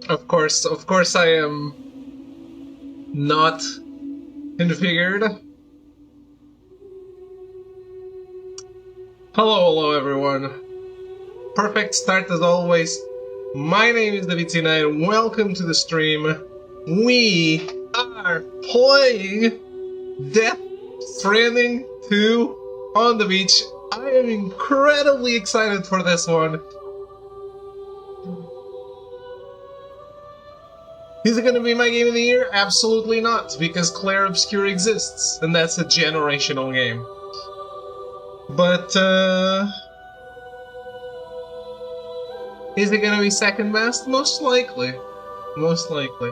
Of course I am not configured. Hello everyone. Perfect start as always. My name is Davidsina and welcome to the stream. We are playing Death Stranding 2 on the beach. I am incredibly excited for this one. Is it going to be my game of the year? Absolutely not, because Claire Obscure exists, and that's a generational game. But, is it going to be second best? Most likely. Most likely.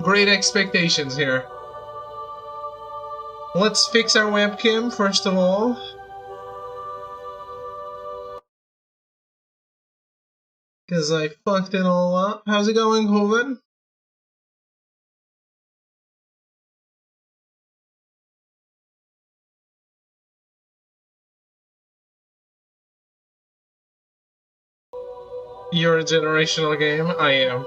Great expectations here. Let's fix our webcam, first of all. Because I fucked it all up. How's it going, Hoven? You're a generational game? I am.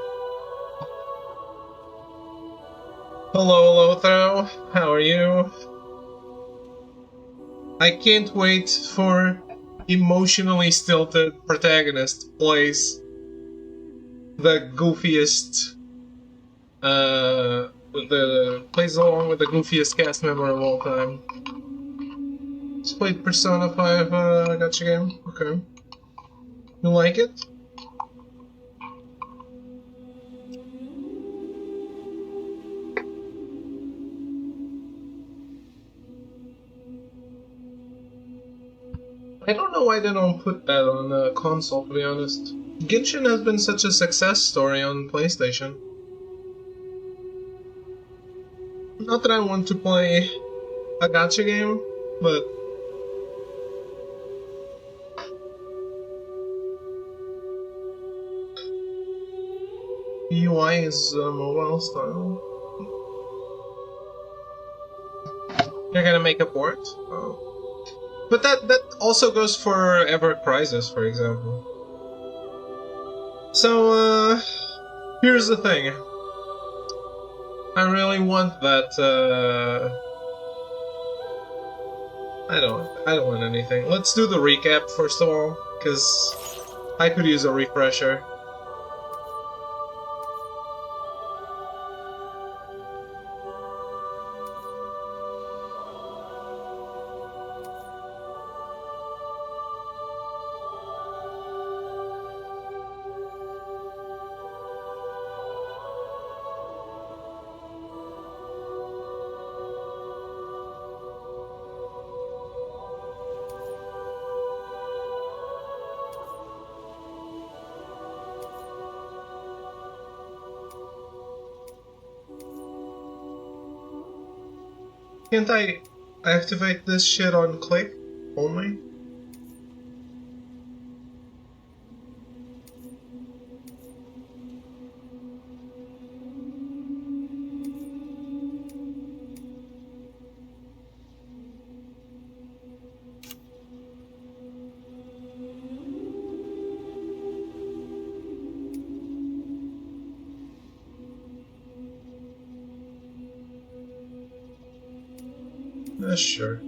Hello, Lotho. How are you? I can't wait for emotionally stilted protagonist plays the goofiest, plays along with the goofiest cast member of all time. Just played Persona 5 gacha game. Okay. You like it? I don't know why they don't put that on the console, to be honest. Genshin has been such a success story on PlayStation. Not that I want to play a gacha game, but UI is mobile style. You're gonna make a port? Oh. But that also goes for Ever Crisis, for example. So, here's the thing. I really want that, I don't want anything. Let's do the recap, first of all, because I could use a refresher. Can't I activate this shit on click only? Sure.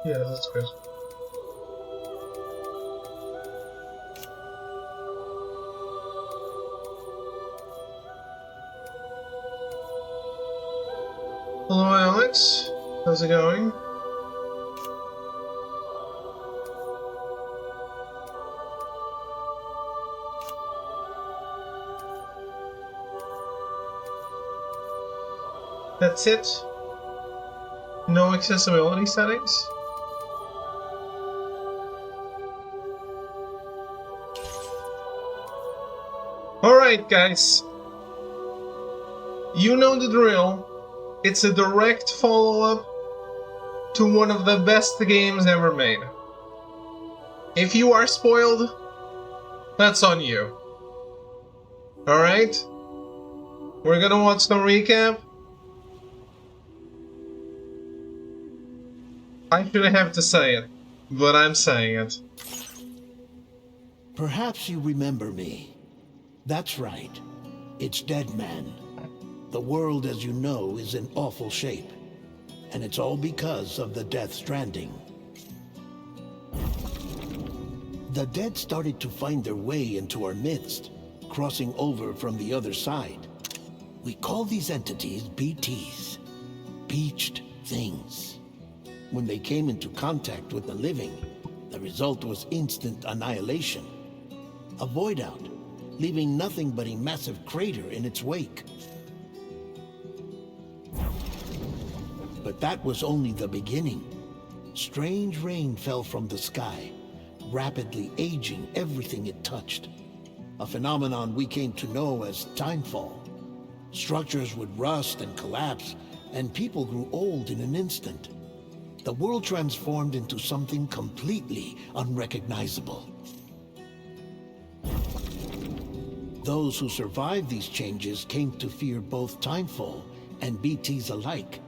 Yeah, that's good. Hello, Alex. How's it going? That's it? No accessibility settings? Alright, guys. You know the drill. It's a direct follow-up to one of the best games ever made. If you are spoiled, that's on you. Alright? We're gonna watch the recap. I shouldn't have to say it, but I'm saying it. Perhaps you remember me. That's right. It's Deadman. The world, as you know, is in awful shape. And it's all because of the Death Stranding. The dead started to find their way into our midst, crossing over from the other side. We call these entities BTs. Beached Things. When they came into contact with the living, the result was instant annihilation. A void out, leaving nothing but a massive crater in its wake. But that was only the beginning. Strange rain fell from the sky, rapidly aging everything it touched. A phenomenon we came to know as timefall. Structures would rust and collapse, and people grew old in an instant. The world transformed into something completely unrecognizable. Those who survived these changes came to fear both timefall and BTs alike.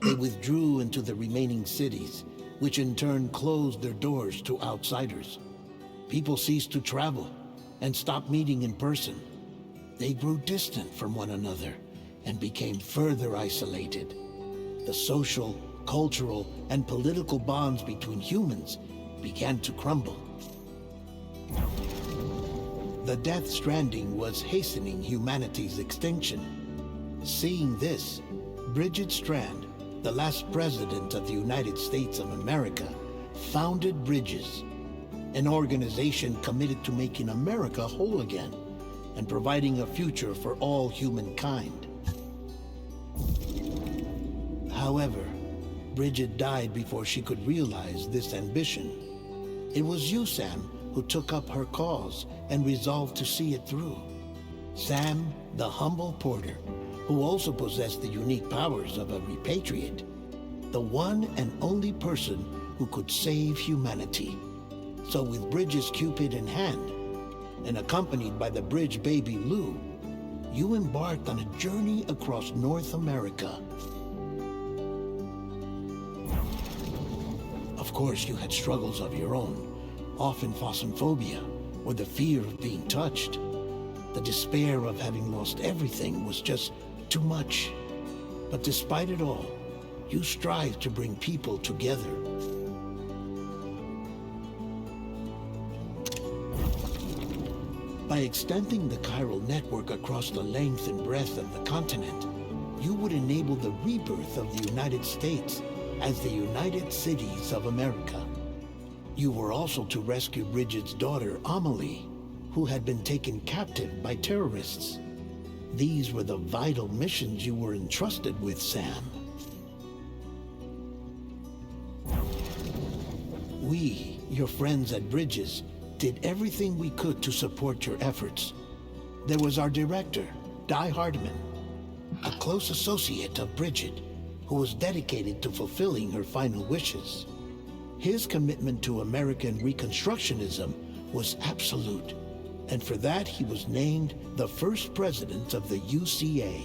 They withdrew into the remaining cities, which in turn closed their doors to outsiders. People ceased to travel and stopped meeting in person. They grew distant from one another and became further isolated. The social, cultural, and political bonds between humans began to crumble. The Death Stranding was hastening humanity's extinction. Seeing this, Bridget Strand, the last president of the United States of America, founded Bridges, an organization committed to making America whole again and providing a future for all humankind. However, Bridget died before she could realize this ambition. It was you, Sam, who took up her cause and resolved to see it through. Sam, the humble porter, who also possessed the unique powers of a repatriate. The one and only person who could save humanity. So with Bridges' Cupid in hand, and accompanied by the bridge baby Lou, you embarked on a journey across North America. Of course, you had struggles of your own, often phasmophobia, or the fear of being touched. The despair of having lost everything was just too much. But despite it all, you strive to bring people together. By extending the chiral network across the length and breadth of the continent, you would enable the rebirth of the United States as the United Cities of America. You were also to rescue Bridget's daughter, Amelie, who had been taken captive by terrorists. These were the vital missions you were entrusted with, Sam. We, your friends at Bridges, did everything we could to support your efforts. There was our director, Di Hardman, a close associate of Bridget, who was dedicated to fulfilling her final wishes. His commitment to American Reconstructionism was absolute, and for that he was named the first president of the UCA.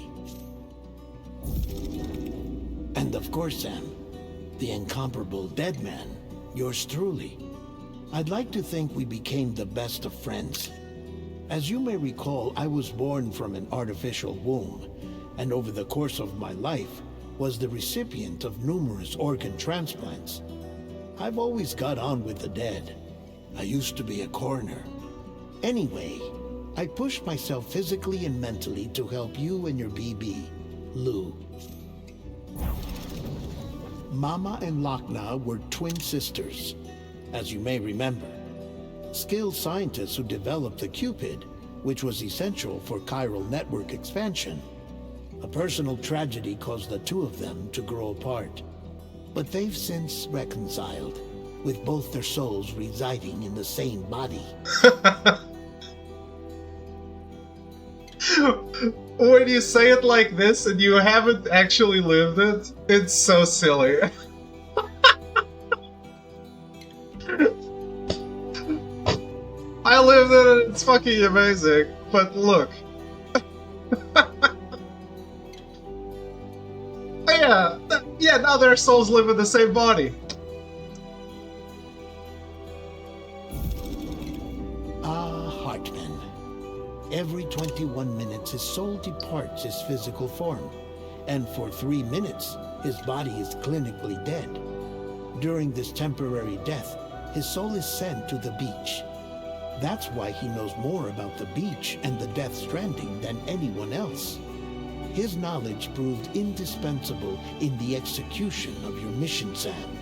And of course, Sam, the incomparable Deadman, yours truly. I'd like to think we became the best of friends. As you may recall, I was born from an artificial womb, and over the course of my life was the recipient of numerous organ transplants. I've always got on with the dead. I used to be a coroner. Anyway, I pushed myself physically and mentally to help you and your BB, Lou. Mama and Lakna were twin sisters, as you may remember. Skilled scientists who developed the Cupid, which was essential for chiral network expansion. A personal tragedy caused the two of them to grow apart. But they've since reconciled, with both their souls residing in the same body. When you say it like this and you haven't actually lived it, it's so silly. I lived it and it's fucking amazing, but look. Yeah, now their souls live in the same body. Hartman. Every 21 minutes his soul departs his physical form, and for 3 minutes his body is clinically dead. During this temporary death, his soul is sent to the beach. That's why he knows more about the beach and the Death Stranding than anyone else. His knowledge proved indispensable in the execution of your mission, Sam.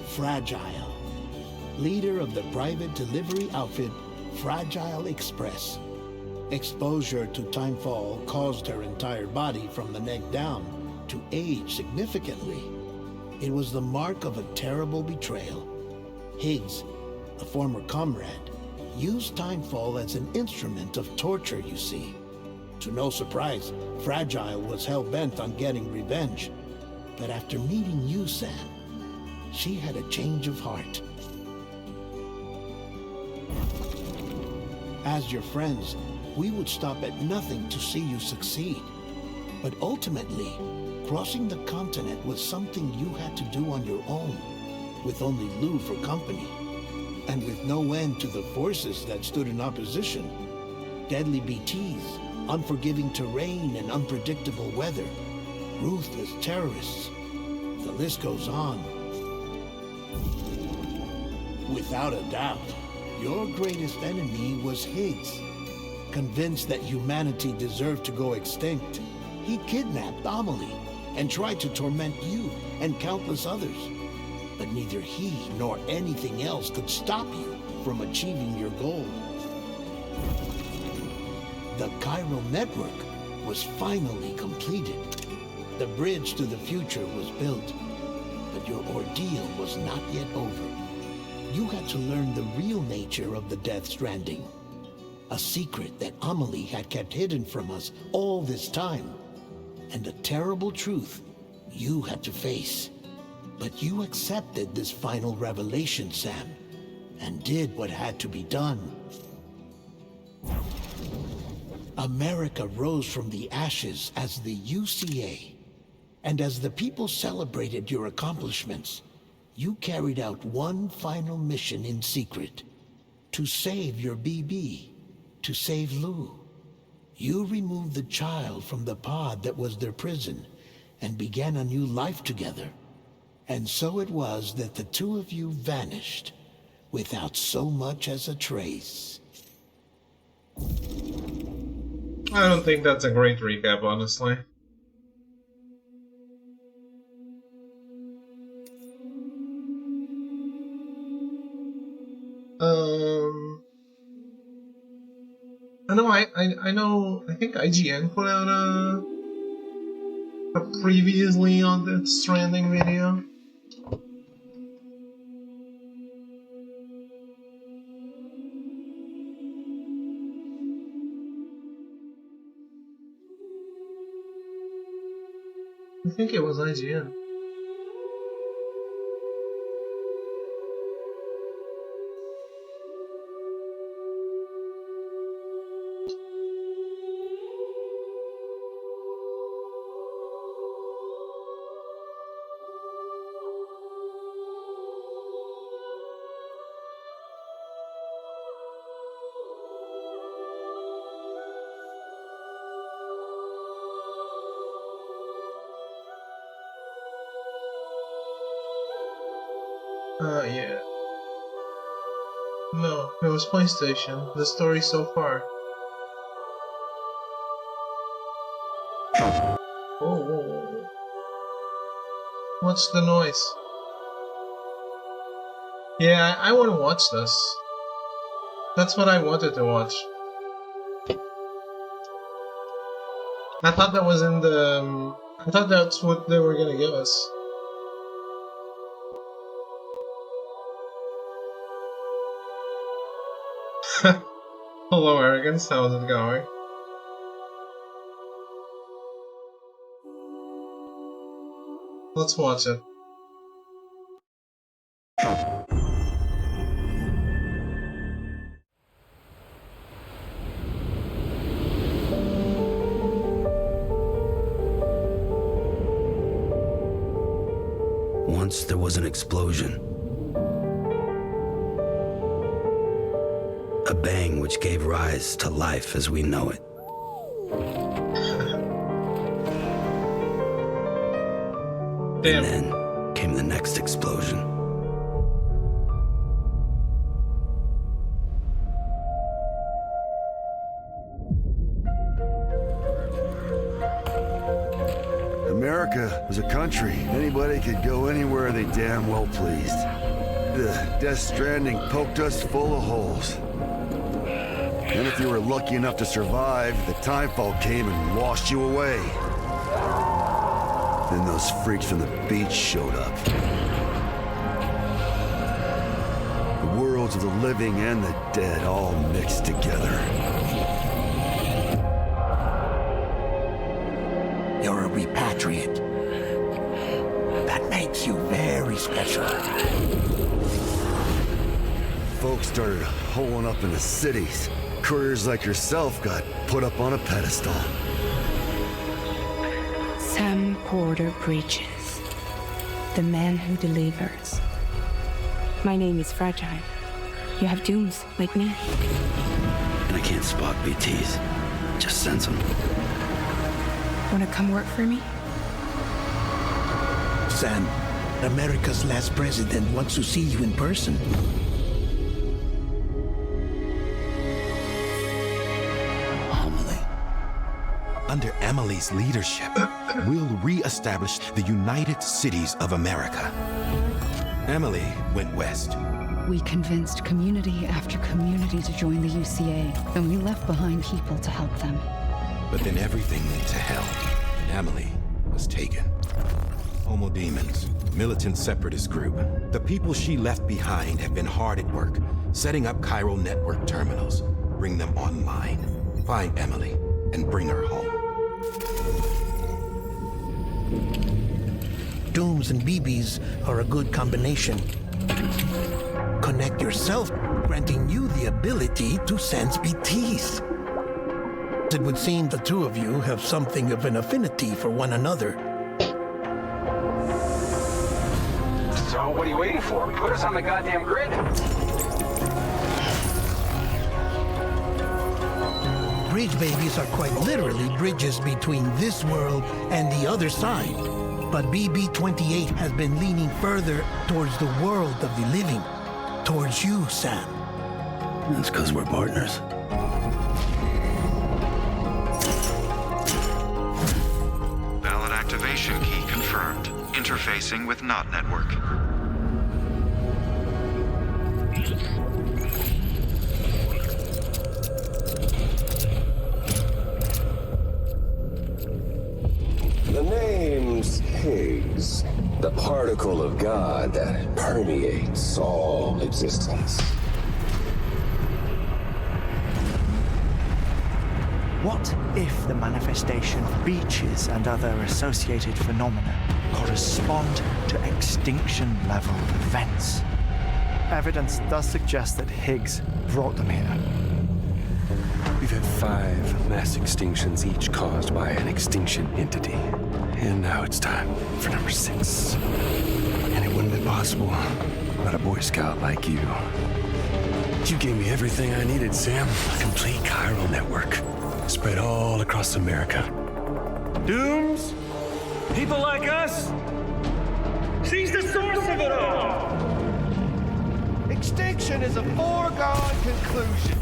Fragile, leader of the private delivery outfit Fragile Express. Exposure to timefall caused her entire body from the neck down to age significantly. It was the mark of a terrible betrayal. Higgs, a former comrade, used timefall as an instrument of torture, you see. To no surprise, Fragile was hell-bent on getting revenge. But after meeting you, Sam, she had a change of heart. As your friends, we would stop at nothing to see you succeed. But ultimately, crossing the continent was something you had to do on your own, with only Lou for company. And with no end to the forces that stood in opposition. Deadly BTs, unforgiving terrain and unpredictable weather, ruthless terrorists. The list goes on. Without a doubt, your greatest enemy was Higgs. Convinced that humanity deserved to go extinct, he kidnapped Amelie and tried to torment you and countless others. But neither he nor anything else could stop you from achieving your goal. The chiral network was finally completed. The bridge to the future was built, but your ordeal was not yet over. You had to learn the real nature of the Death Stranding, a secret that Amelie had kept hidden from us all this time, and a terrible truth you had to face. But you accepted this final revelation, Sam, and did what had to be done. America rose from the ashes as the UCA, and as the people celebrated your accomplishments, you carried out one final mission in secret, to save your BB, to save Lou. You removed the child from the pod that was their prison, and began a new life together. And so it was that the two of you vanished, without so much as a trace. I don't think that's a great recap, honestly. I think IGN put out a previously on the Stranding video. I think it was IGN. Yeah. No, it was PlayStation. The story so far. Whoa, whoa, whoa. What's the noise? Yeah, I want to watch this. That's what I wanted to watch. I thought that was in the... I thought that's what they were gonna give us. Hello, Arrogance. How's it going? Let's watch it. Once there was an explosion. A bang which gave rise to life as we know it. Damn. And then came the next explosion. America was a country. Anybody could go anywhere they damn well pleased. The Death Stranding poked us full of holes. And if you were lucky enough to survive, the timefall came and washed you away. Then those freaks from the beach showed up. The worlds of the living and the dead all mixed together. You're a repatriate. That makes you very special. Folks started holing up in the cities. Couriers like yourself got put up on a pedestal. Sam Porter Bridges, the man who delivers. My name is Fragile. You have dooms like me. And I can't spot BTs. Just sense them. Wanna come work for me? Sam, America's last president wants to see you in person. Under Emily's leadership, we'll re-establish the United Cities of America. Emily went west. We convinced community after community to join the UCA, and we left behind people to help them. But then everything went to hell, and Emily was taken. Homo Demons, militant separatist group. The people she left behind have been hard at work, setting up chiral network terminals. Bring them online. Find Emily, and bring her home. Dooms and BBs are a good combination. Connect yourself, granting you the ability to sense BTs. It would seem the two of you have something of an affinity for one another. So, what are you waiting for? Put us on the goddamn grid. Bridge babies are quite literally bridges between this world and the other side. But BB-28 has been leaning further towards the world of the living. Towards you, Sam. That's because we're partners. Valid activation key confirmed. Interfacing with NOT network. The name's Higgs, the particle of God that permeates all existence. What if the manifestation of beaches and other associated phenomena correspond to extinction-level events? Evidence does suggest that Higgs brought them here. We've had 5 mass extinctions, each caused by an extinction entity. And now it's time for number 6. And it wouldn't be possible without a Boy Scout like you. You gave me everything I needed, Sam. A complete chiral network, spread all across America. Dooms? People like us? She's the source of it all! Extinction is a foregone conclusion.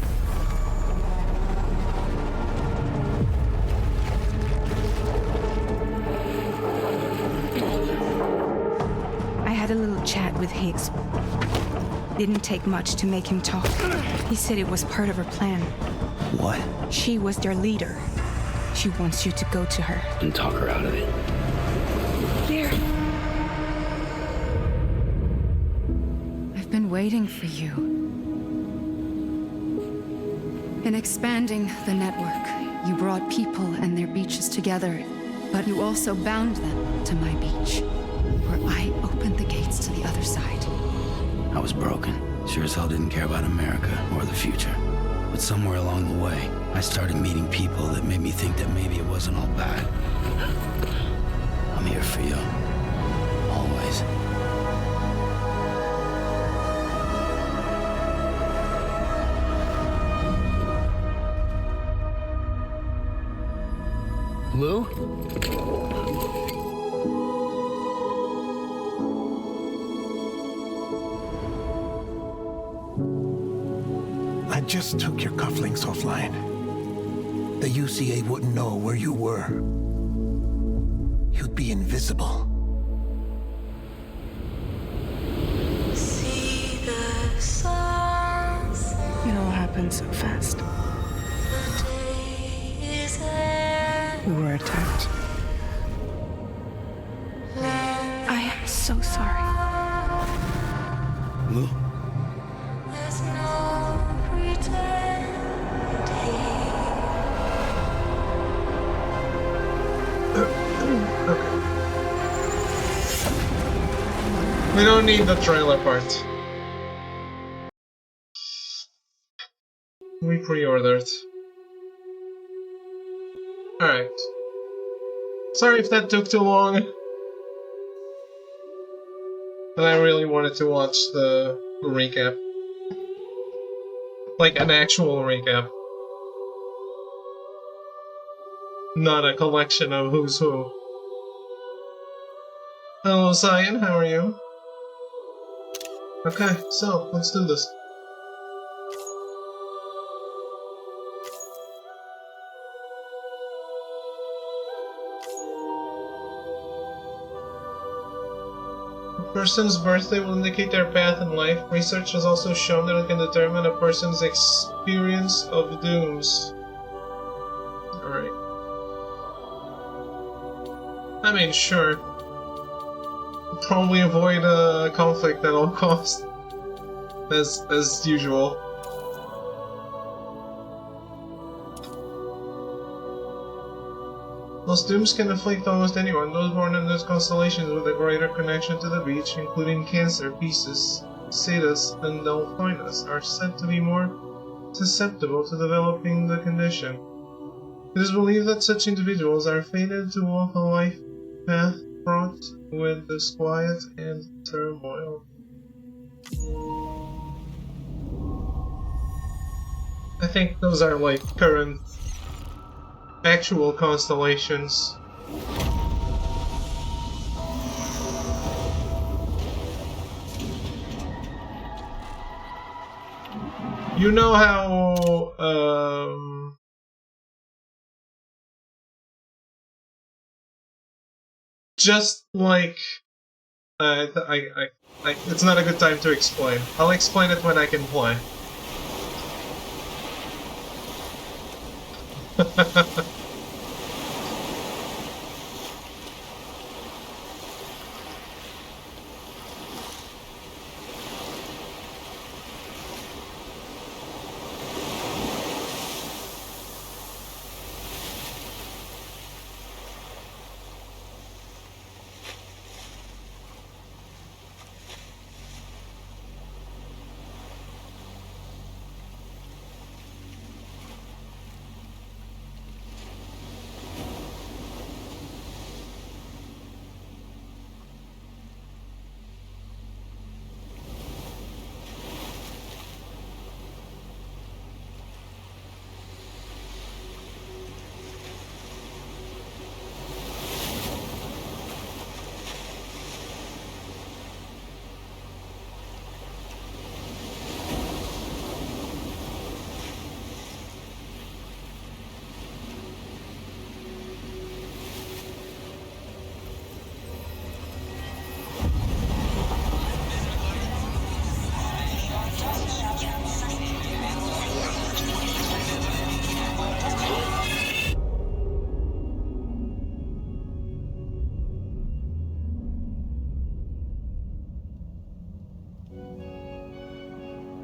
I had a little chat with Higgs. Didn't take much to make him talk. He said it was part of her plan. What? She was their leader. She wants you to go to her. And talk her out of it. There. I've been waiting for you. In expanding the network, you brought people and their beaches together, but you also bound them to my beach, where I opened the gates to the other side. I was broken. Sure as hell didn't care about America or the future. But somewhere along the way, I started meeting people that made me think that maybe it wasn't all bad. I'm here for you. Always. Lou? I just took your cufflinks offline. The UCA wouldn't know where you were. You'd be invisible. See the stars. It all happened so fast. We were attacked. I am so sorry. Lou? We don't need the trailer part. We pre-ordered. Alright. Sorry if that took too long. But I really wanted to watch the recap. Like an actual recap. Not a collection of who's who. Hello, Cyan, how are you? Okay, so, let's do this. A person's birthday will indicate their path in life. Research has also shown that it can determine a person's experience of dooms. Alright. I mean, sure. Probably avoid a conflict at all costs. As usual. Those dooms can afflict almost anyone. Those born in those constellations with a greater connection to the beach, including Cancer, Pisces, Cetus, and Delphinus, are said to be more susceptible to developing the condition. It is believed that such individuals are fated to walk a life path fraught with disquiet and turmoil. I think those are like current actual constellations. You know how just like it's not a good time to explain. I'll explain it when I can play.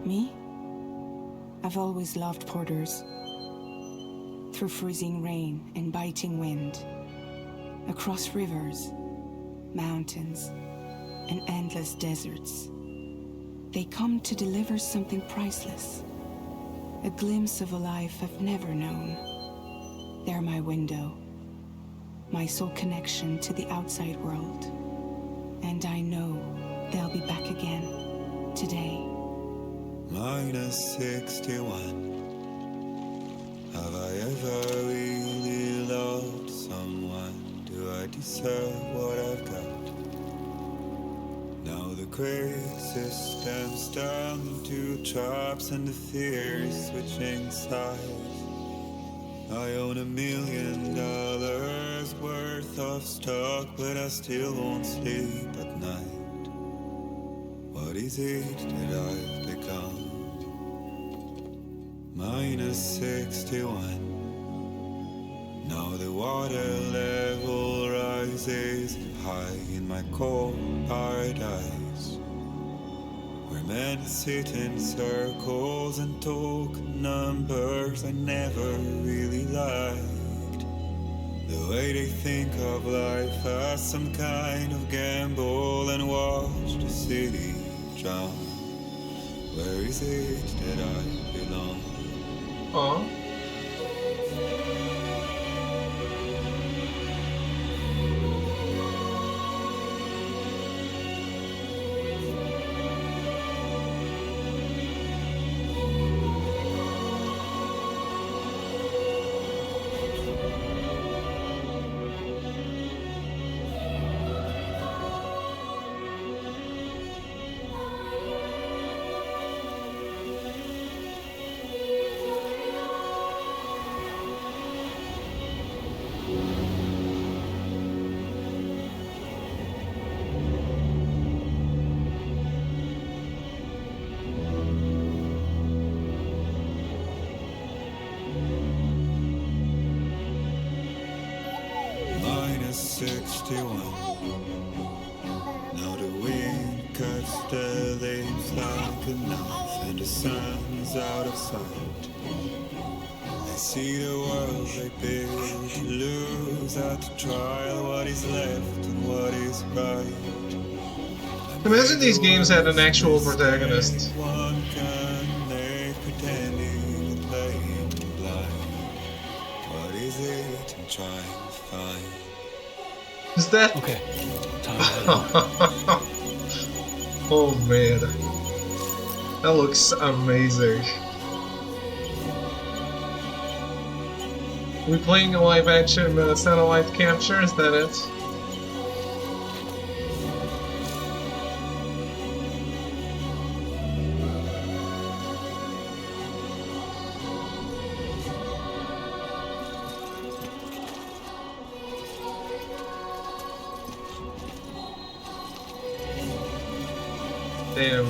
Me? I've always loved porters. Through freezing rain and biting wind, across rivers, mountains, and endless deserts, they come to deliver something priceless. A glimpse of a life I've never known. They're my window, my sole connection to the outside world. And I know they'll be back again, today. -61. Have I ever really loved someone? Do I deserve what I've got? Now the great system's down into traps and the fear is switching sides. I own $1 million worth of stock, but I still won't sleep at night. What is it that I've become? -61. Now the water level rises high in my cold paradise, where men sit in circles and talk numbers I never really liked. The way they think of life as some kind of gamble and watch the city drown. Where is it that I belong? Oh. -61. Now the wind cuts the leaves like a knife, and the sun's out of sight. I see the world they build to lose at the trial, what is left and what is right. Imagine these games had an actual protagonist. One can make pretending to play blind. What is it I'm trying to find? Is that? Okay. Time Oh man, that looks amazing. We playing a live action satellite capture? Is that it? Damn.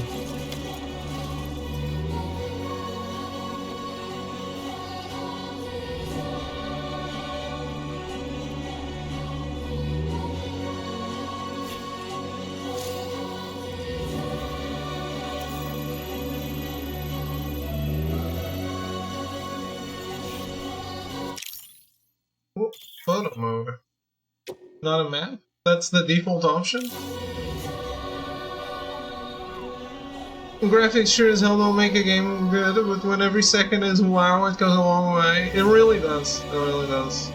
Oh, photo mode. Not a map? That's the default option? Graphics sure as hell don't make a game good, but when every second is wow, it goes a long way. It really does. It really does.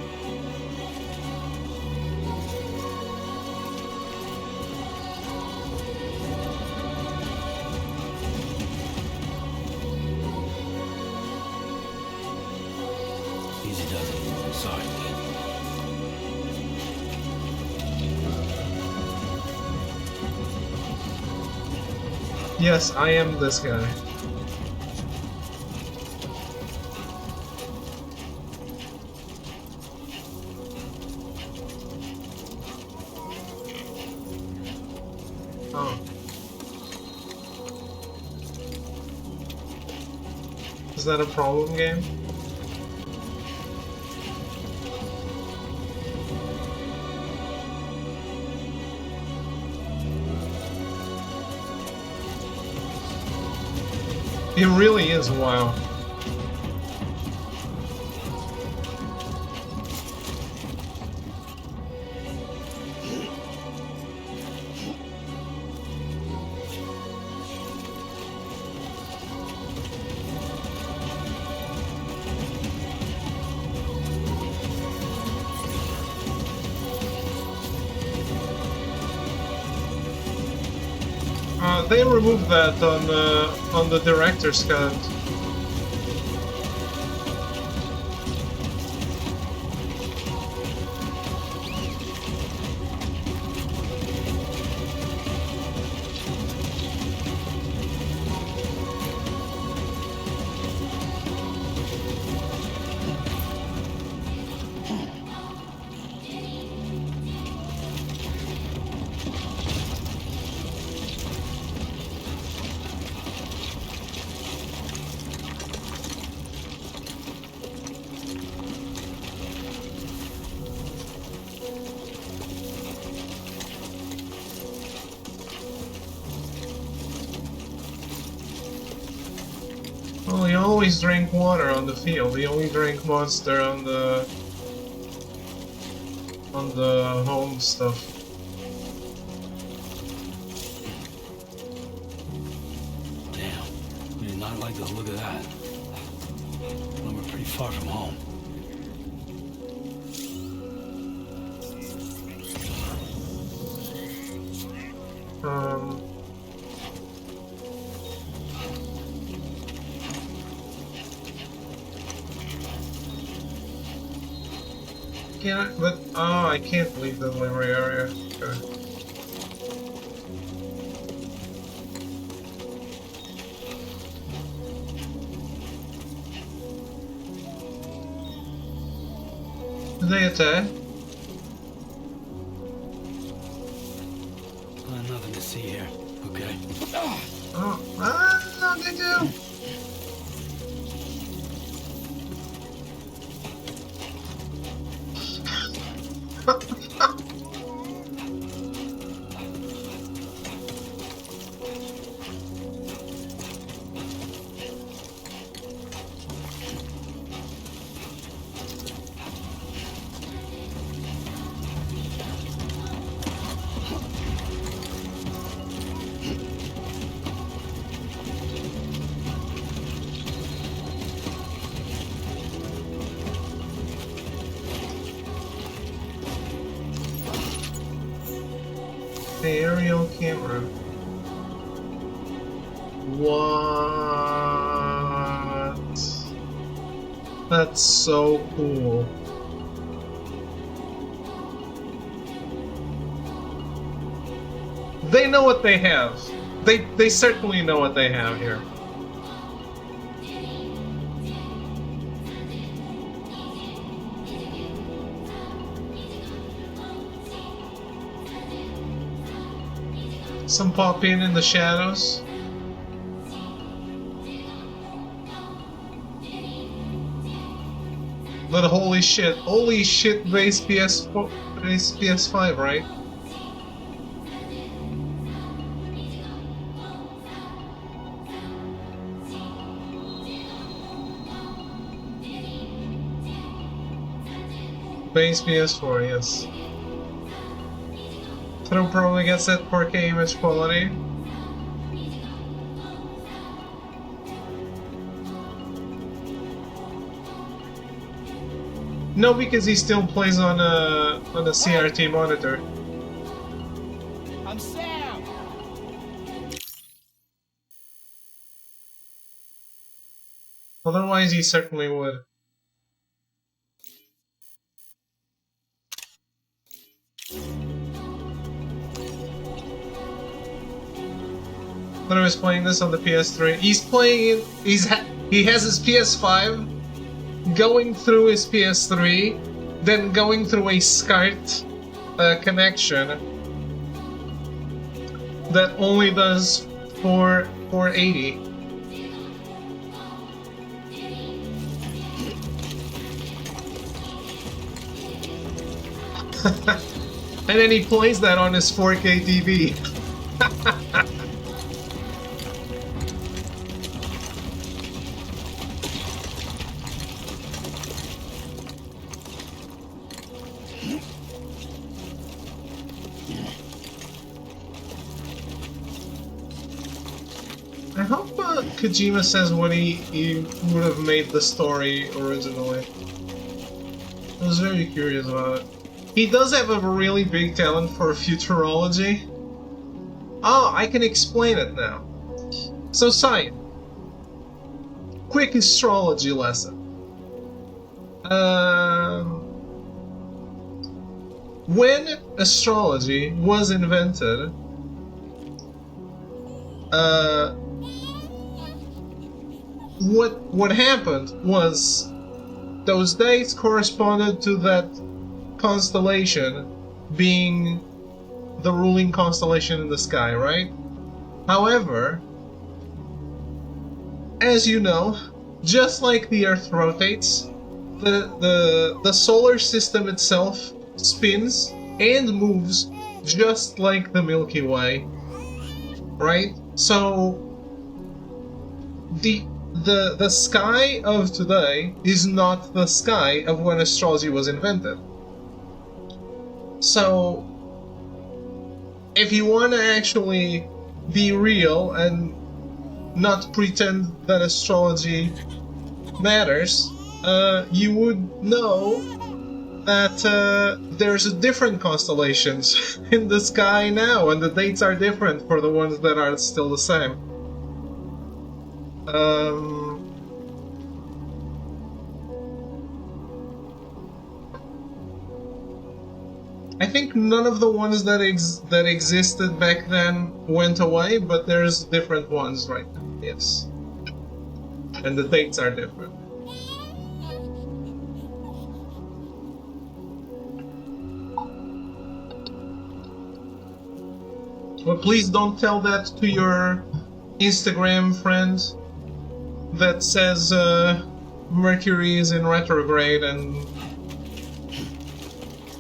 Easy does it. Sorry, kid. Yes, I am this guy. Oh. Is that a problem game? It really is, wow. They removed that on the director's cut. Well, you always drink water on the field. You only drink Monster on the home stuff. Damn, I did not like the look of that. Well, we're pretty far from home. But oh, I can't leave the memory area. Okay. Did they attack? Nothing to see here. Okay. Oh, they do. The aerial camera. What? That's so cool. They know what they have. They certainly know what they have here. Some pop in the shadows. But holy shit, base PS5, right? Base PS4, yes. It'll probably get set 4K image quality. No, because he still plays on a CRT monitor. I'm Sam. Otherwise, he certainly would. When I was playing this on the PS3, he has his PS5 going through his PS3, then going through a SCART connection that only does 480. And then he plays that on his 4K TV. I hope Kojima says what he would have made the story originally. I was very curious about it. He does have a really big talent for futurology. Oh, I can explain it now. So, Cyan. Quick astrology lesson. When astrology was invented, what happened was those dates corresponded to that constellation being the ruling constellation in the sky, right? However, as you know, just like the Earth rotates, the solar system itself spins and moves just like the Milky Way, right? So the sky of today is not the sky of when astrology was invented. So if you want to actually be real and not pretend that astrology matters, you would know that there's different constellations in the sky now, and the dates are different for the ones that are still the same. I think none of the ones that existed back then went away, but there's different ones right now, yes. And the dates are different. But please don't tell that to your Instagram friend that says Mercury is in retrograde and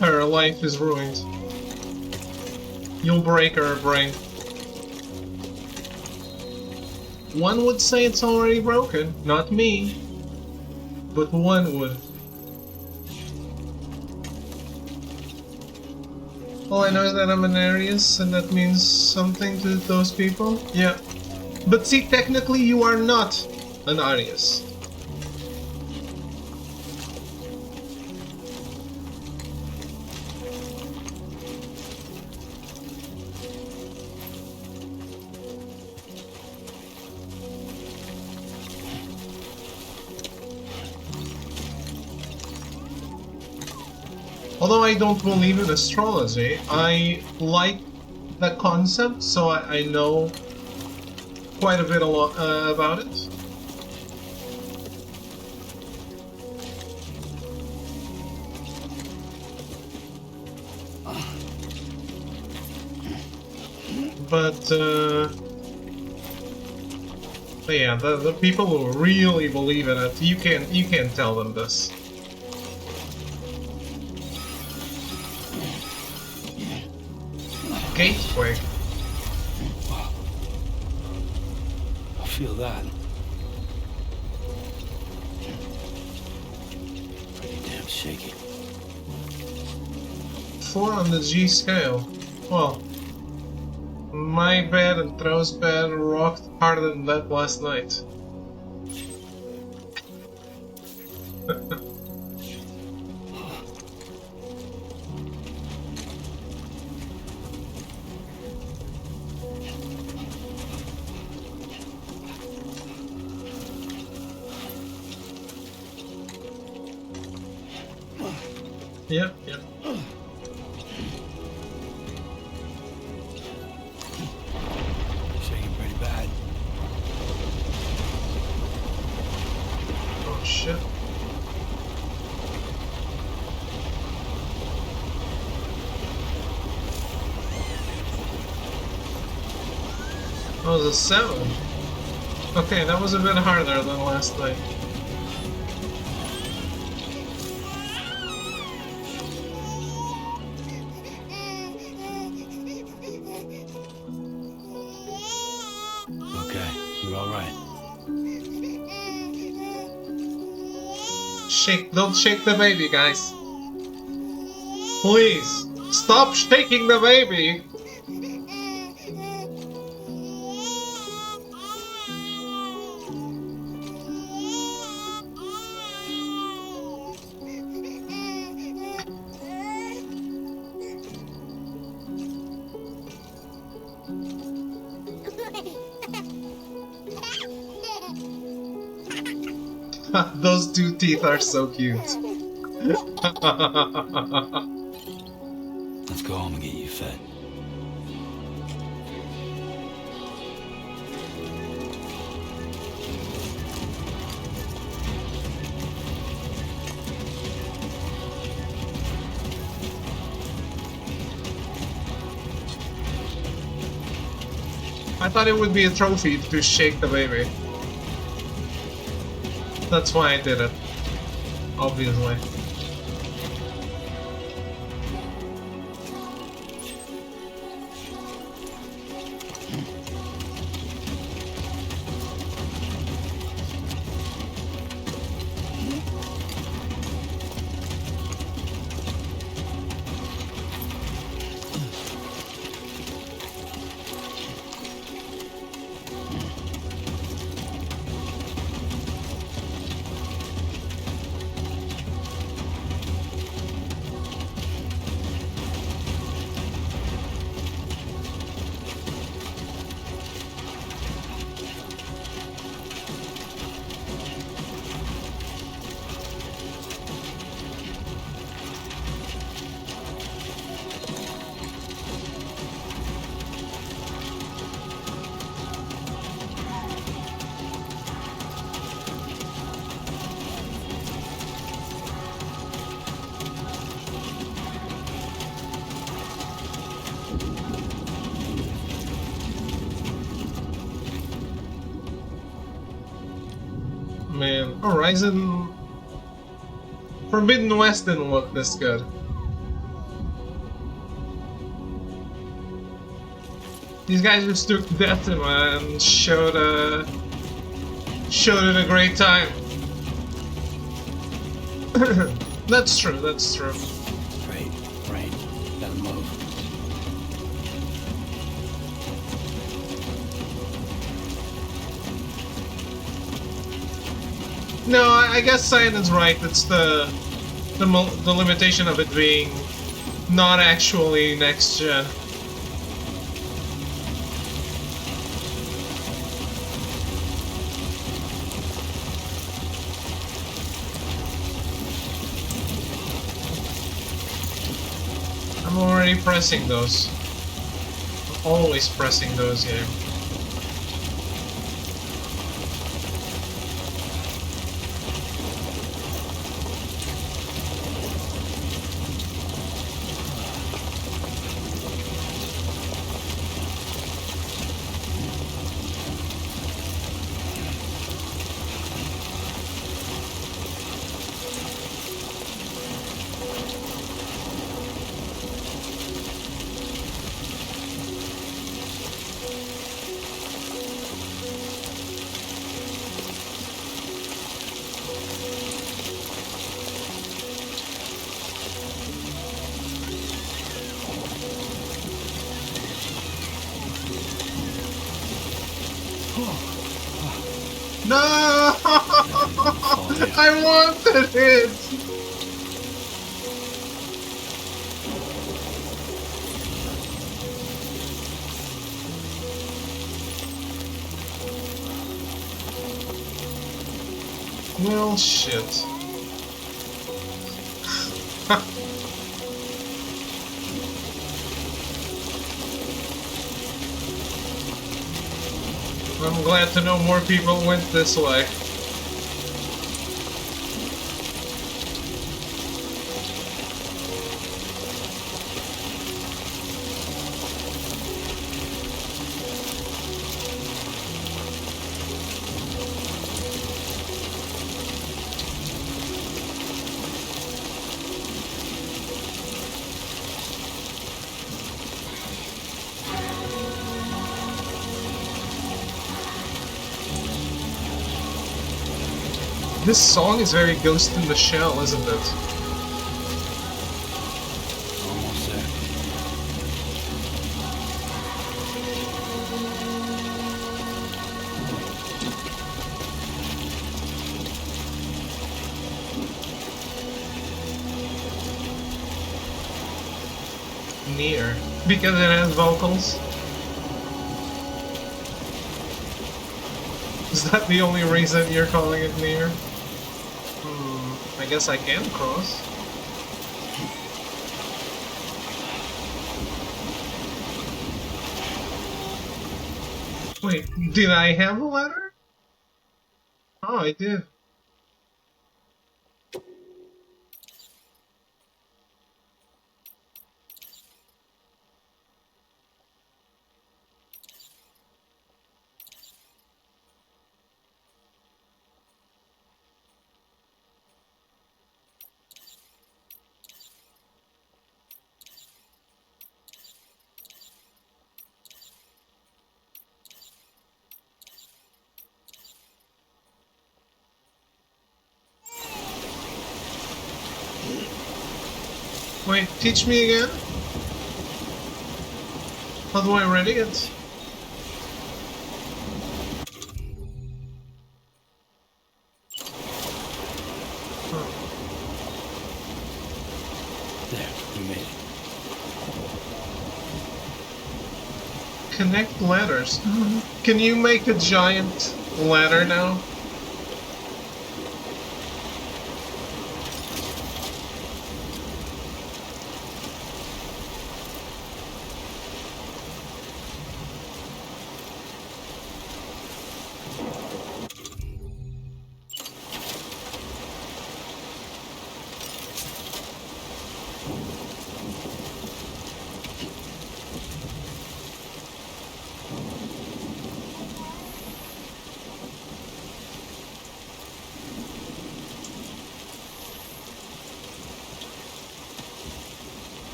her life is ruined. You'll break her brain. One would say it's already broken, not me, but one would. All I know is that I'm an Aries, and that means something to those people. Yeah. But see, technically you are not an Aries. Although I don't believe in astrology, I like the concept, so I know quite a bit about it. But yeah, the people who really believe in it, you can't tell them this. Gatequake. I feel that. Pretty damn shaky. 4 on the G scale. Well, my bed and Tro's bed rocked harder than that last night. Yep. Shaking pretty bad. Oh shit. That was a 7. Okay, that was a bit harder than last night. You're all right. Don't shake the baby, guys. Please, stop shaking the baby. Those two teeth are so cute. Let's go home and get you fed. I thought it would be a trophy to shake the baby. That's why I did it. Obviously. Man, Horizon Forbidden West didn't look this good. These guys just took Decima and showed it a great time. That's true, that's true. Right, gotta move. No, I guess Cyan is right. It's the limitation of it being not actually next gen. I'm already pressing those. I'm always pressing those here. No! I wanted it! Well, shit. I'm glad to know more people went this way. This song is very Ghost in the Shell, isn't it? Almost there. Near. Because it has vocals? Is that the only reason you're calling it near? I guess I can cross. Wait, did I have a ladder? Oh, I did. Wait, teach me again? How do I ready it? There, you made it. Connect ladders. Can you make a giant ladder now?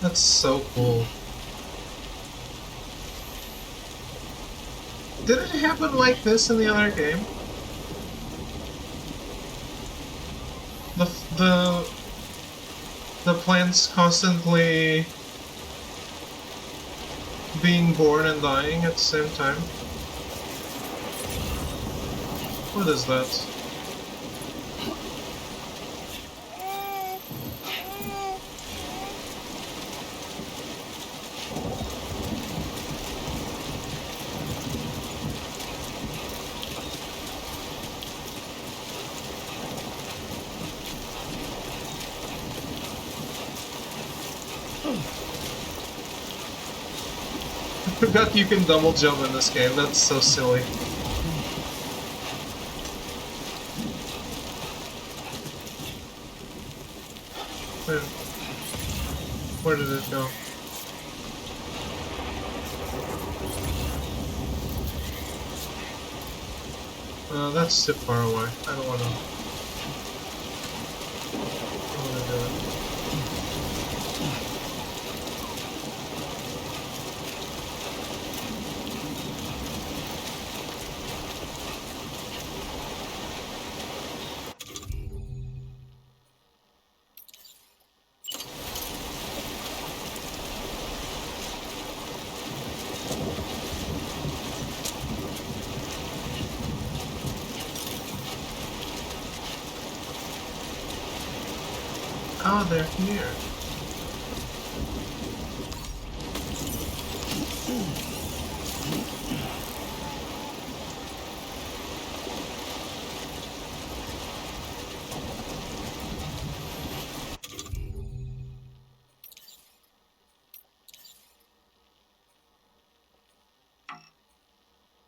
That's so cool. Did it happen like this in the other game? The plants constantly being born and dying at the same time? What is that? I forgot you can double jump in this game, that's so silly. Where did it go? That's too far away. I don't wanna do it. Oh, they're here.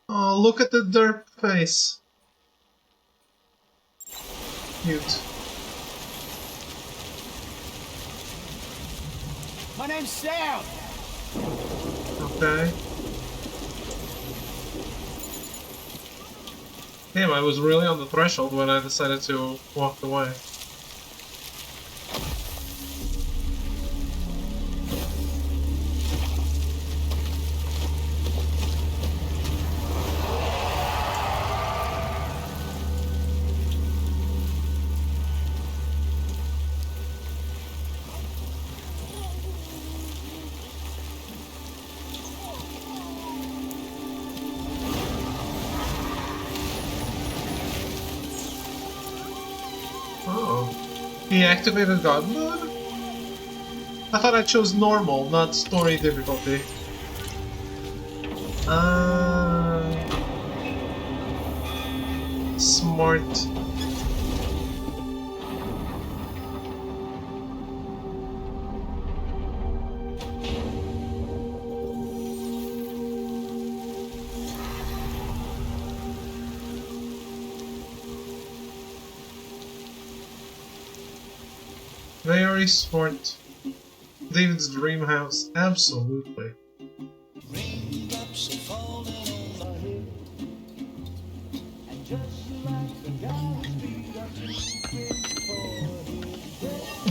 Oh, look at the derp face. Cute. My name's Sam. Okay. Damn, I was really on the threshold when I decided to walk away. He activated God mode? I thought I chose normal, not story difficulty. Smart. Very smart. David's dream house, absolutely.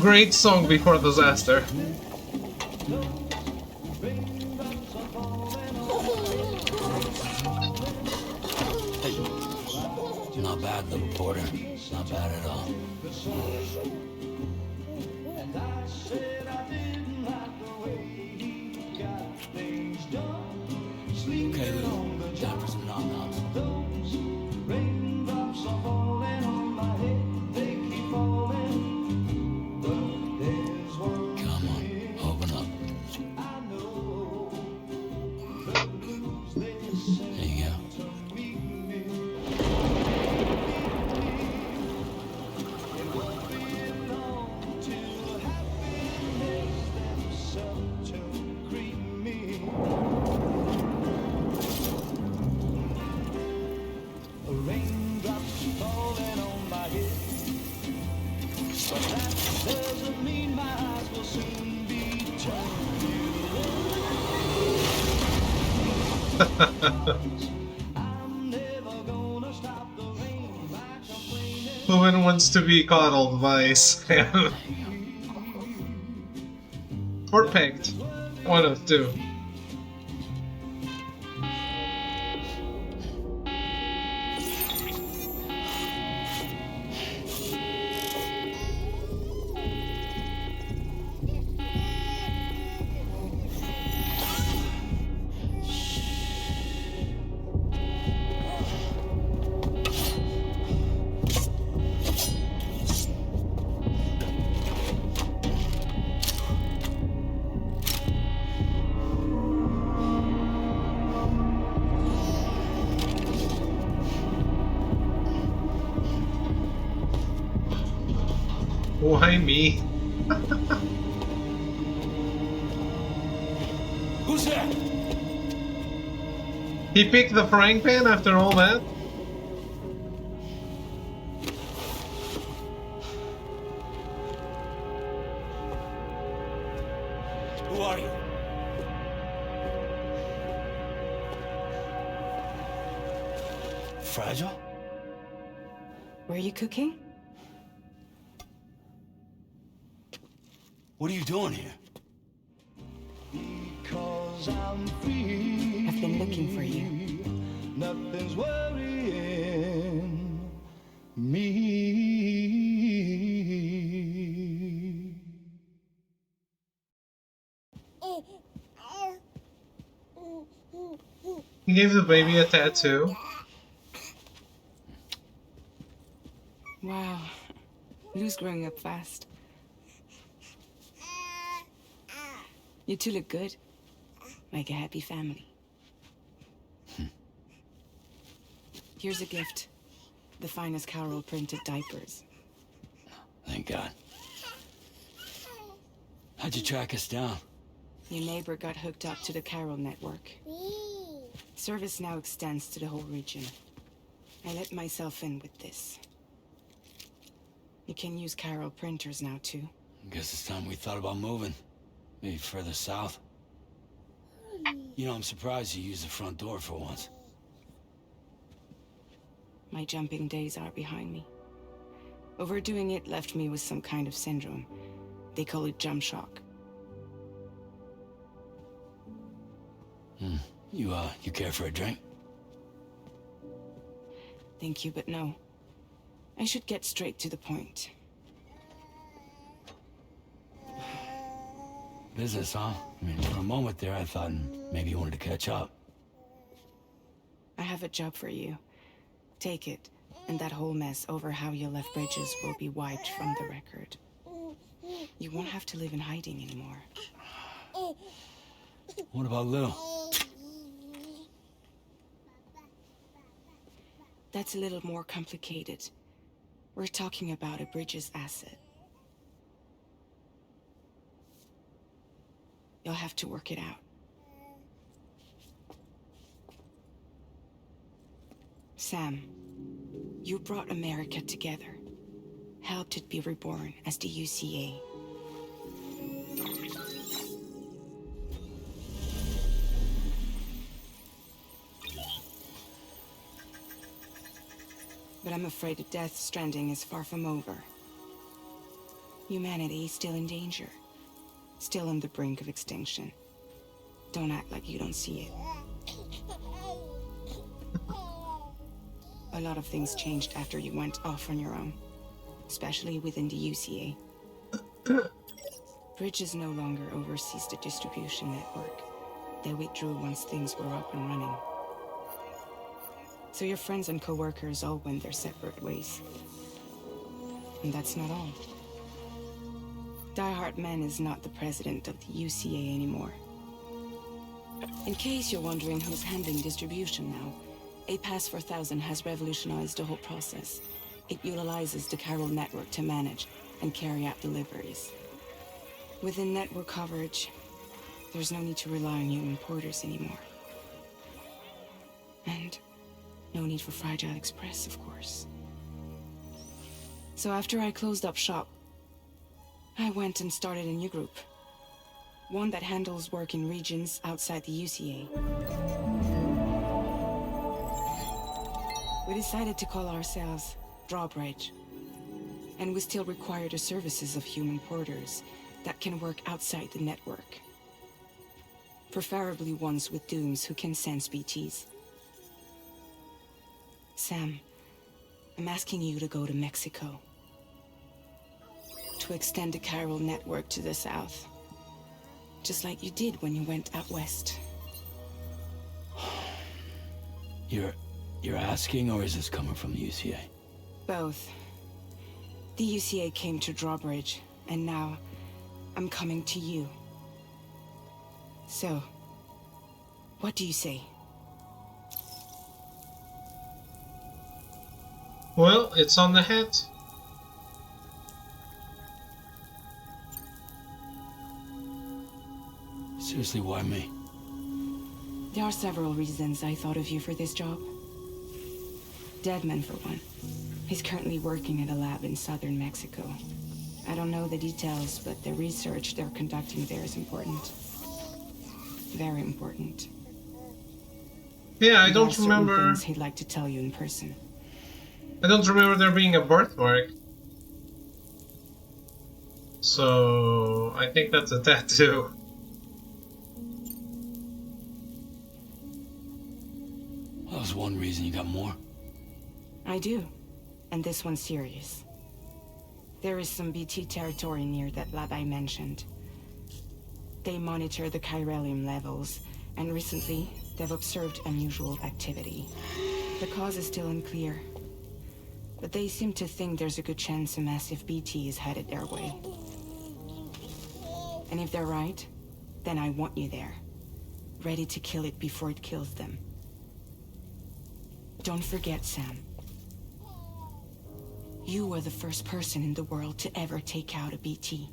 Great song before disaster. Not bad, little porter. Not bad at all. Okay, Lou. Time for some nom-noms. Come on, open up. There you go. Woman wants to be coddled by Sam. Or pegged. One of two. Why me? Who's there? He picked the frying pan after all that? Who are you? Fragile? Were you cooking? What are you doing here? I've been looking for you. Nothing's worrying me. He gave the baby a tattoo. Wow. Lou's growing up fast. You two look good. Like a happy family. Here's a gift. The finest Carol printed diapers. Thank God. How'd you track us down? Your neighbor got hooked up to the Carol network. Service now extends to the whole region. I let myself in with this. You can use Carol printers now too. Guess it's time we thought about moving. Maybe further south. You know, I'm surprised you used the front door for once. My jumping days are behind me. Overdoing it left me with some kind of syndrome. They call it jump shock. You care for a drink? Thank you, but no. I should get straight to the point. Business, huh? I mean, for a moment there, I thought maybe you wanted to catch up. I have a job for you. Take it, and that whole mess over how you left Bridges will be wiped from the record. You won't have to live in hiding anymore. What about Lou? That's a little more complicated. We're talking about a Bridges asset. You'll have to work it out. Sam, you brought America together. Helped it be reborn as the UCA. But I'm afraid that Death Stranding is far from over. Humanity is still in danger. Still on the brink of extinction. Don't act like you don't see it. A lot of things changed after you went off on your own. Especially within the UCA. Bridges no longer oversees the distribution network. They withdrew once things were up and running. So your friends and co-workers all went their separate ways. And that's not all. Die Hard Man is not the president of the UCA anymore. In case you're wondering who's handling distribution now, A Pass 4000 has revolutionized the whole process. It utilizes the chiral network to manage and carry out deliveries. Within network coverage, there's no need to rely on human porters anymore. And no need for Fragile Express, of course. So after I closed up shop, I went and started a new group. One that handles work in regions outside the UCA. We decided to call ourselves Drawbridge. And we still require the services of human porters that can work outside the network. Preferably ones with dooms who can sense BTs. Sam, I'm asking you to go to Mexico. To extend the chiral network to the south. Just like you did when you went out west. You're asking, or is this coming from the UCA? Both. The UCA came to Drawbridge, and now I'm coming to you. So, what do you say? Well, it's on the hat. Seriously, why me? There are several reasons I thought of you for this job. Deadman, for one. He's currently working at a lab in southern Mexico. I don't know the details, but the research they're conducting there is important. Very important. Yeah, I There don't are certain remember. things he'd like to tell you in person. I don't remember there being a birthmark. So I think that's a tattoo. That was one reason you got more. I do. And this one's serious. There is some BT territory near that lab I mentioned. They monitor the chiralium levels, and recently they've observed unusual activity. The cause is still unclear, but they seem to think there's a good chance a massive BT is headed their way. And if they're right, then I want you there, ready to kill it before it kills them. Don't forget, Sam. You were the first person in the world to ever take out a BT.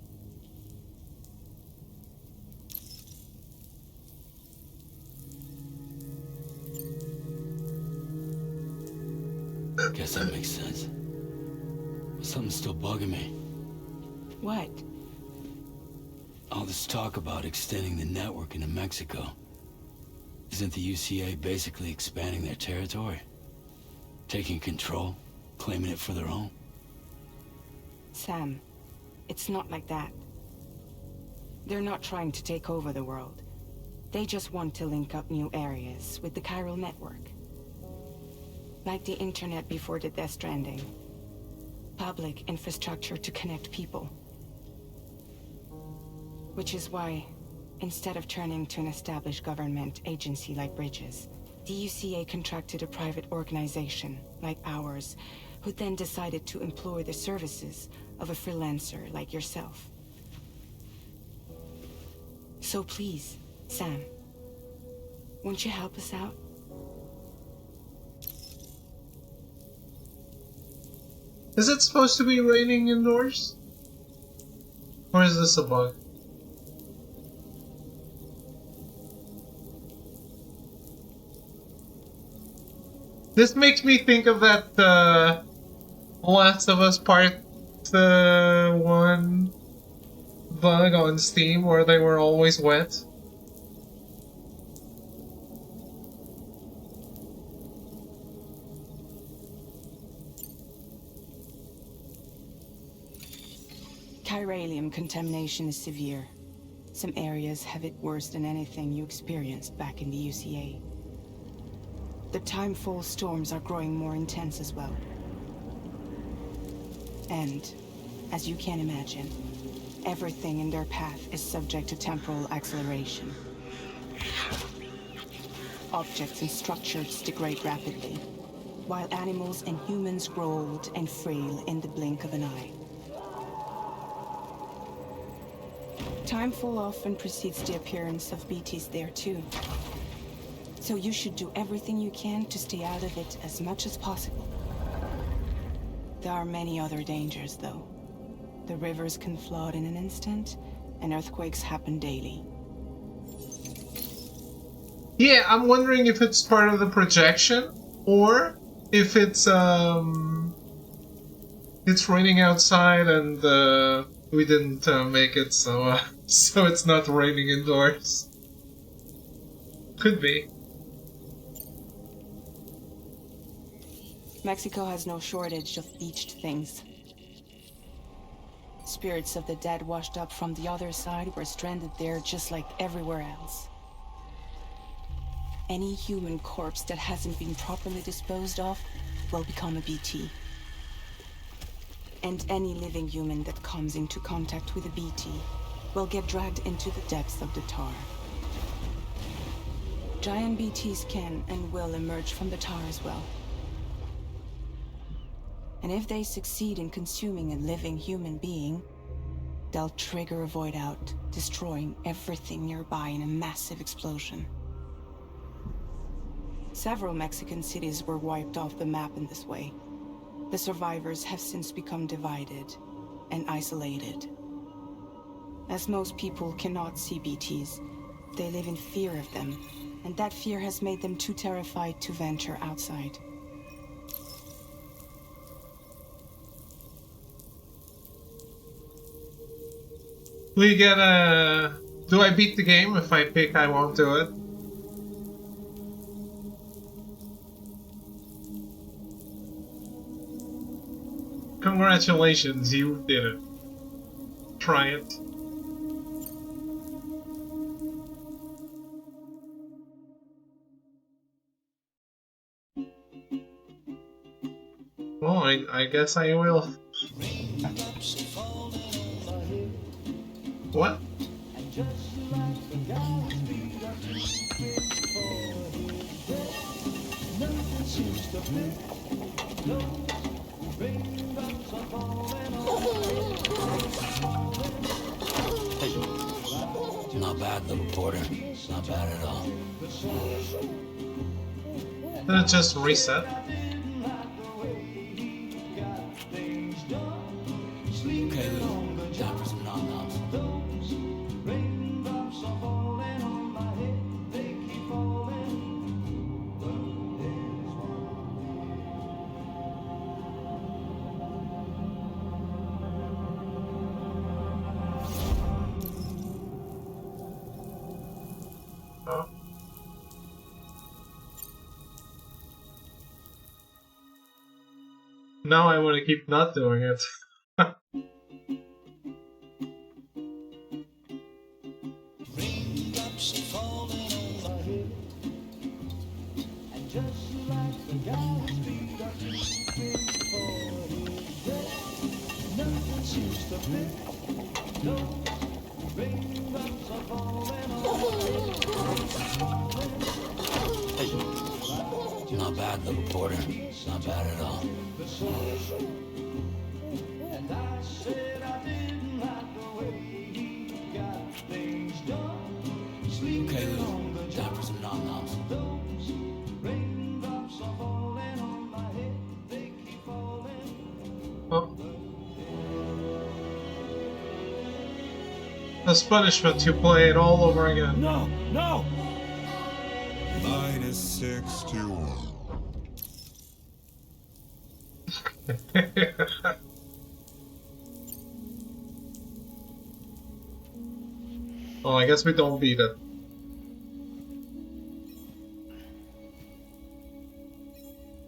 Guess that makes sense. But something's still bugging me. What? All this talk about extending the network into Mexico. Isn't the UCA basically expanding their territory? Taking control, claiming it for their own? Sam, it's not like that. They're not trying to take over the world. They just want to link up new areas with the chiral network. Like the internet before the Death Stranding. Public infrastructure to connect people. Which is why, instead of turning to an established government agency like Bridges, the UCA contracted a private organization, like ours, who then decided to employ the services of a freelancer like yourself. So please, Sam, won't you help us out? Is it supposed to be raining indoors? Or is this a bug? This makes me think of that Last of Us Part 1 bug on Steam where they were always wet. Chiralium contamination is severe. Some areas have it worse than anything you experienced back in the UCA. The timefall storms are growing more intense as well. And, as you can imagine, everything in their path is subject to temporal acceleration. Objects and structures degrade rapidly, while animals and humans grow old and frail in the blink of an eye. Timefall often precedes the appearance of BTs there too. So you should do everything you can to stay out of it as much as possible. There are many other dangers though. The rivers can flood in an instant, and earthquakes happen daily. Yeah, I'm wondering if it's part of the projection, or if it's raining outside and we didn't make it, so so it's not raining indoors. Could be. Mexico has no shortage of beached things. Spirits of the dead washed up from the other side were stranded there just like everywhere else. Any human corpse that hasn't been properly disposed of will become a BT. And any living human that comes into contact with a BT will get dragged into the depths of the tar. Giant BTs can and will emerge from the tar as well. And if they succeed in consuming a living human being, they'll trigger a void out, destroying everything nearby in a massive explosion. Several Mexican cities were wiped off the map in this way. The survivors have since become divided and isolated. As most people cannot see BTs, they live in fear of them, and that fear has made them too terrified to venture outside. We get a... Do I beat the game? If I pick, I won't do it. Congratulations, you did it. Try it. Well, I guess I will. What? Not bad, little porter. Not bad at all. Did it just reset? Okay, Lou. Time for some nom-noms. Now I want to keep not doing it. Not bad, little porter. Not bad at all. Okay, Lou. Time for some nom-noms. Oh. As punishment, you play it all over again. No! No! -61. Well, I guess we don't beat it.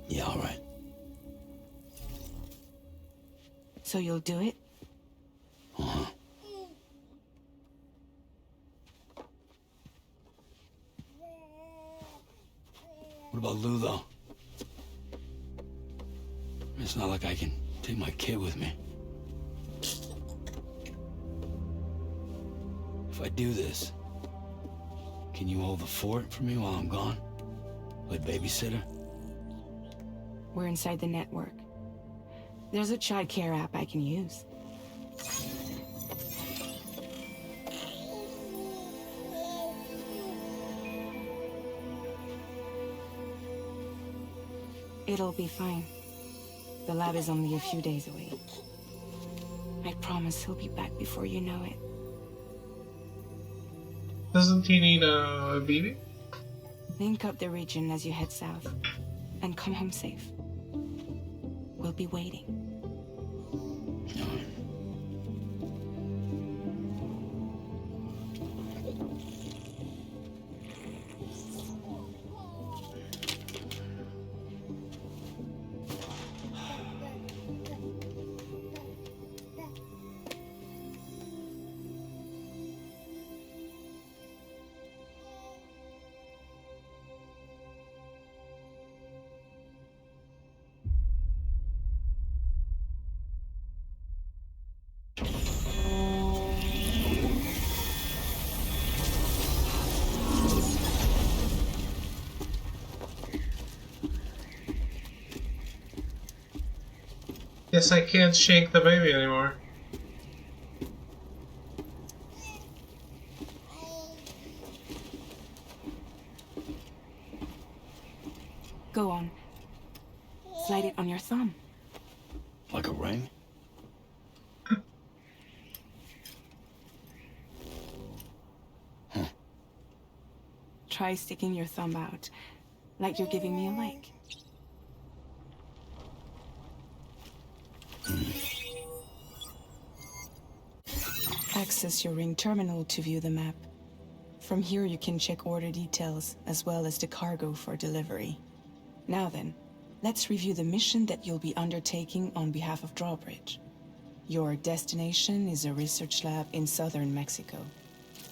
Yeah, all right. So you'll do it? Uh-huh. It's not like I can take my kid with me. If I do this, can you hold the fort for me while I'm gone? Play babysitter? We're inside the network. There's a child care app I can use. It'll be fine. The lab is only a few days away. I promise he'll be back before you know it. Doesn't he need a baby? Link up the region as you head south, and come home safe. We'll be waiting. Guess I can't shake the baby anymore. Go on. Slide it on your thumb. Like a ring? Try sticking your thumb out, like you're giving me a like. Access your ring terminal to view the map. From here you can check order details, as well as the cargo for delivery. Now then, let's review the mission that you'll be undertaking on behalf of Drawbridge. Your destination is a research lab in southern Mexico.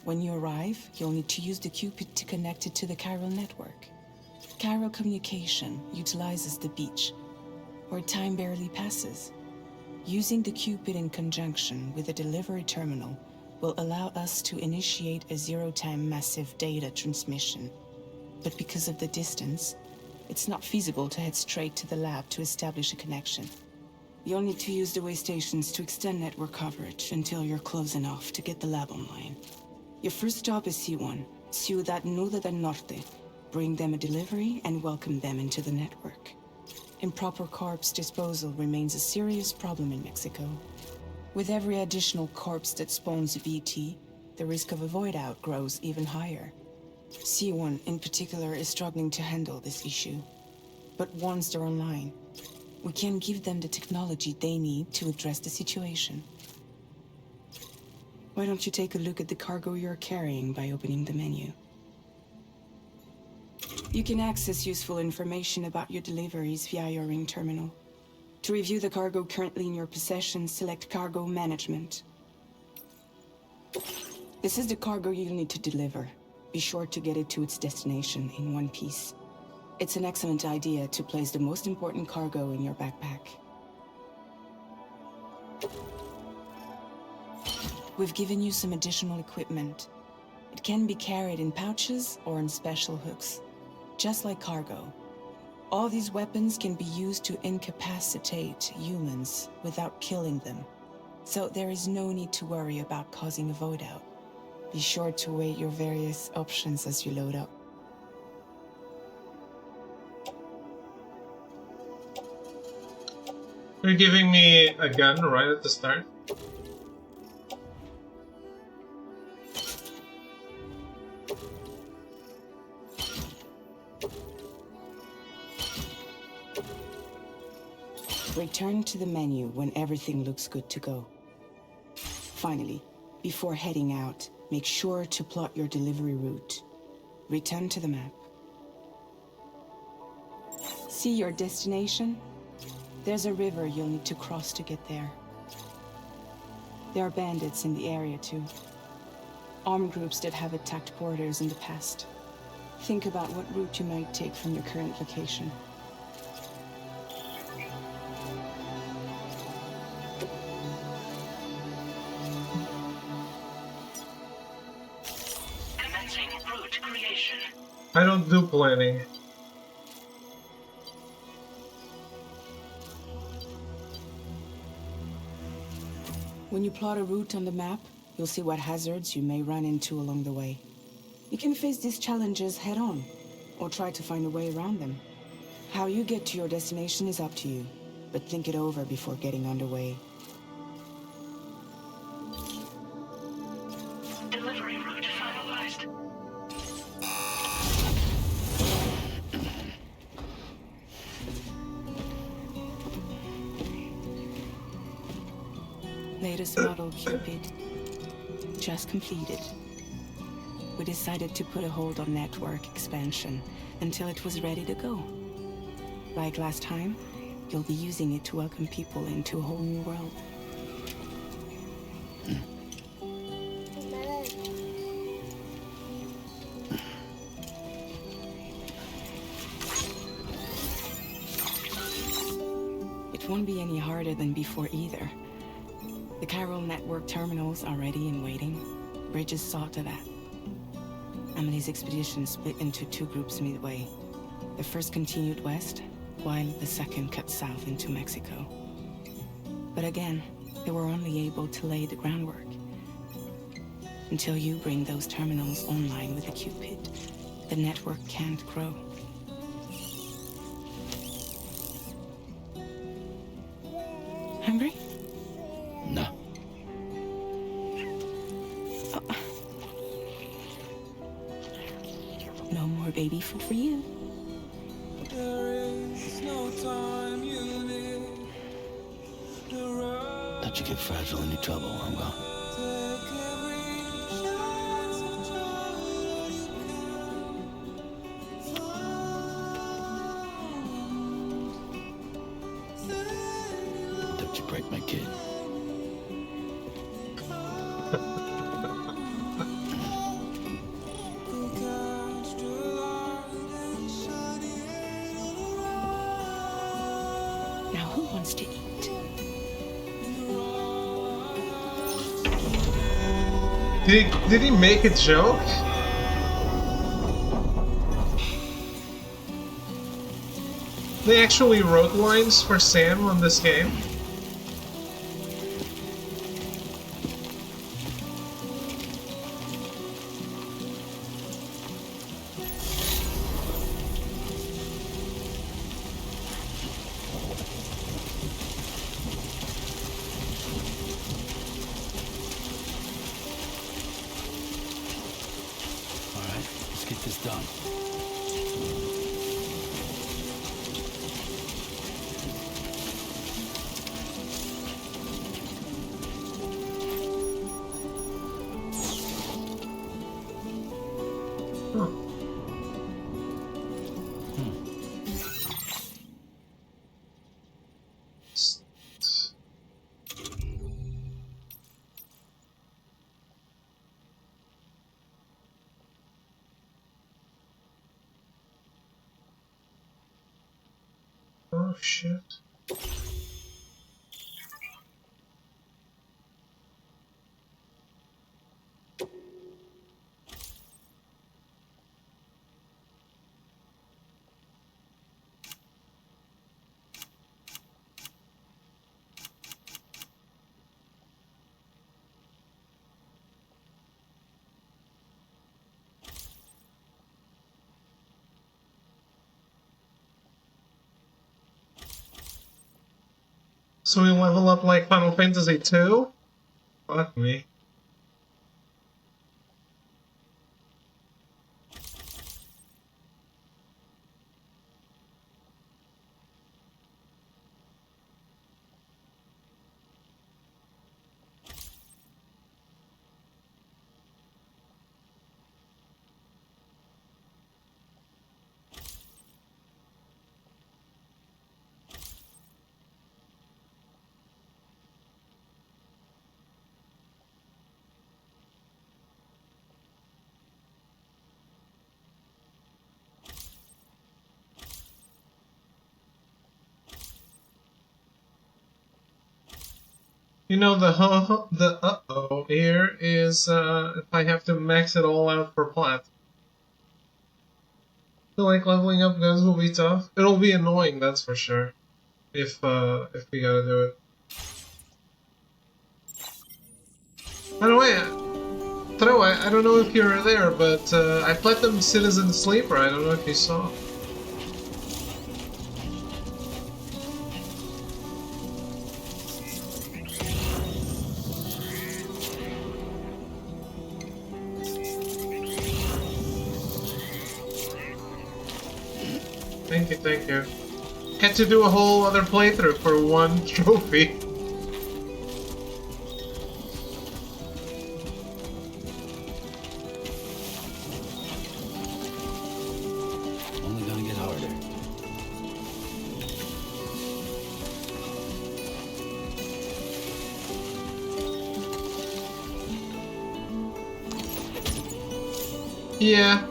When you arrive, you'll need to use the Cupid to connect it to the chiral network. Chiral communication utilizes the beach, where time barely passes. Using the Cupid in conjunction with a delivery terminal will allow us to initiate a zero-time massive data transmission. But because of the distance, it's not feasible to head straight to the lab to establish a connection. You'll need to use the way stations to extend network coverage until you're close enough to get the lab online. Your first stop is C1, Ciudad Nuda del Norte. Bring them a delivery and welcome them into the network. Improper corpse disposal remains a serious problem in Mexico. With every additional corpse that spawns a VT, the risk of a void out grows even higher. C1 in particular is struggling to handle this issue. But once they're online, we can give them the technology they need to address the situation. Why don't you take a look at the cargo you're carrying by opening the menu? You can access useful information about your deliveries via your ring terminal. To review the cargo currently in your possession, select Cargo Management. This is the cargo you'll need to deliver. Be sure to get it to its destination in one piece. It's an excellent idea to place the most important cargo in your backpack. We've given you some additional equipment. It can be carried in pouches or in special hooks, just like cargo. All these weapons can be used to incapacitate humans without killing them, so there is no need to worry about causing a void out. Be sure to weigh your various options as you load up. You're giving me a gun right at the start? Return to the menu when everything looks good to go. Finally, before heading out, make sure to plot your delivery route. Return to the map. See your destination? There's a river you'll need to cross to get there. There are bandits in the area too. Armed groups that have attacked porters in the past. Think about what route you might take from your current location. I don't do planning. When you plot a route on the map, you'll see what hazards you may run into along the way. You can face these challenges head-on, or try to find a way around them. How you get to your destination is up to you, but think it over before getting underway. Delivery route finalized. Latest model Cupid just completed. We decided to put a hold on network expansion until it was ready to go. Like last time, you'll be using it to welcome people into a whole new world. It won't be any harder than before either. The Chiral network terminals are ready and waiting. Bridges saw to that. Emily's expedition split into two groups midway. The first continued west, while the second cut south into Mexico. But again, they were only able to lay the groundwork. Until you bring those terminals online with the Cupid, the network can't grow. Hungry? No. Oh. No more baby food for you. Don't you get fragile in your trouble, Well. Don't you break my kid. Now who wants to eat? Did he make a joke? They actually wrote lines for Sam on this game? Get this done. Oh shit. So we level up like Final Fantasy 2? Fuck me. You know, the uh-oh here is if I have to max it all out for plat. feel like leveling up guns will be tough. It'll be annoying, that's for sure. If we gotta do it. By the way, Tro, I don't know if you were there, but I Platinum Citizen Sleeper. I don't know if you saw. Thank you, thank you. Had to do a whole other playthrough for one trophy. Only gonna get harder. Yeah.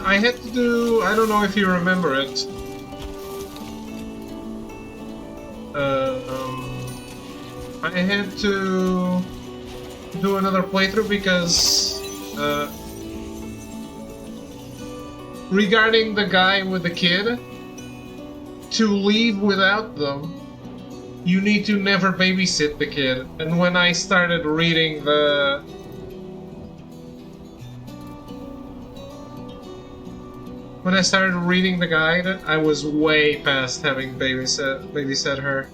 I had to do... I don't know if you remember it. I had to do another playthrough because... regarding the guy with the kid, to leave without them, you need to never babysit the kid. And when I started reading the... When I started reading the guide, I was way past having babysat her.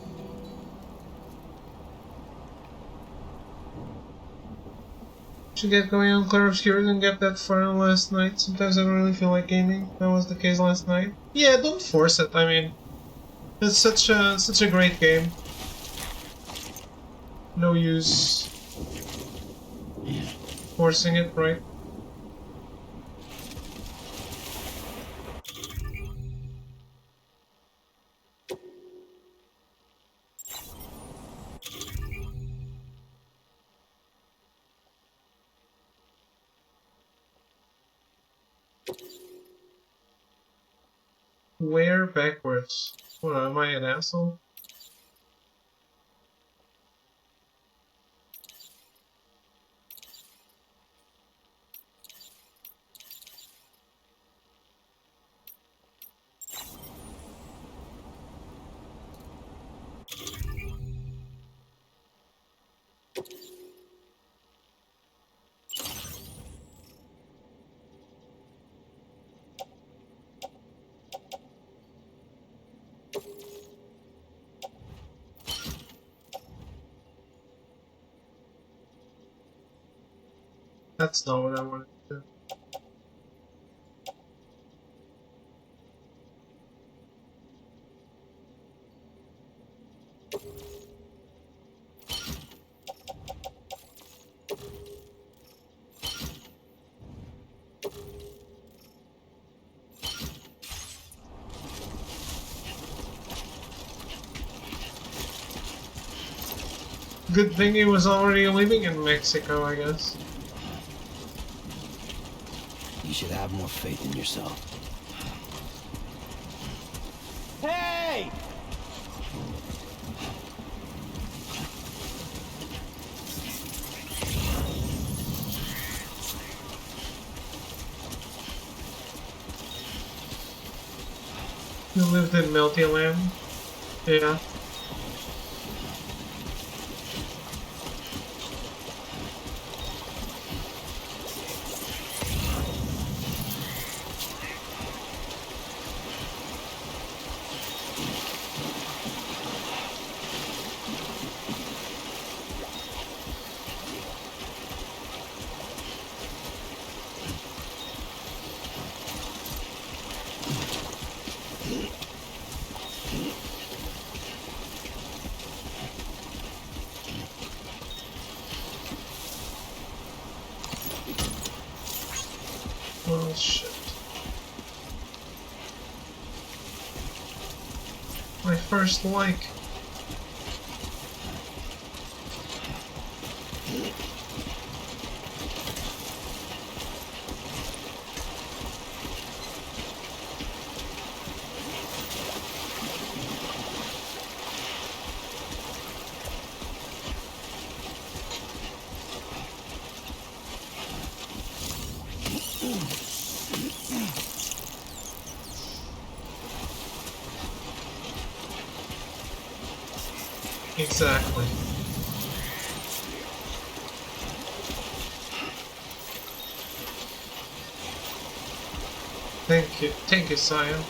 Should get going on Clair Obscure and get that far last night. Sometimes I don't really feel like gaming. That was the case last night. Yeah, don't force it. I mean, it's such a great game. No use forcing it, right? Where backwards? What, am I an asshole? That's not what I wanted to do. Good thing he was already living in Mexico, I guess. You should have more faith in yourself. Hey! You lived in Melty Land? Yeah. Oh shit. My first like. Exactly. Thank you, Sion.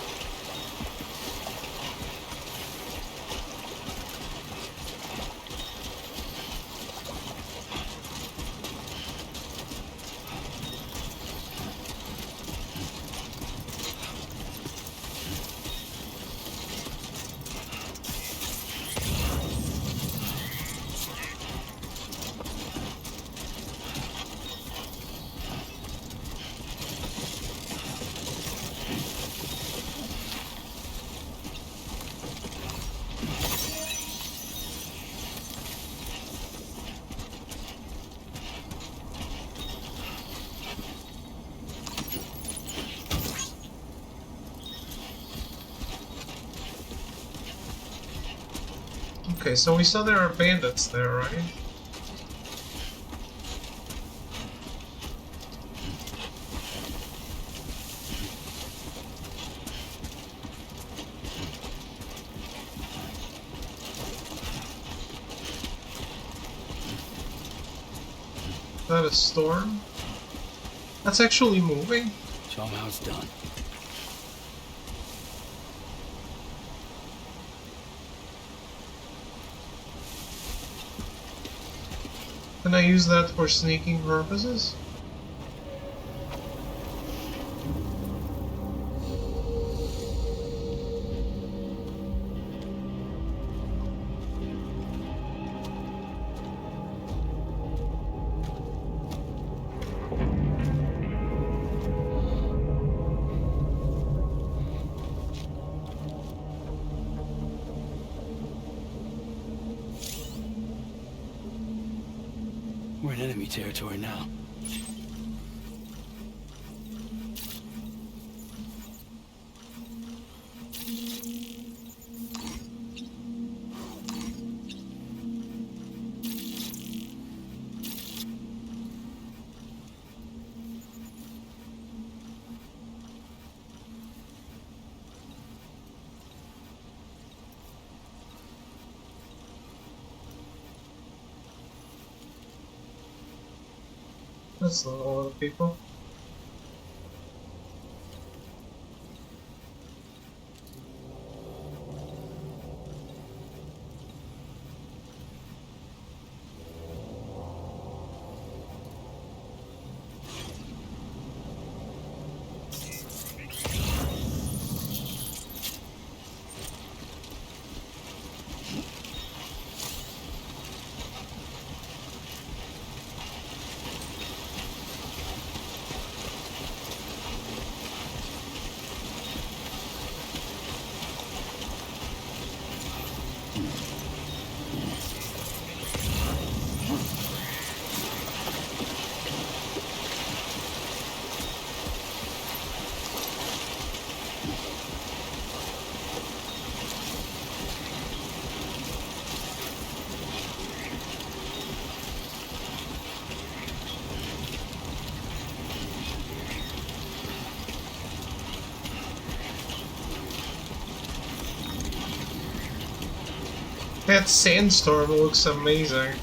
Okay, so we saw there are bandits there, right? Is that a storm? That's actually moving? Show 'em how it's done. Can I use that for sneaking purposes? We're in enemy territory now. That's not a lot of people. That sandstorm looks amazing.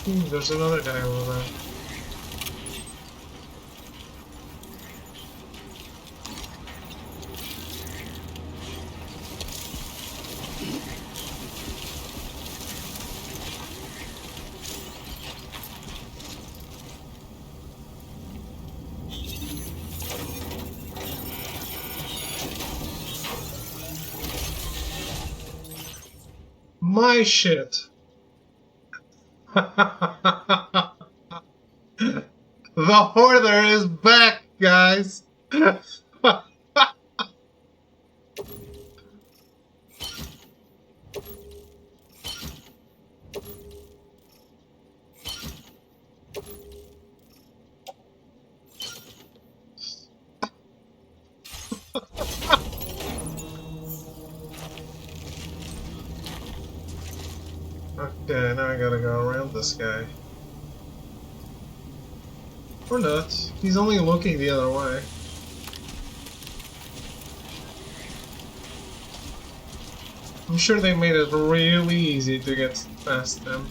There's another guy over there. my shit. The Hoarder is back, guys. Okay, now I gotta go around this guy. Or not. He's only looking the other way. I'm sure they made it really easy to get past them.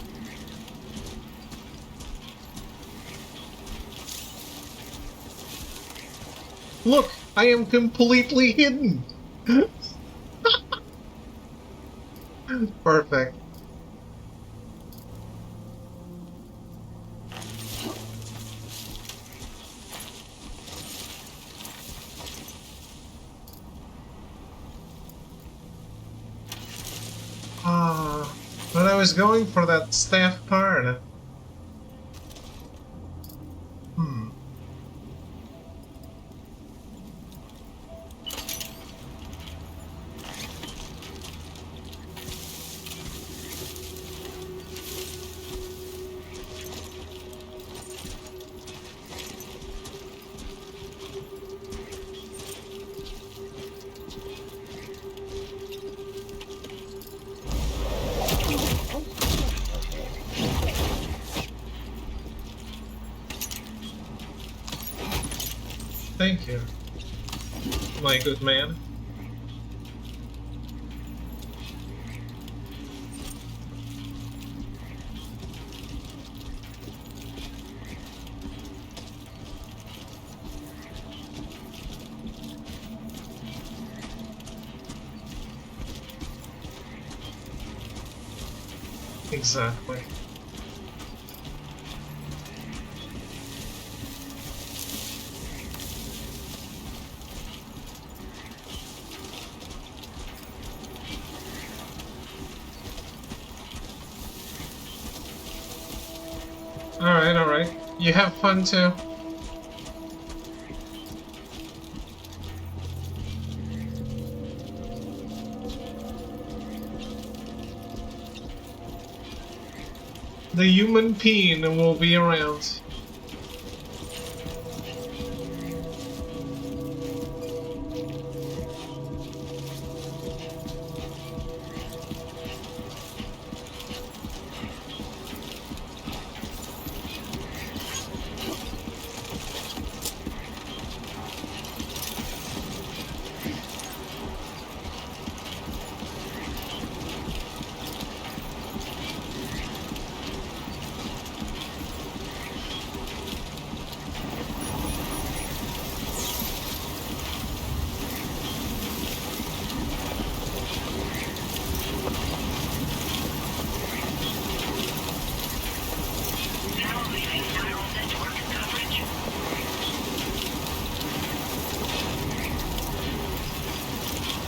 Look! I am completely hidden! Perfect. But I was going for that staff part. Thank you, my good man. Exactly. Alright, alright. You have fun too. The human peen will be around.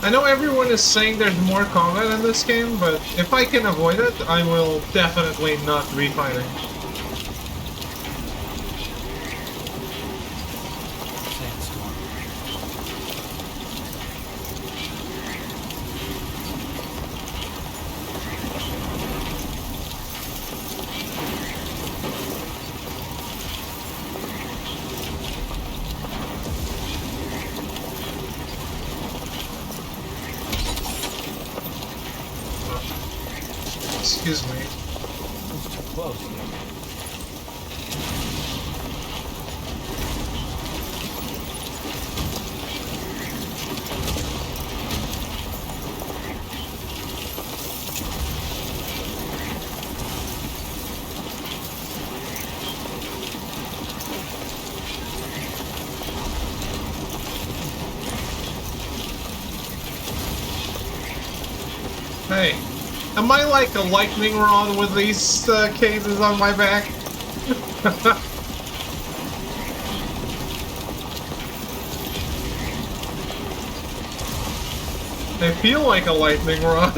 I know everyone is saying there's more combat in this game, but if I can avoid it, I will definitely not be fighting. Excuse me. It's too close. Hey, am I like a lightning rod with these cases on my back? I feel like a lightning rod.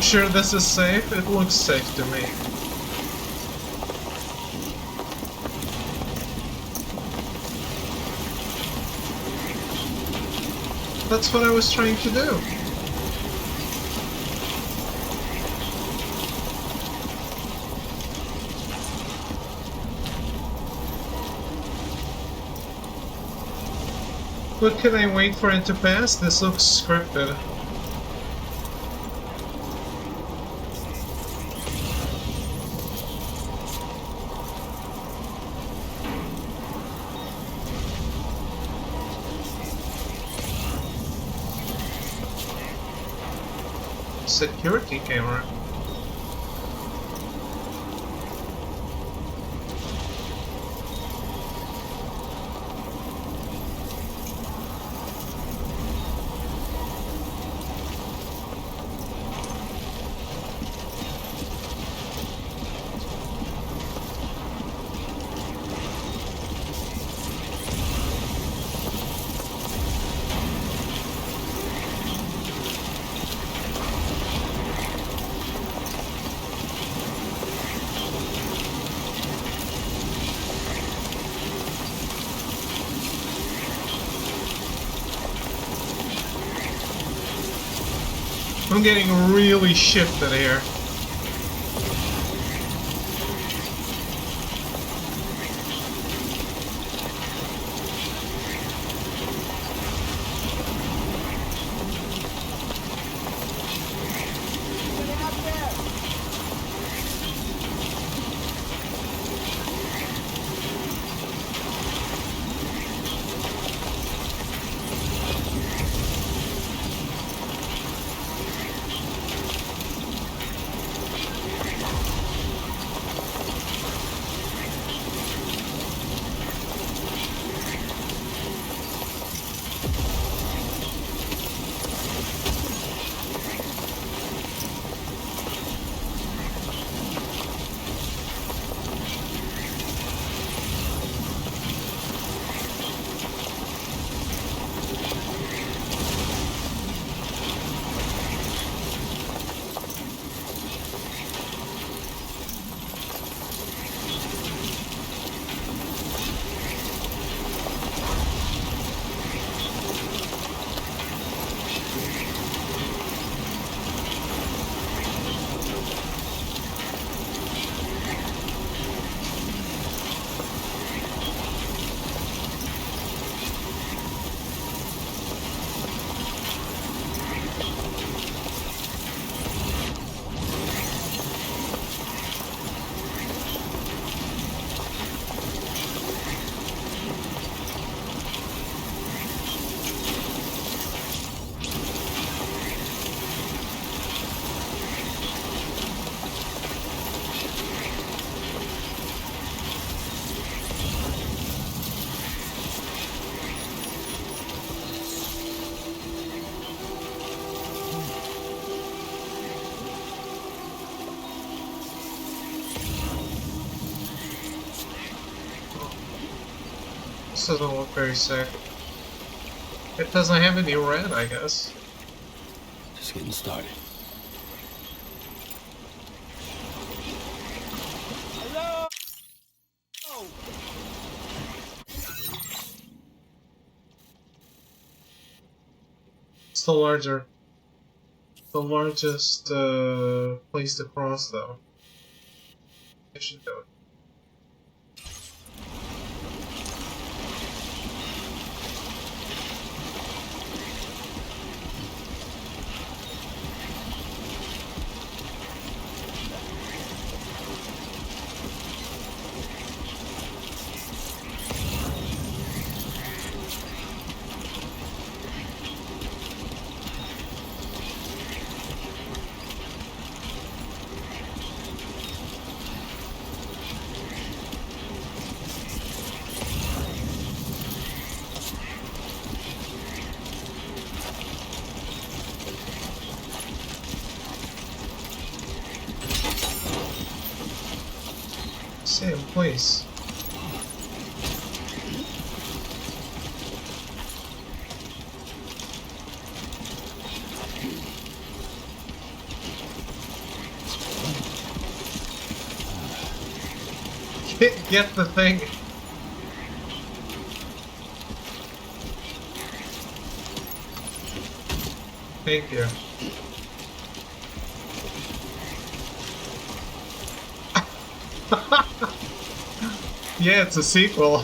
sure this is safe? It looks safe to me. That's what I was trying to do. But can I wait for it to pass? This looks scripted. Security camera. I'm getting really shifted here. This doesn't look very sick. It doesn't have any red, I guess. Just getting started. Hello? Oh. It's the largest place to cross, though. I should do it. Same place. Get the thing. Thank you. Yeah, it's a sequel.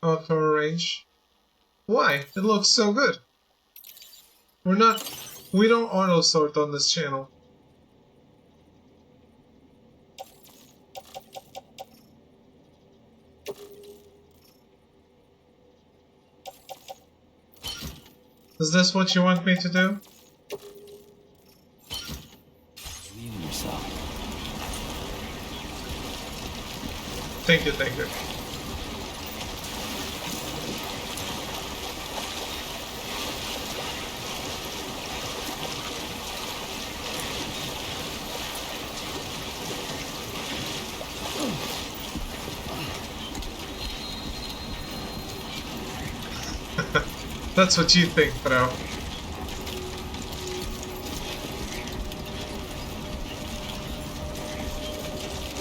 Auto range. Why? It looks so good. We don't auto sort on this channel. Is this what you want me to do? Believe in yourself. Thank you, thank you. That's what you think, bro.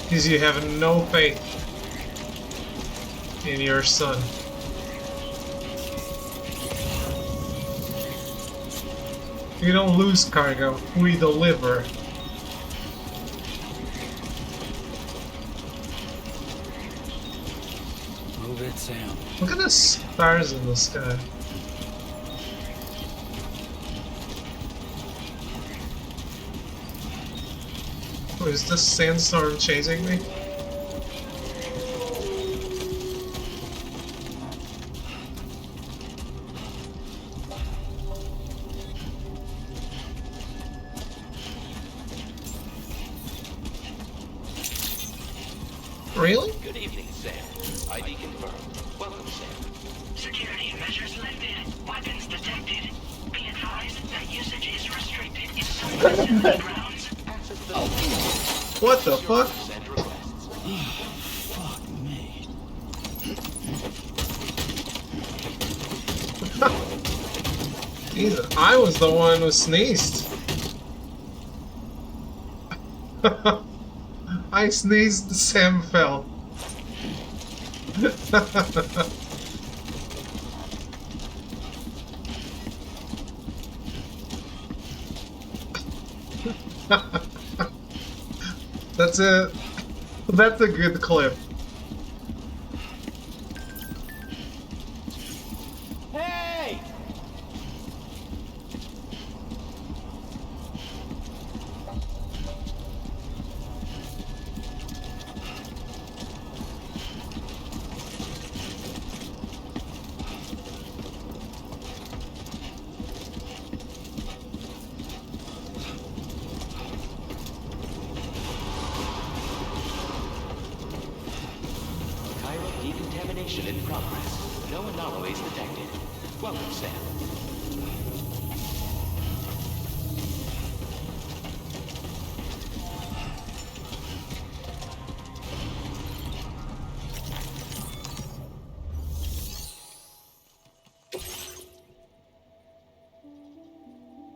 Because you have no faith in your son. We don't lose cargo, we deliver. Move it, Sam. Look at the stars in the sky. Oh, is this sandstorm chasing me? Really? Good evening, Sam. ID confirmed. Welcome, Sam. Security measures lifted. Weapons detected. Be advised that usage is restricted in some facility grounds. What the fuck? Fuck me. Jesus, I was the one who sneezed. I sneezed, Sam fell. That's a good clip. Hey! Decontamination in progress. No anomalies detected. Welcome, Sam.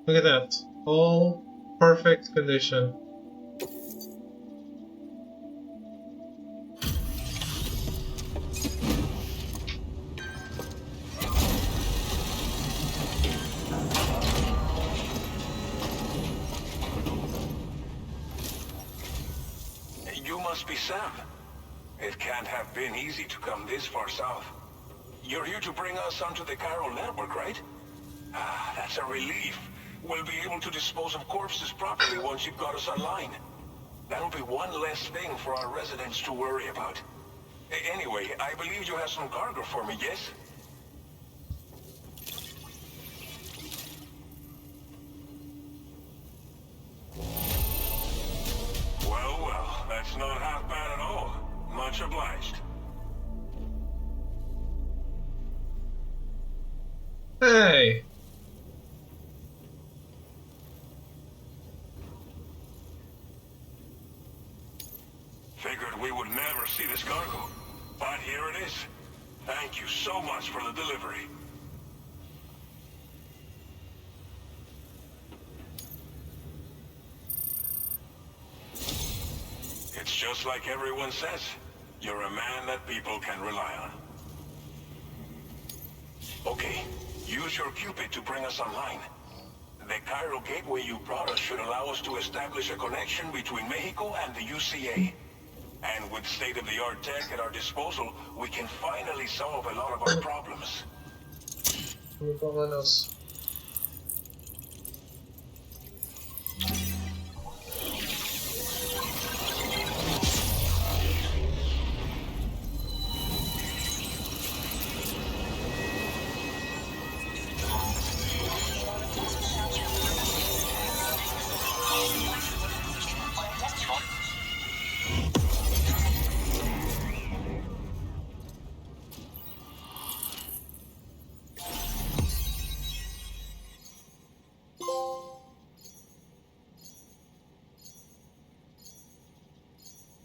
Look at that. All perfect condition. You must be Sam. It can't have been easy to come this far south. You're here to bring us onto the Chiral network, right? Ah, that's a relief. We'll be able to dispose of corpses properly once you've got us online. That'll be one less thing for our residents to worry about. Anyway, I believe you have some cargo for me, yes? Well, well, that's not half bad at all. Much obliged. Hey! Figured we would never see this cargo, but here it is. Thank you so much for the delivery. It's just like everyone says. You're a man that people can rely on. Okay, use your Cupid to bring us online. The Cairo gateway you brought us should allow us to establish a connection between Mexico and the UCA. And with state-of-the-art tech at our disposal, we can finally solve a lot of our problems.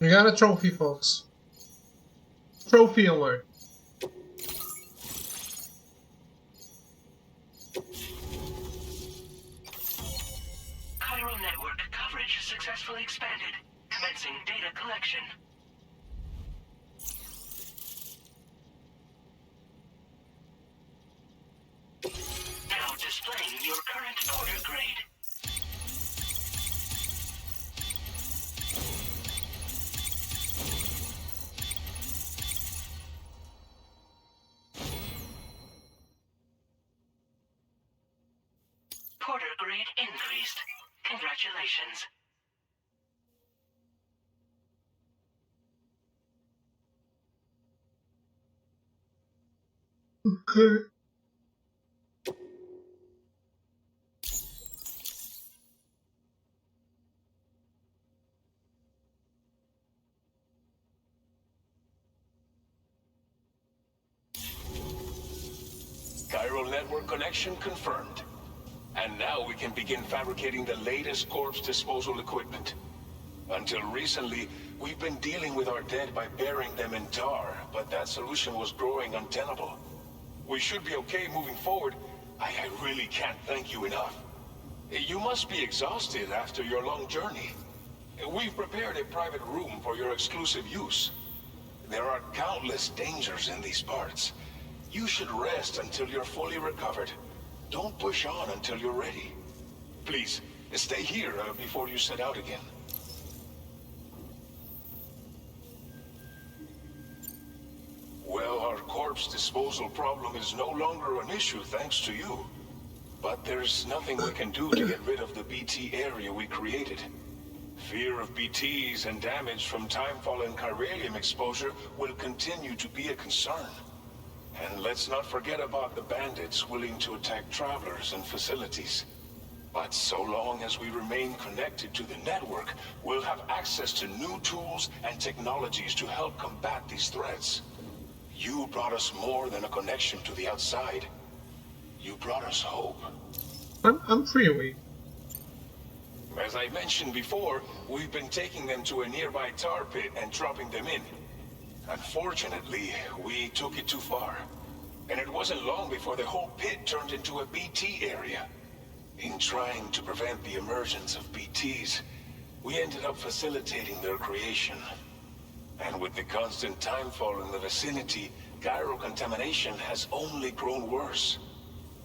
We got a trophy, folks. Trophy alert. Chiral network coverage successfully expanded. Commencing data collection. Now displaying your current porter grade. Porter grade increased. Congratulations. Okay. Chiral network connection confirmed. And now we can begin fabricating the latest corpse disposal equipment. Until recently, we've been dealing with our dead by burying them in tar, but that solution was growing untenable. We should be okay moving forward. I really can't thank you enough. You must be exhausted after your long journey. We've prepared a private room for your exclusive use. There are countless dangers in these parts. You should rest until you're fully recovered. Don't push on until you're ready. Please, stay here before you set out again. Well, our corpse disposal problem is no longer an issue thanks to you. But there's nothing we can do to get rid of the BT area we created. Fear of BTs and damage from timefall and chiralium exposure will continue to be a concern. And let's not forget about the bandits willing to attack travelers and facilities. But so long as we remain connected to the network, we'll have access to new tools and technologies to help combat these threats. You brought us more than a connection to the outside. You brought us hope. I'm pretty weak. As I mentioned before, we've been taking them to a nearby tar pit and dropping them in. Unfortunately, we took it too far. And it wasn't long before the whole pit turned into a BT area. In trying to prevent the emergence of BTs, we ended up facilitating their creation. And with the constant timefall in the vicinity, gyro contamination has only grown worse.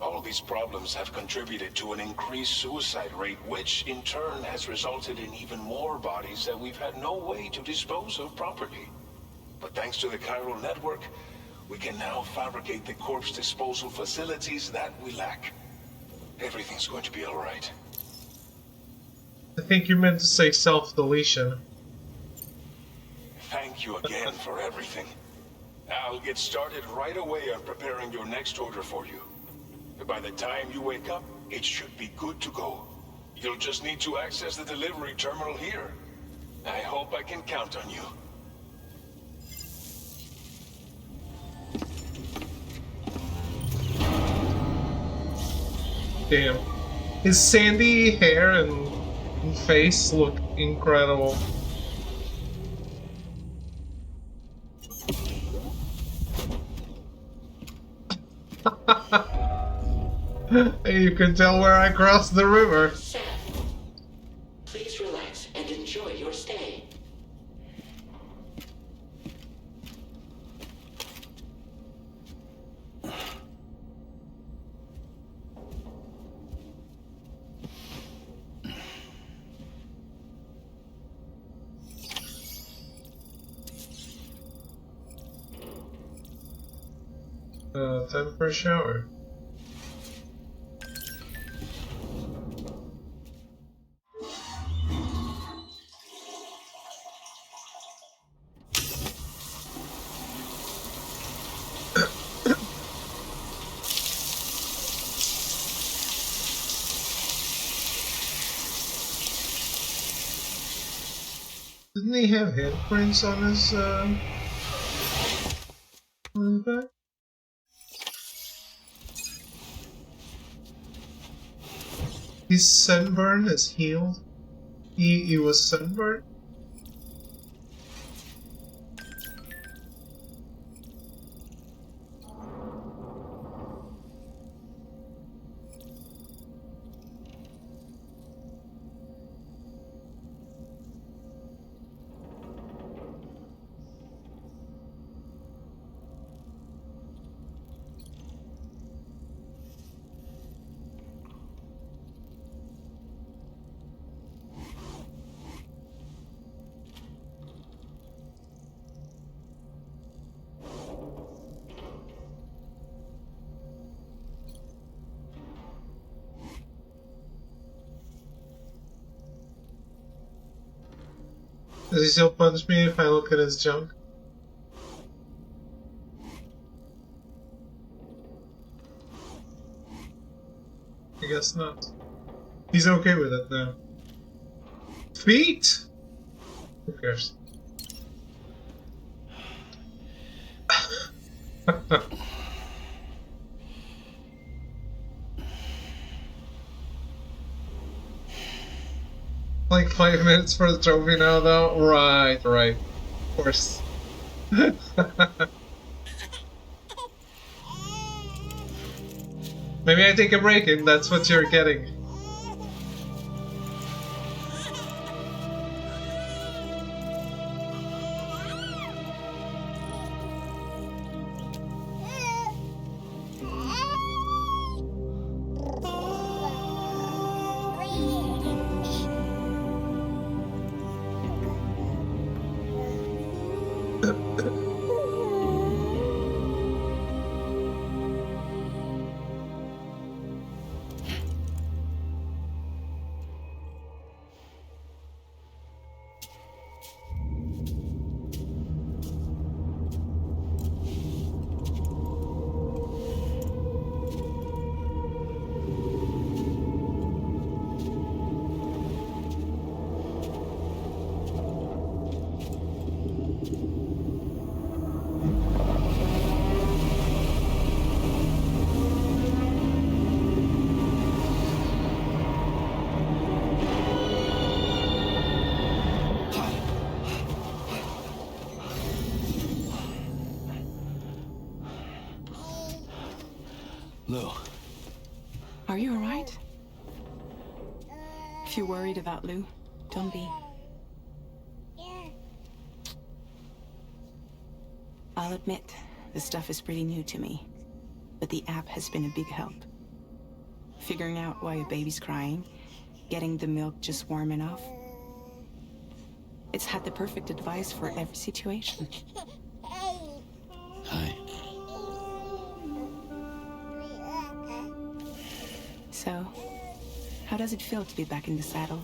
All these problems have contributed to an increased suicide rate, which in turn has resulted in even more bodies that we've had no way to dispose of properly. But thanks to the chiral network, we can now fabricate the corpse disposal facilities that we lack. Everything's going to be all right. I think you meant to say self-deletion. Thank you again for everything. I'll get started right away on preparing your next order for you. By the time you wake up, it should be good to go. You'll just need to access the delivery terminal here. I hope I can count on you. Damn. His sandy hair and face look incredible. You can tell where I crossed the river. Sam, please relax and enjoy your stay. Time for a shower. Didn't he have handprints on his back? His sunburn is healed. He was sunburned? Does he still punch me if I look at his junk? I guess not. He's okay with it now. Feet? Who cares? Like 5 minutes for the trophy now, though? Right. Of course. Maybe I take a break and that's what you're getting. Lou. Are you alright? If you're worried about Lou, don't be. I'll admit, this stuff is pretty new to me, but the app has been a big help. Figuring out why a baby's crying, getting the milk just warm enough. It's had the perfect advice for every situation. Hi. So, how does it feel to be back in the saddle?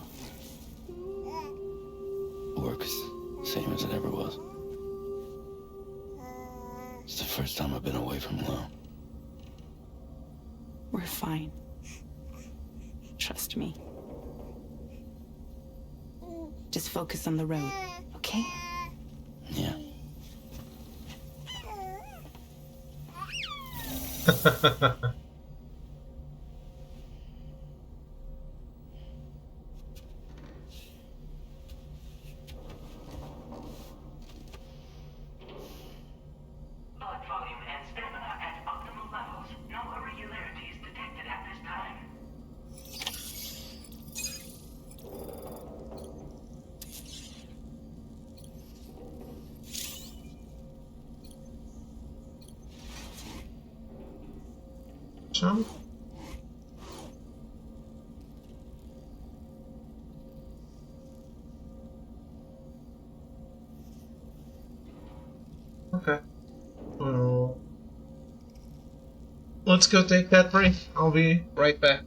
Works same as it ever was. It's the first time I've been away from Lou. We're fine. Trust me. Just focus on the road, okay? Yeah. some. Okay. Well, let's go take that break. I'll be right back.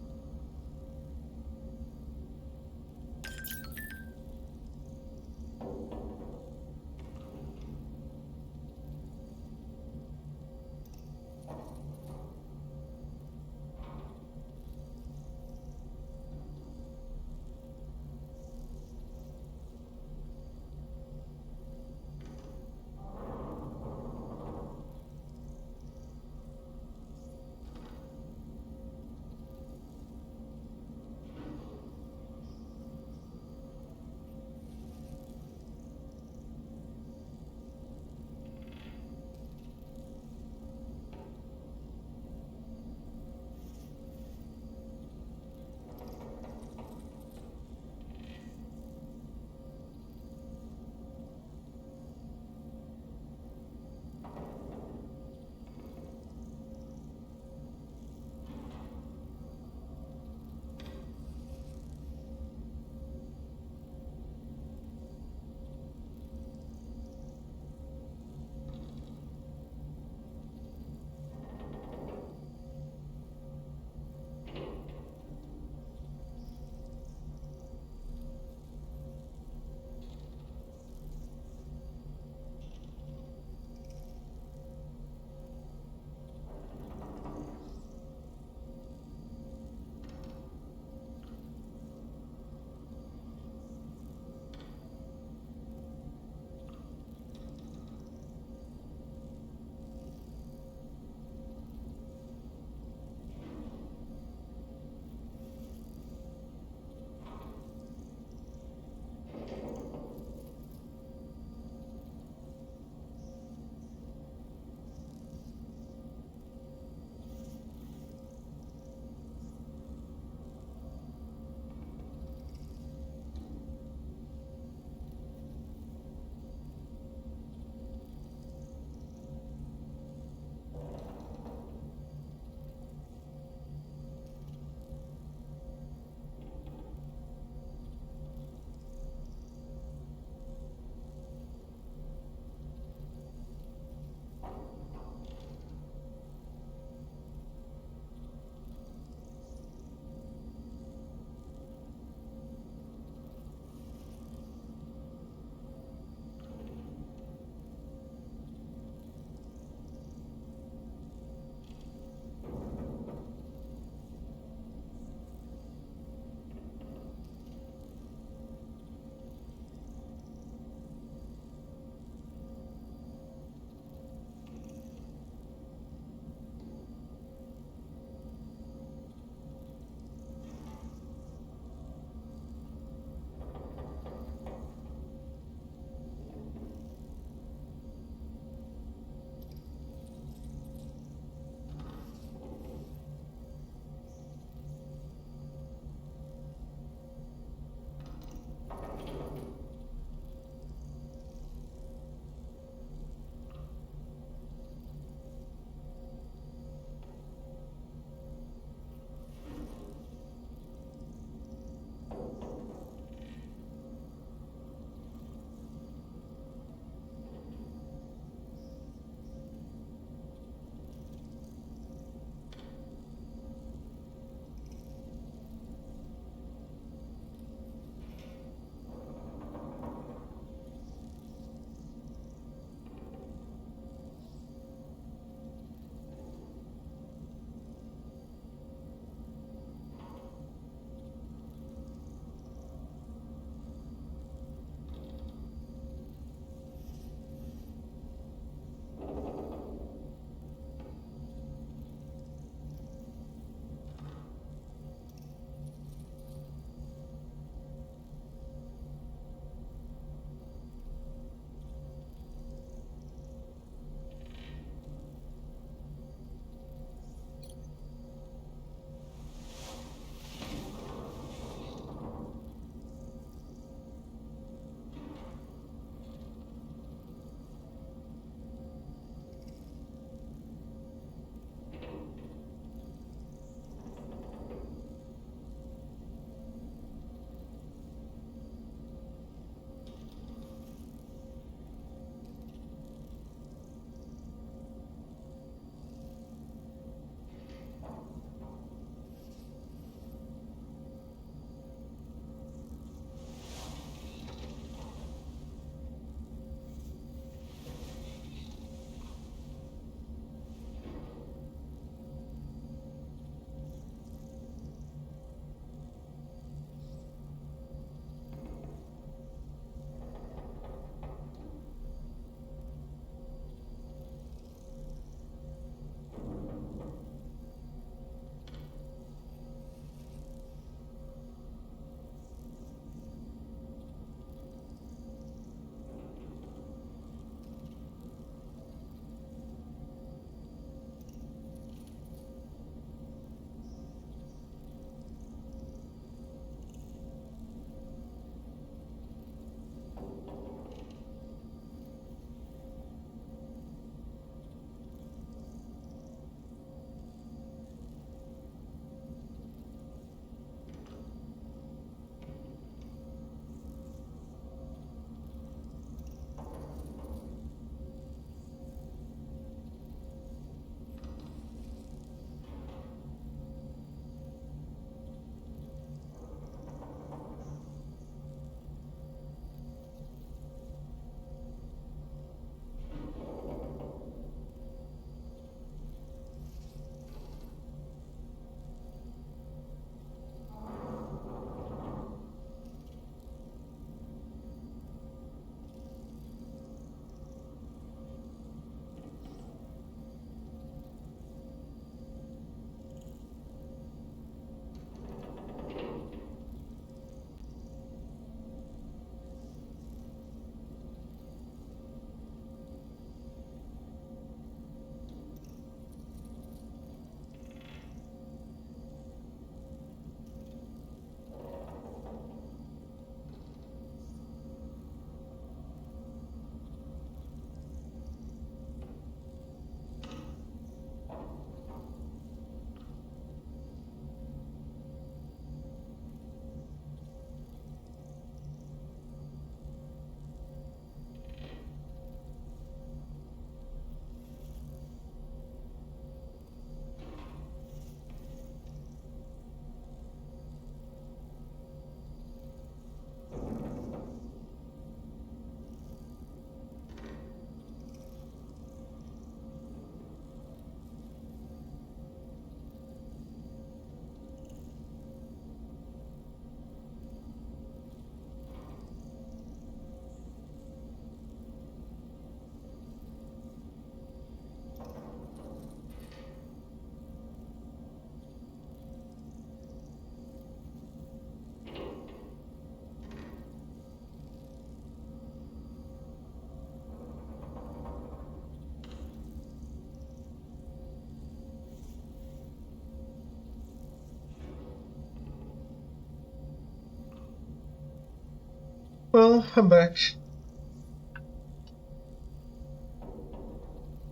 Well, I'm back.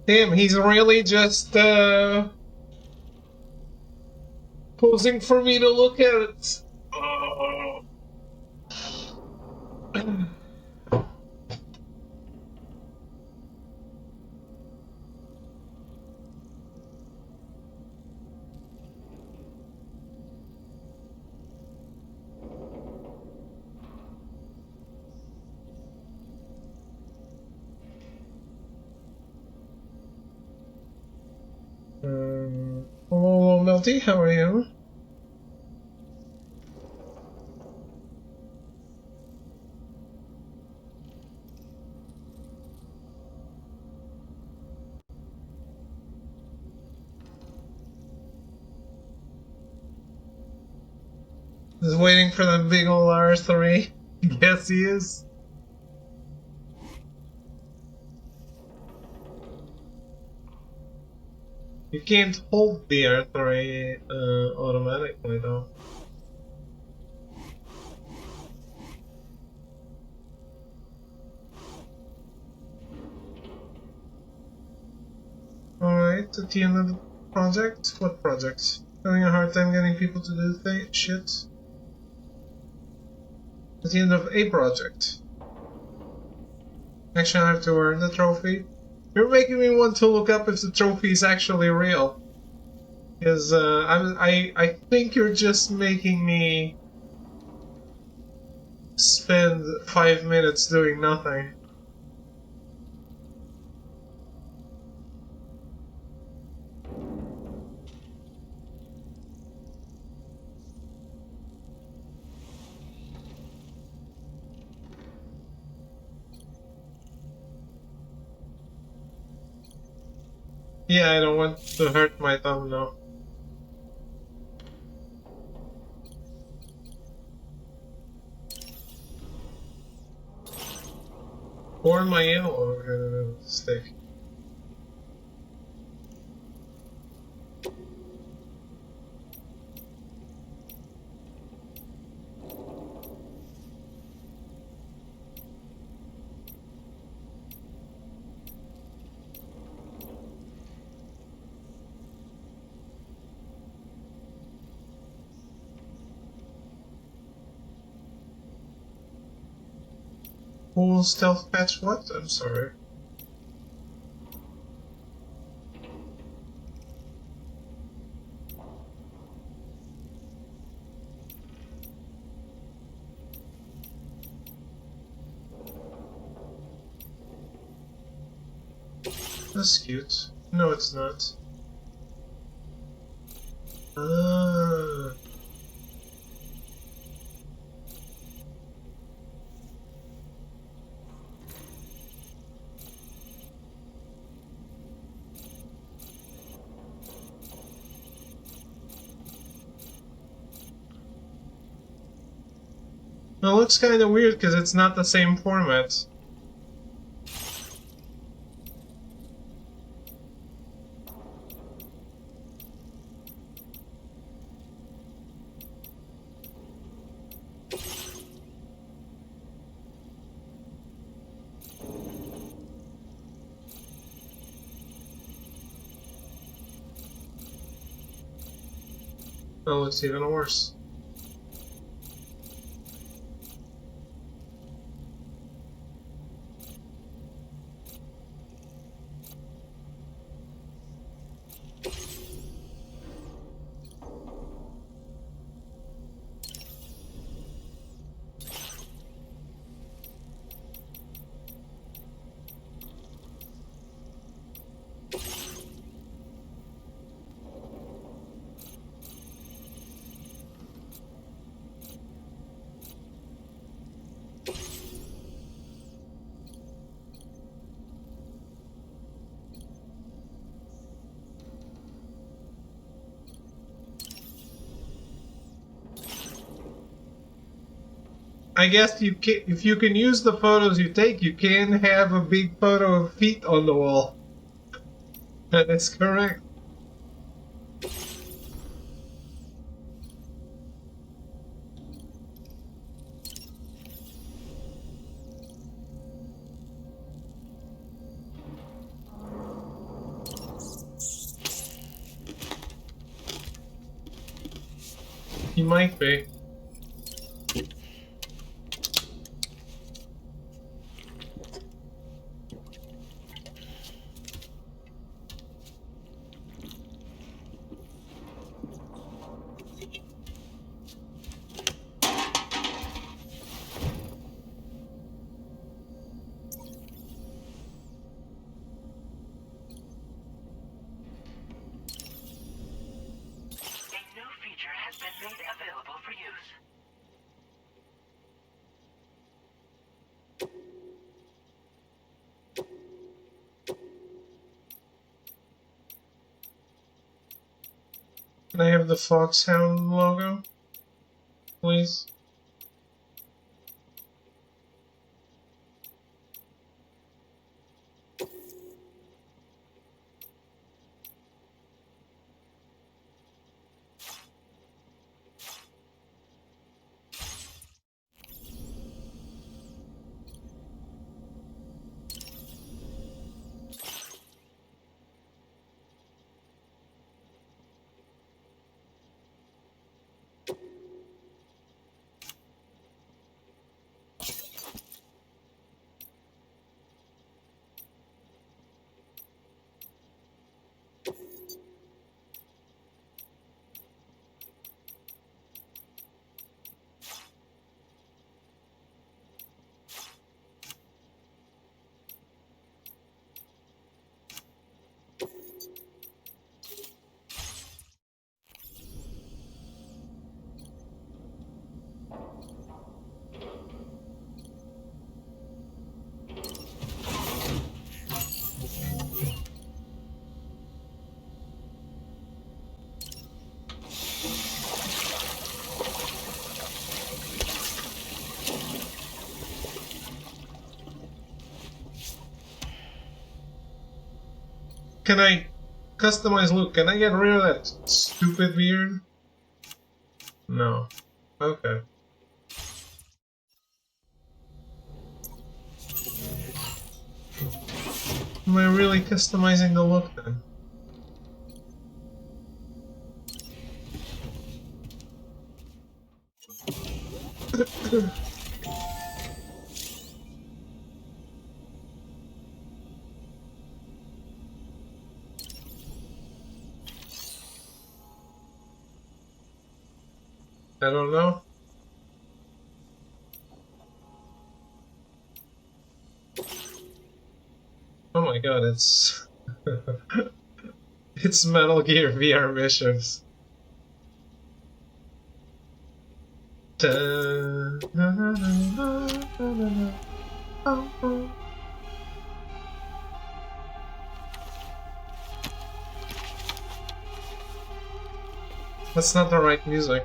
Damn, he's really just posing for me to look at it. Hello, Melty, how are you? Just waiting for the big ol' R3. Yes, he is. You can't hold the R3 automatically, though. Alright, at the end of the project? What project? Having a hard time getting people to do shit? At the end of a project. Actually, I have to earn the trophy. You're making me want to look up if the trophy is actually real. Because I think you're just making me spend 5 minutes doing nothing. Yeah, I don't want to hurt my thumb now. Or my yellow stick. Full stealth patch what? I'm sorry. That's cute. No, it's not. Ah. It looks kind of weird because it's not the same format. Oh, it's even worse. I guess you can, if you can use the photos you take, you can have a big photo of feet on the wall. That is correct. He might be. Can I have the Foxhound logo, please? Can I customize look? Can I get rid of that stupid beard? No. Okay. Am I really customizing the look then? I don't know. Oh my god, it's... it's Metal Gear VR missions. That's not the right music.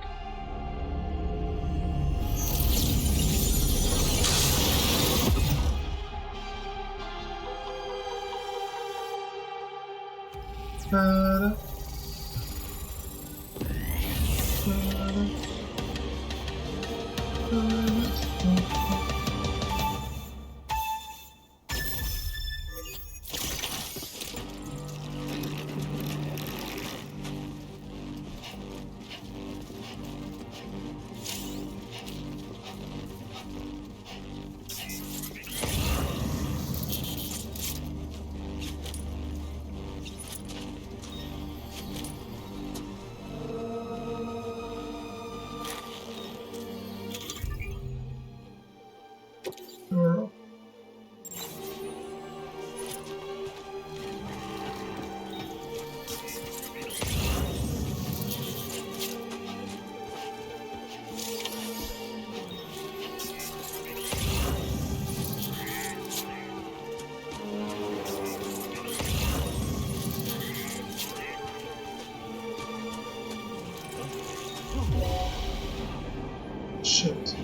Shit.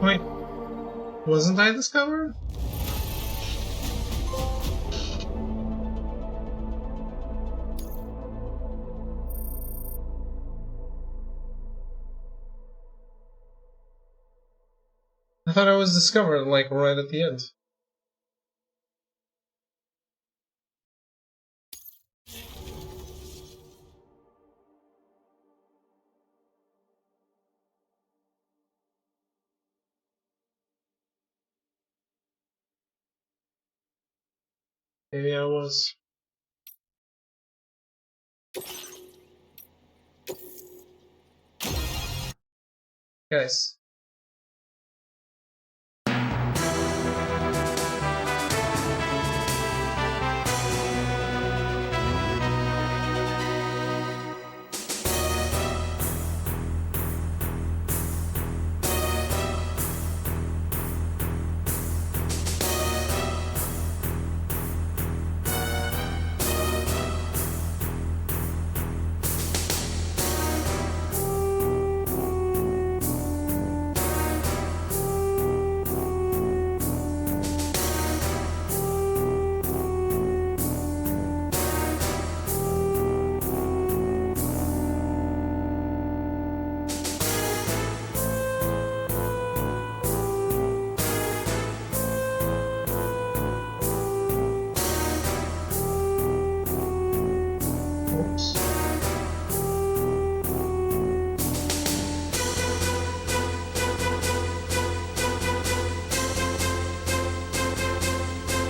Wait, wasn't I discovered? I thought I was discovered, like, right at the end. Maybe I was. Guys.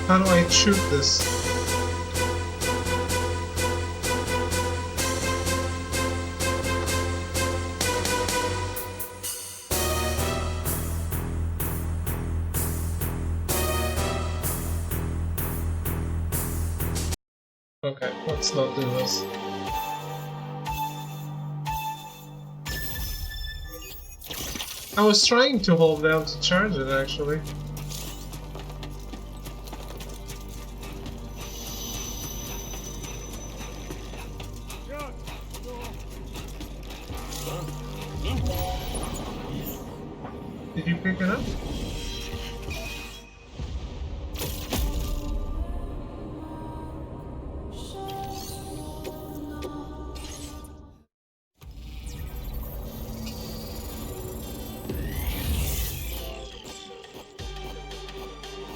How do I shoot this? Okay, let's not do this. I was trying to hold down to charge it, actually. Did you pick it up?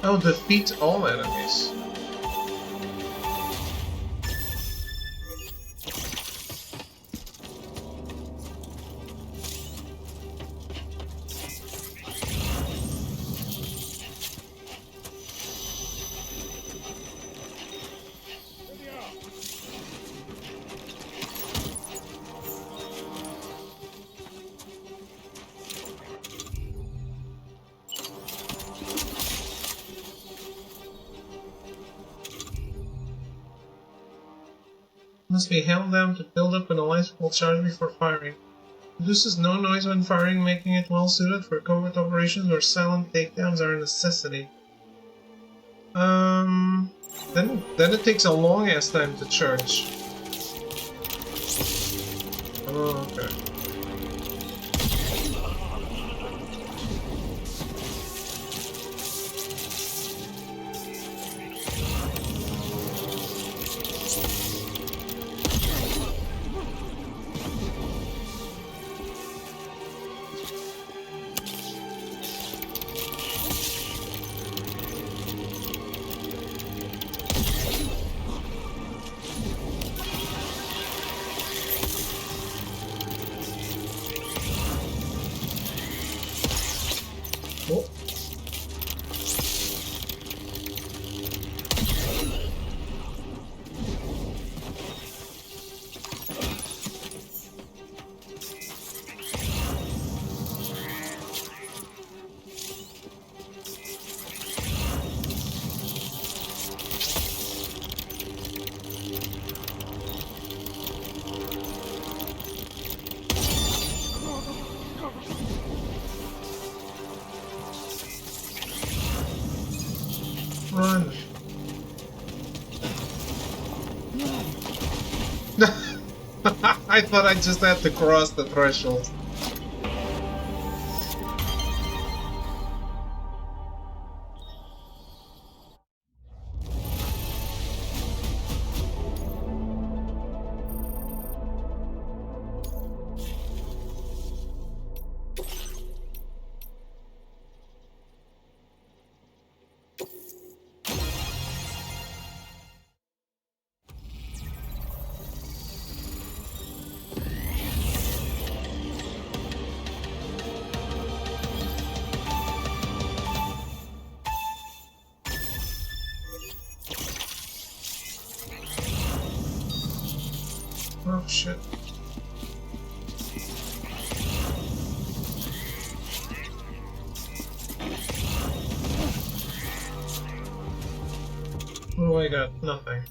Oh, defeat all enemies. Must be held down to build up an electrical charge before firing. Produces no noise when firing, making it well suited for covert operations where silent takedowns are a necessity. Then it takes a long ass time to charge. Oh, okay. Run. I thought I just had to cross the threshold. shit. Oh, I got nothing.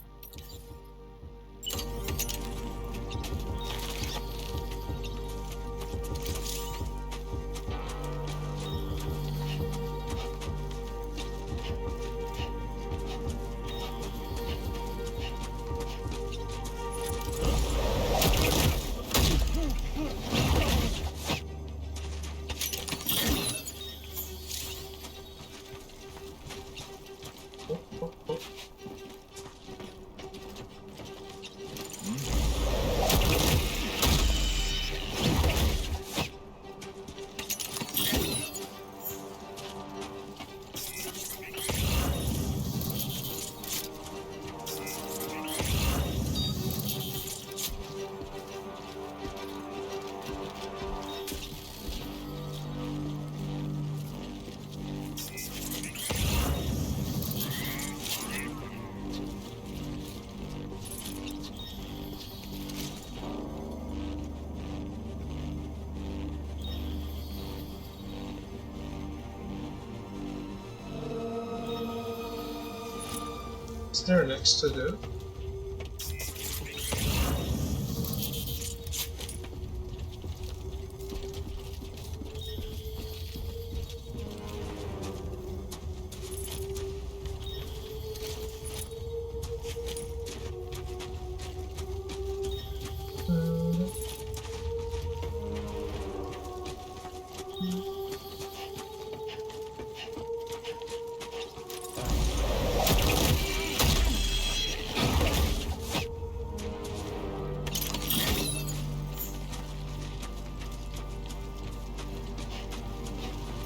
Is there next to do?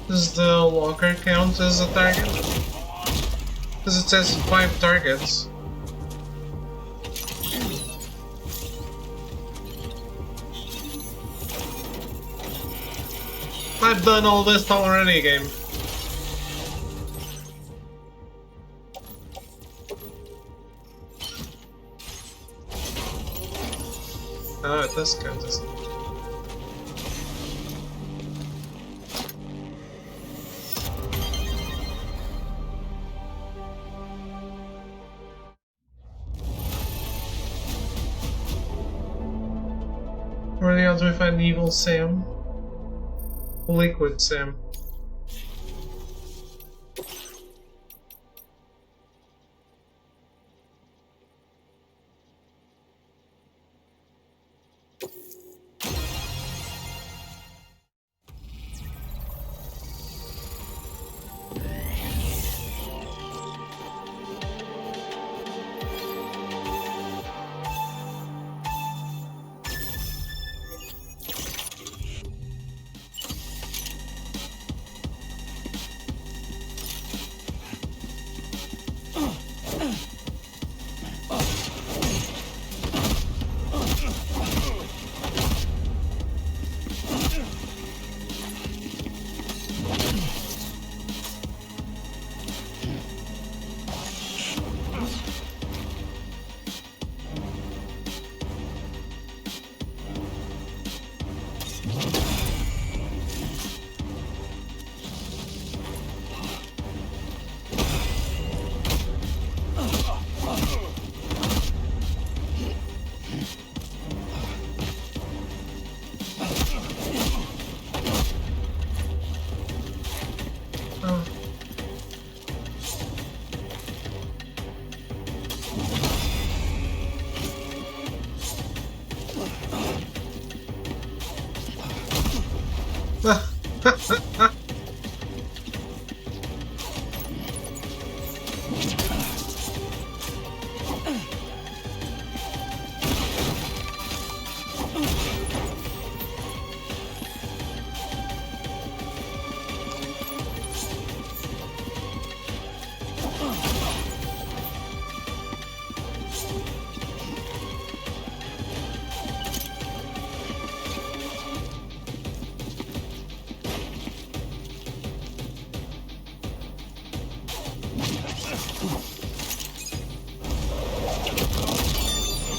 Does the walker count as a target? Because it says 5 targets. I've done all this already, game. Oh, it does count as... What are the odds we find evil Sam? Liquid Sam.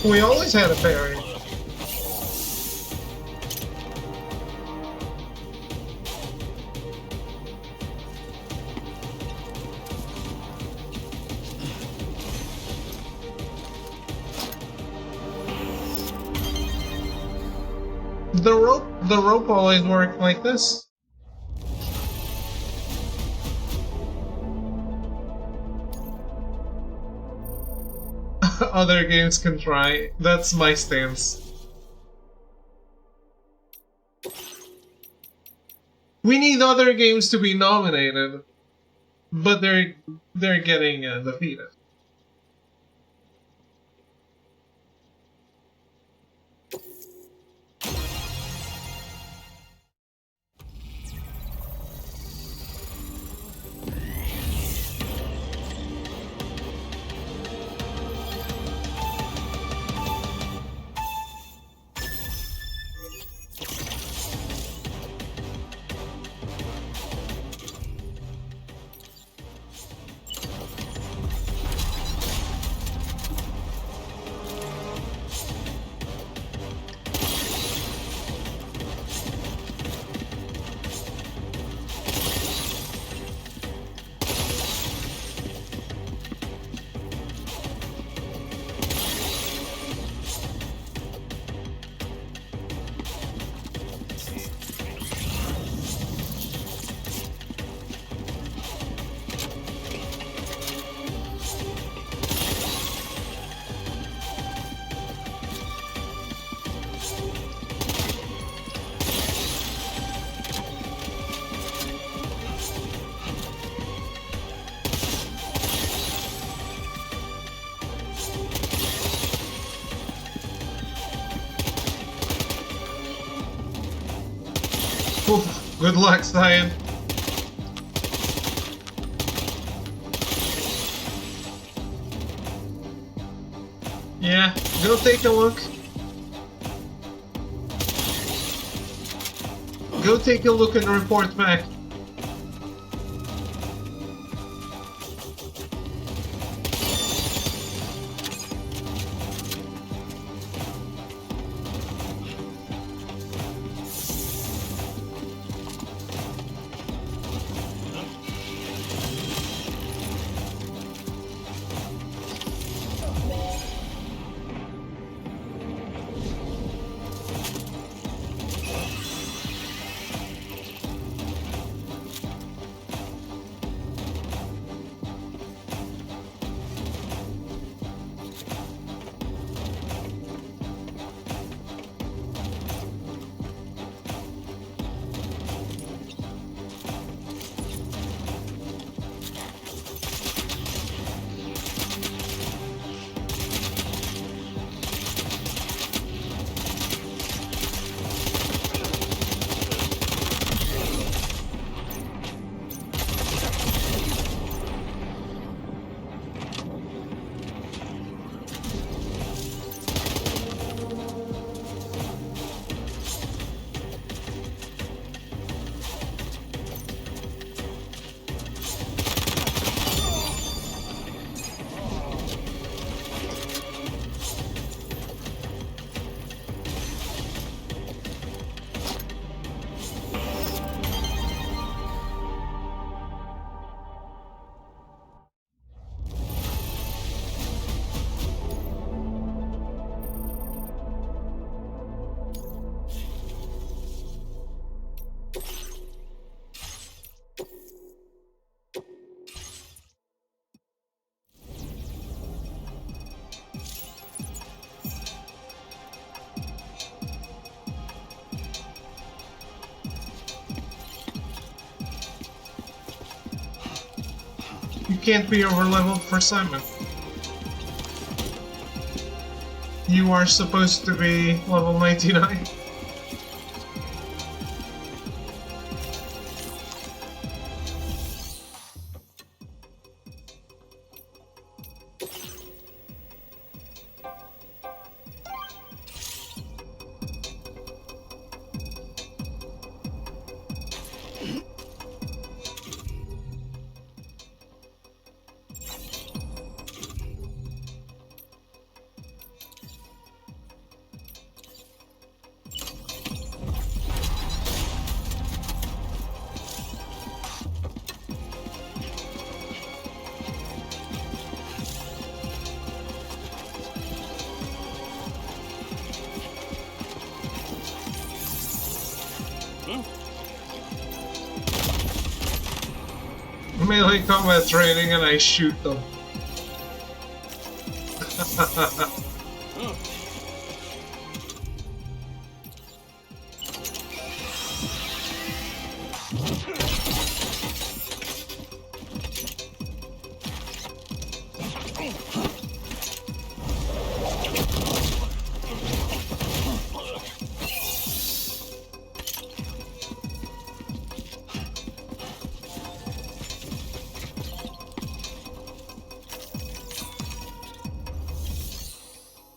We always had a parry. The rope always worked like this. Other games can try. That's my stance. We need other games to be nominated, but they're getting defeated. Oof, good luck, Cyan. Yeah, go take a look. Go take a look and report back. You can't be overleveled for Simon. You are supposed to be level 99. melee combat training and I shoot them.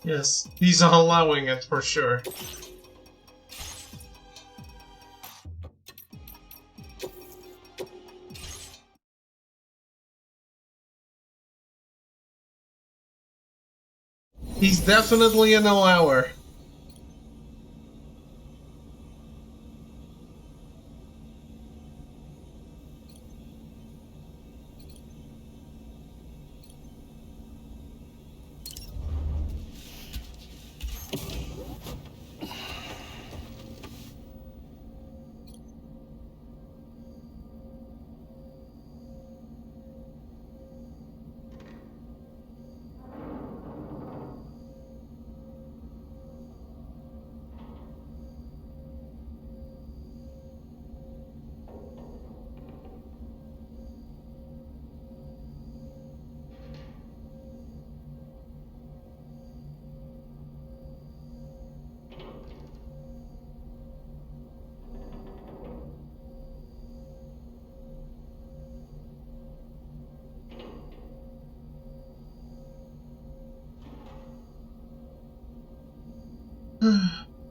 Yes, he's allowing it for sure. He's definitely an allower.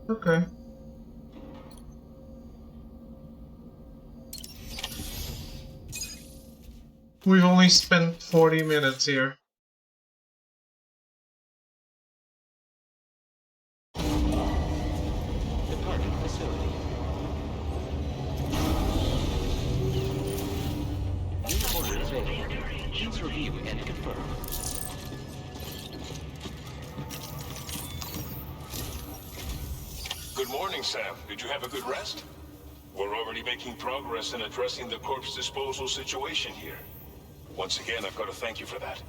Okay. We've only spent 40 minutes here. Departing facility. New order available. Please review and confirm. Good morning, Sam. Did you have a good rest? We're already making progress in addressing the corpse disposal situation here. Once again, I've got to thank you for that.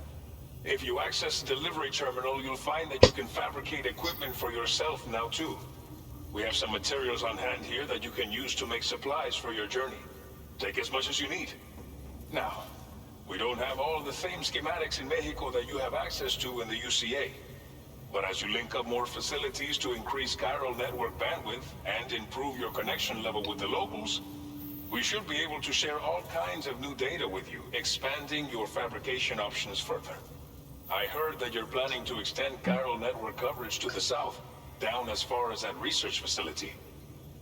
If you access the delivery terminal, you'll find that you can fabricate equipment for yourself now too. We have some materials on hand here that you can use to make supplies for your journey. Take as much as you need. Now, we don't have all the same schematics in Mexico that you have access to in the UCA. But as you link up more facilities to increase chiral network bandwidth and improve your connection level with the locals, we should be able to share all kinds of new data with you, expanding your fabrication options further. I heard that you're planning to extend chiral network coverage to the south, down as far as that research facility.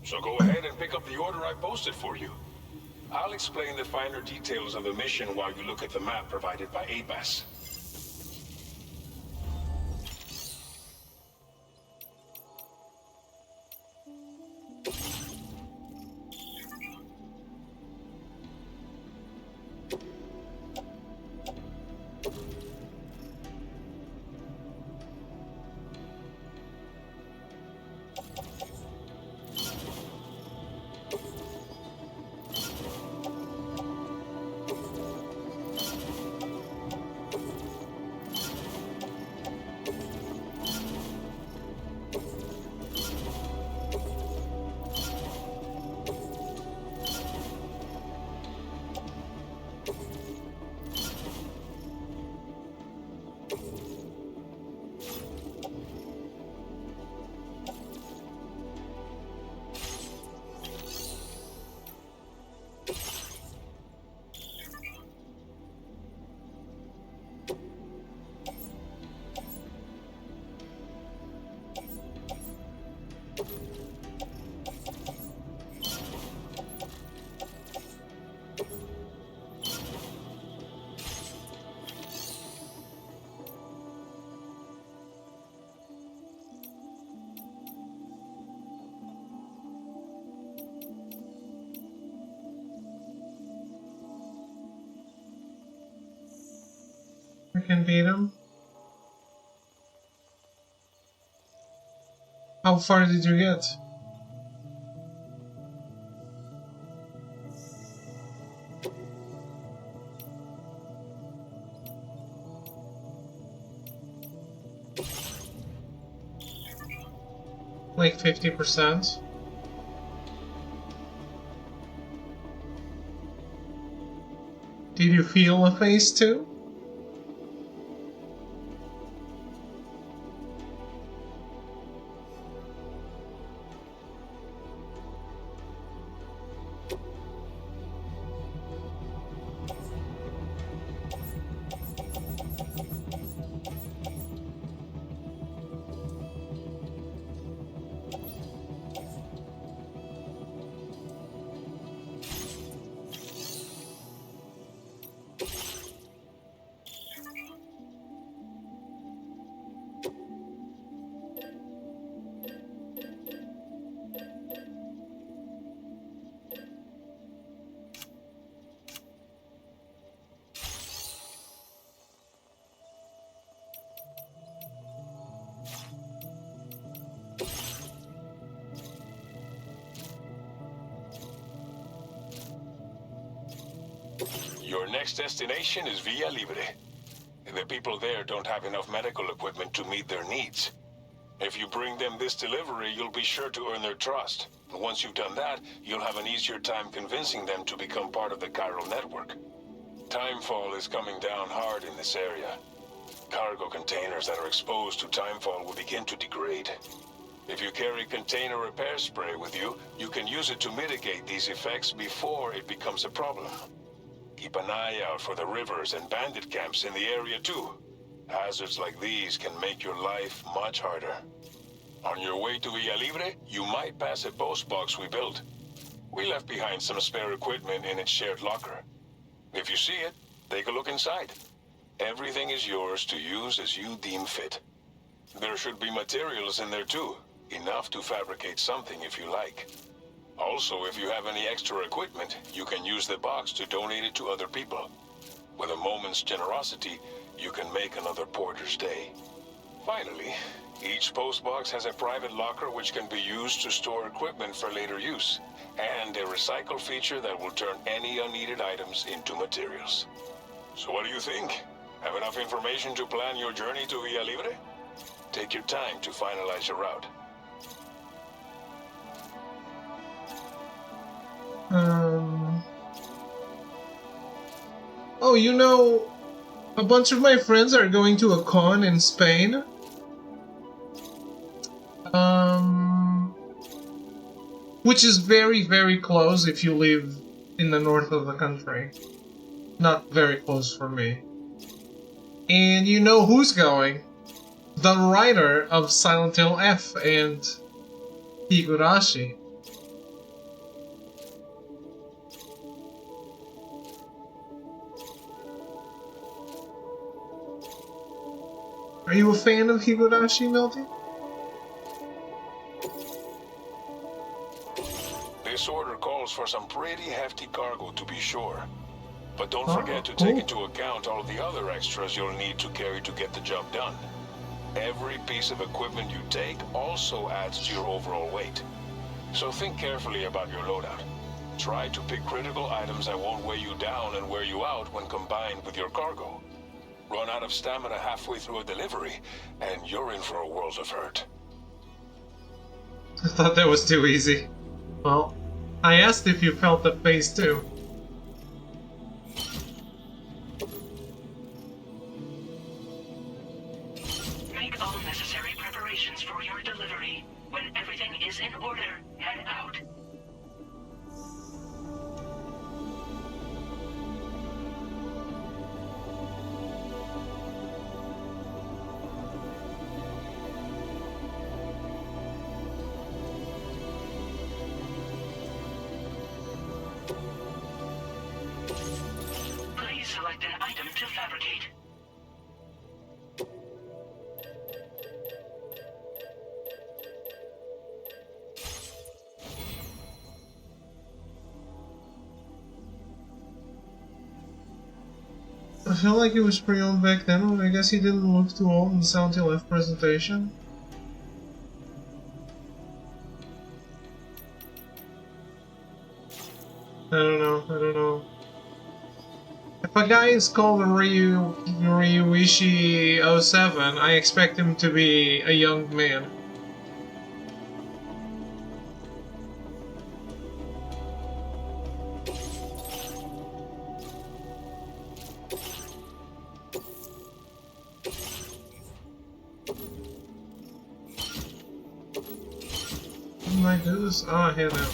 So go ahead and pick up the order I posted for you. I'll explain the finer details of the mission while you look at the map provided by ABAS. I can beat him. How far did you get? Like 50%. Did you feel a phase 2? Your next destination is Villa Libre. The people there don't have enough medical equipment to meet their needs. If you bring them this delivery, you'll be sure to earn their trust. Once you've done that, you'll have an easier time convincing them to become part of the chiral network. Timefall is coming down hard in this area. Cargo containers that are exposed to timefall will begin to degrade. If you carry container repair spray with you, you can use it to mitigate these effects before it becomes a problem. Keep an eye out for the rivers and bandit camps in the area too. Hazards like these can make your life much harder. On your way to Villa Libre, you might pass a post box we built. We left behind some spare equipment in its shared locker. If you see it, take a look inside. Everything is yours to use as you deem fit. There should be materials in there too, enough to fabricate something if you like. Also, if you have any extra equipment, you can use the box to donate it to other people. With a moment's generosity, you can make another porter's day. Finally, each postbox has a private locker which can be used to store equipment for later use, and a recycle feature that will turn any unneeded items into materials. So what do you think? Have enough information to plan your journey to Villa Libre? Take your time to finalize your route. Oh, you know, a bunch of my friends are going to a con in Spain. Which is very, very close if you live in the north of the country. Not very close for me. And you know who's going? The writer of Silent Hill F and Higurashi. Are you a fan of Higurashi, Melty? This order calls for some pretty hefty cargo to be sure. But don't forget to take into account all the other extras you'll need to carry to get the job done. Every piece of equipment you take also adds to your overall weight. So think carefully about your loadout. Try to pick critical items that won't weigh you down and wear you out when combined with your cargo. Run out of stamina halfway through a delivery, and you're in for a world of hurt. I thought that was too easy. Well, I asked if you felt the phase 2. Make all necessary preparations for your delivery. When everything is in order, head out. Please select an item to fabricate. I feel like it was pre-owned back then, but I guess he didn't look too old in the Silent Hill F presentation. I don't know. I If a guy is called Ryuishi07, I expect him to be a young man. Can I do this? Oh, here now.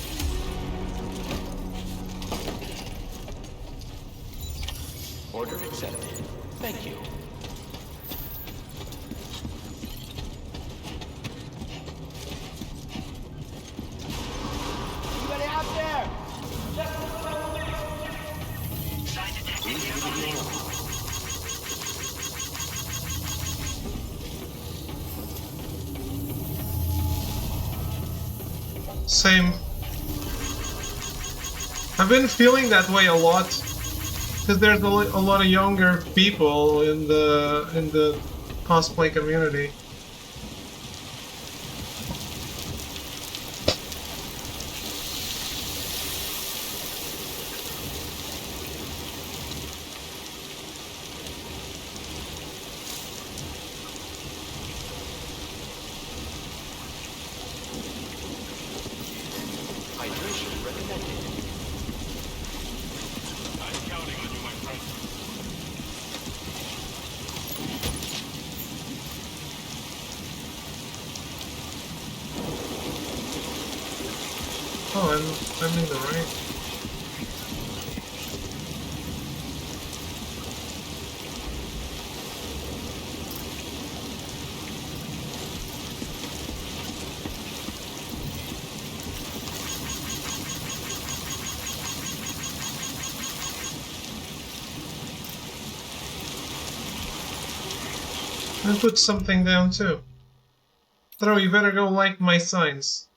Order accepted. Thank you. Anybody out there? Same. I've been feeling that way a lot because there's a lot of younger people in the cosplay community. Hydration recommended. I'm counting on you, my friend. Oh, I'm in the right. I put something down too. Throw, you better go like my signs.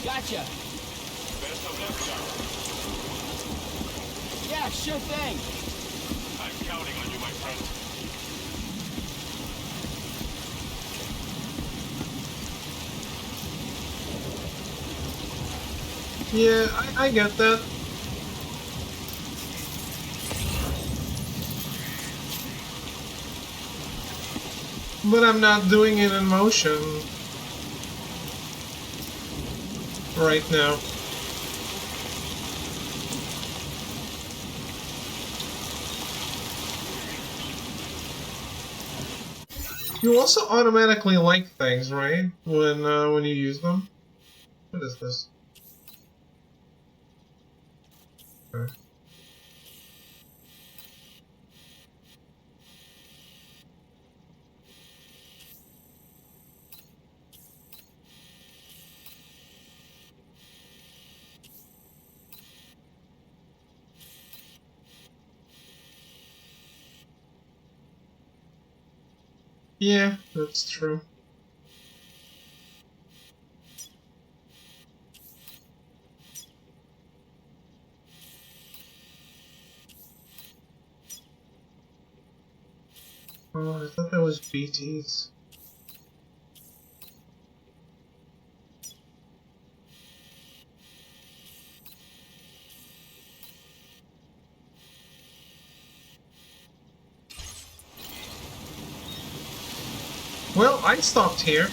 Gotcha. Best of luck, sir. Yeah, sure thing. I'm counting on you, my friend. Yeah, I get that. But I'm not doing it in motion right now. You also automatically like things, right? When you use them. What is this? Okay. Yeah, that's true. Oh, I thought that was BTs. Well, I stopped here.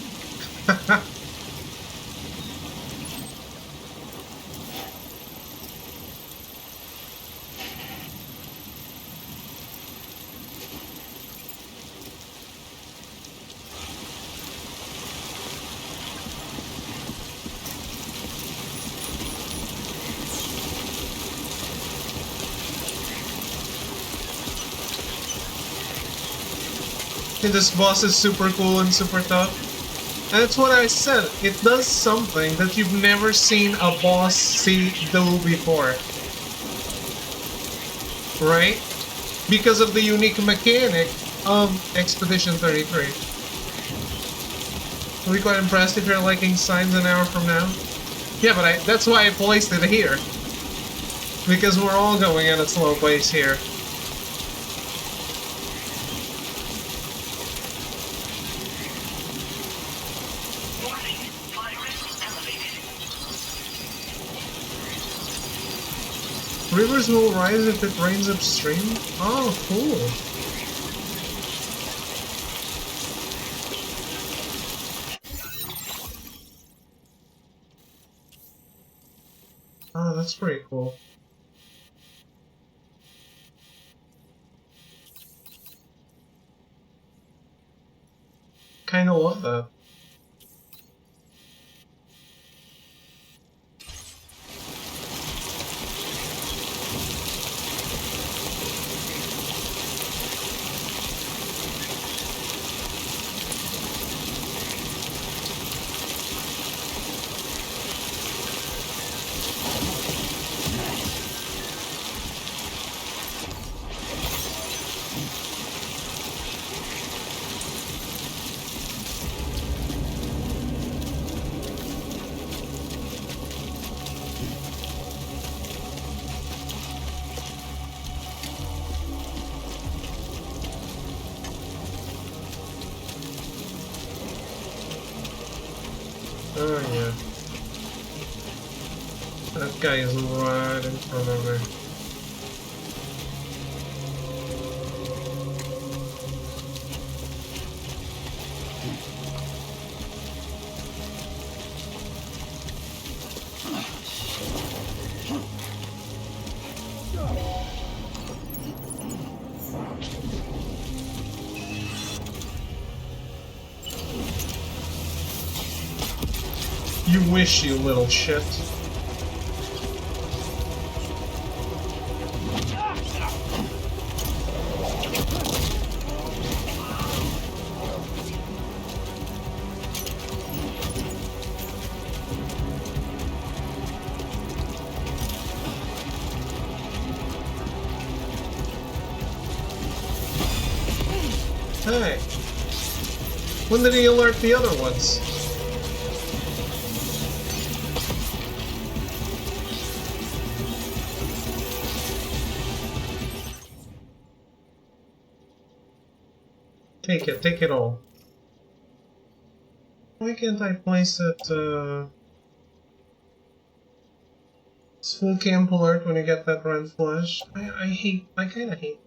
This boss is super cool and super tough. And that's what I said. It does something that you've never seen a boss do before. Right? Because of the unique mechanic of Expedition 33. I'll be quite impressed if you're liking signs an hour from now. Yeah, but that's why I placed it here. Because we're all going at a slow pace here. Rivers will rise if it rains upstream? Oh, cool. Oh, that's pretty cool. Kinda love that. Oh yeah. That guy is right in front of me. You wish, you little shit. Hey. When did he alert the other ones? Take it all. Why can't I place it, it's full camp alert when you get that red flash? I kinda hate.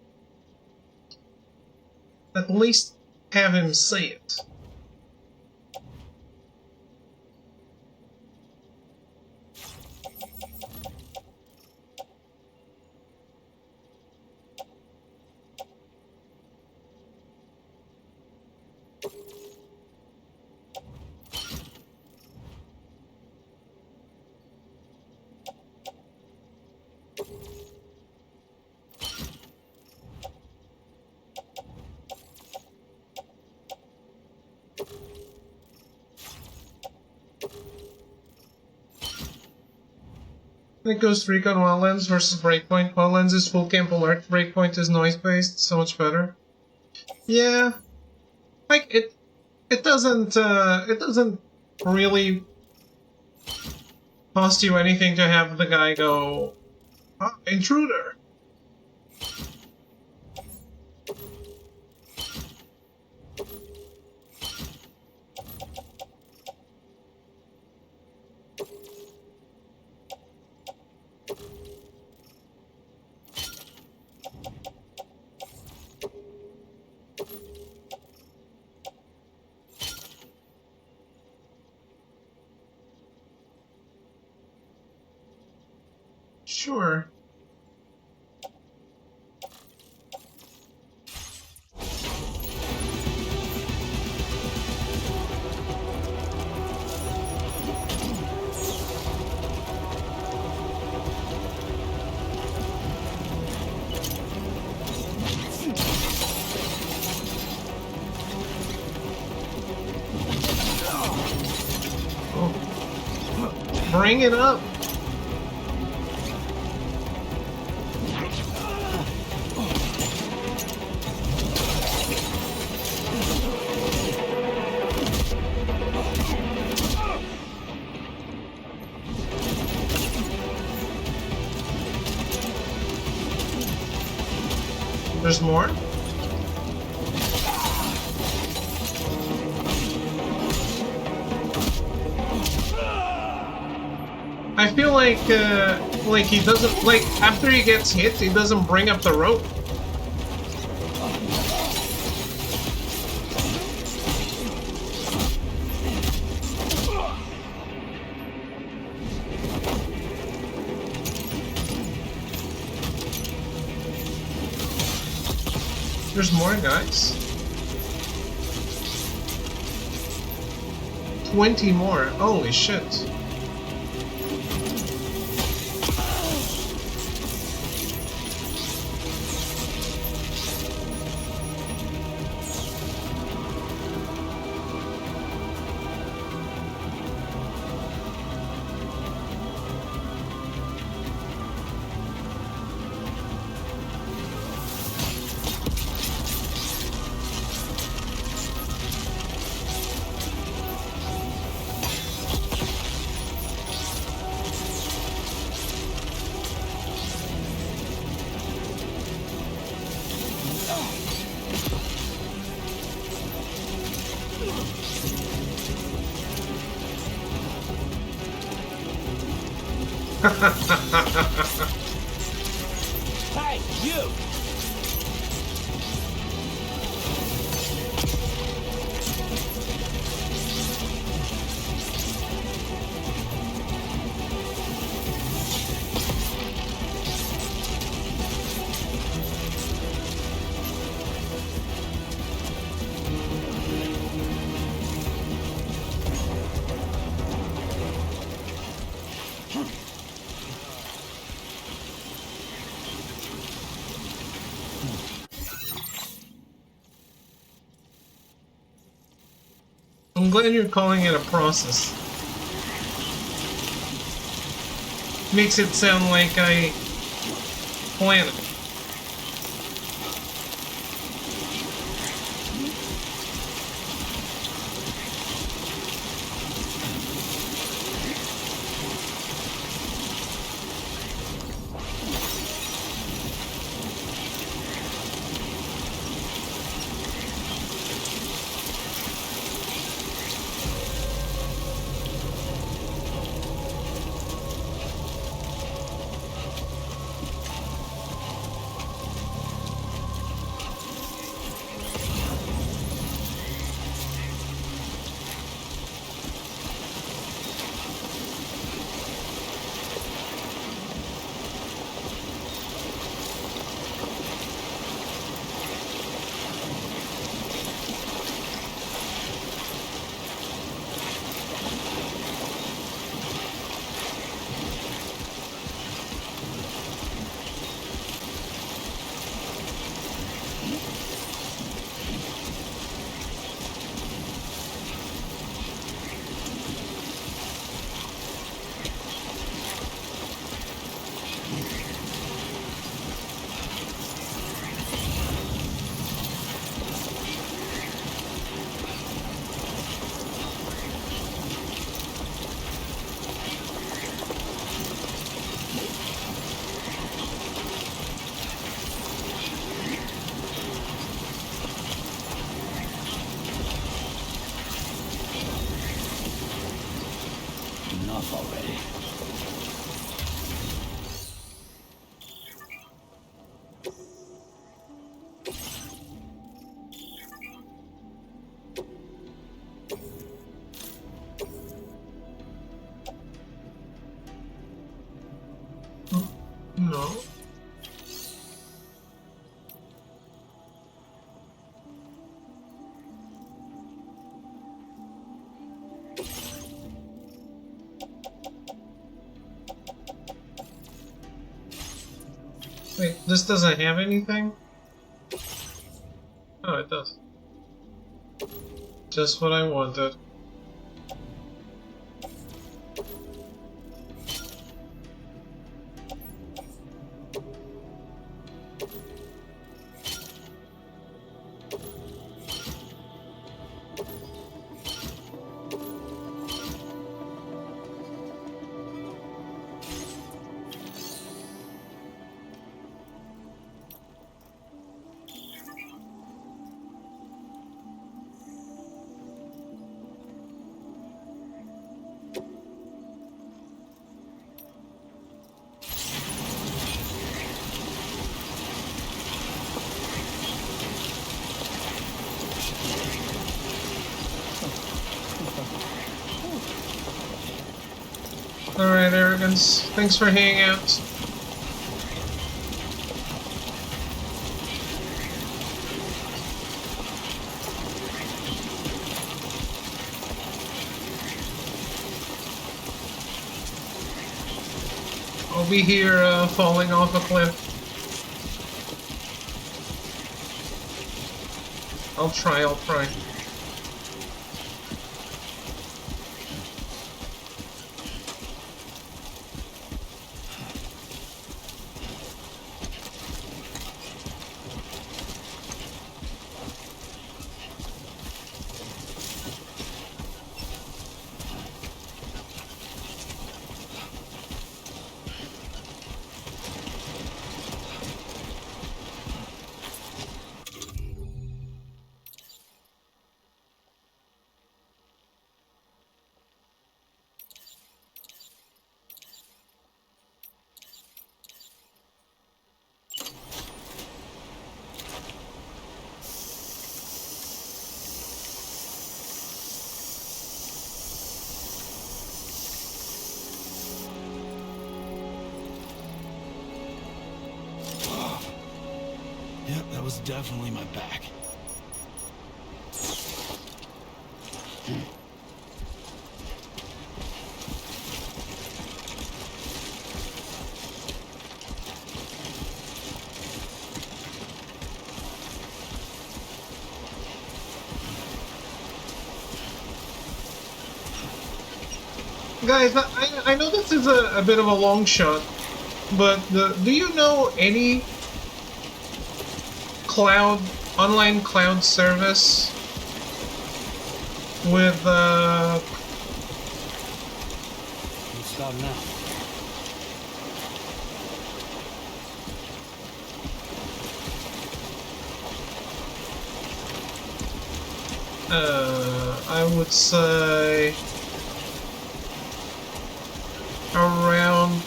At least have him say it. It goes Recon Wildlands versus Breakpoint. Wildlands is full camp alert, Breakpoint is noise-based, so much better. Yeah. Like, it doesn't really cost you anything to have the guy go, ah, intruder! Sure. Oh. Bring it up! There's more. I feel like he doesn't, like, after he gets hit, he doesn't bring up the rope. There's more, guys. 20 more. Holy shit. Hey, you! I'm glad you're calling it a process. Makes it sound like I plan it. Enough already. No. Wait, this doesn't have anything? Oh, it does. Just what I wanted. Alright, Arrogance. Thanks for hanging out. I'll be here falling off a cliff. I'll try. Yep, that was definitely my back. Guys, I know this is a bit of a long shot, but do you know any online cloud service with Stop now. I would say around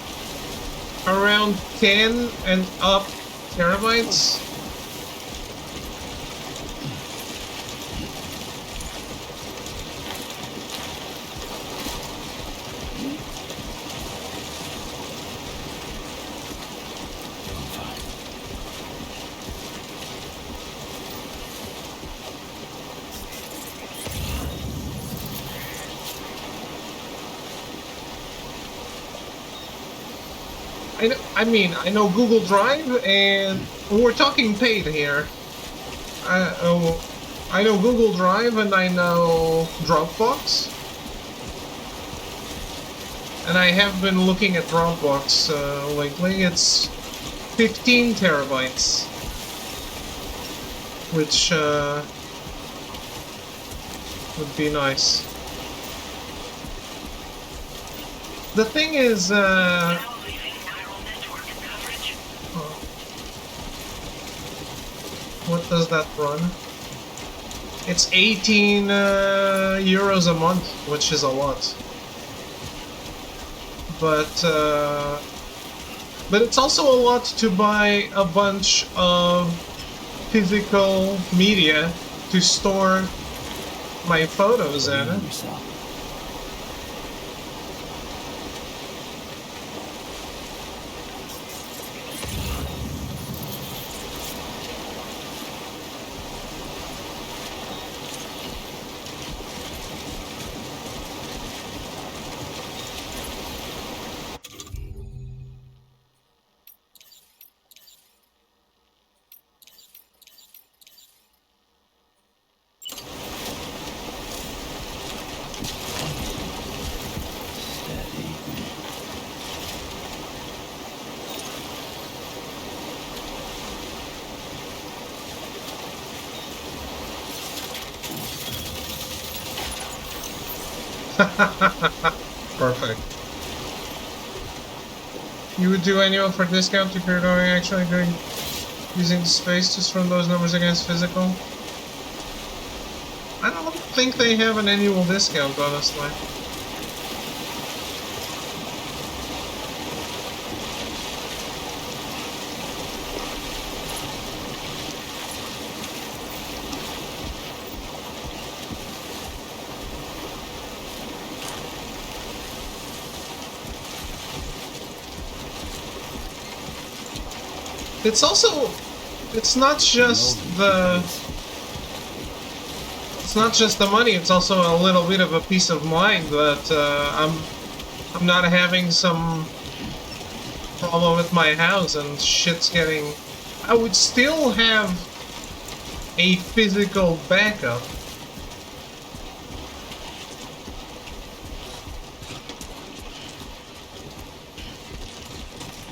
10 and up terabytes. I know Google Drive, and we're talking paid here. I know Google Drive, and I know Dropbox. And I have been looking at Dropbox lately. It's 15 terabytes. Which would be nice. The thing is, what does that run? It's 18 euros a month, which is a lot. But it's also a lot to buy a bunch of physical media to store my photos in. Perfect. You would do annual for discount if you're going actually doing using space just from those numbers against physical? I don't think they have an annual discount, honestly. It's also, it's not just the money. It's also a little bit of a peace of mind that I'm not having some problem with my house and shit's getting. I would still have a physical backup.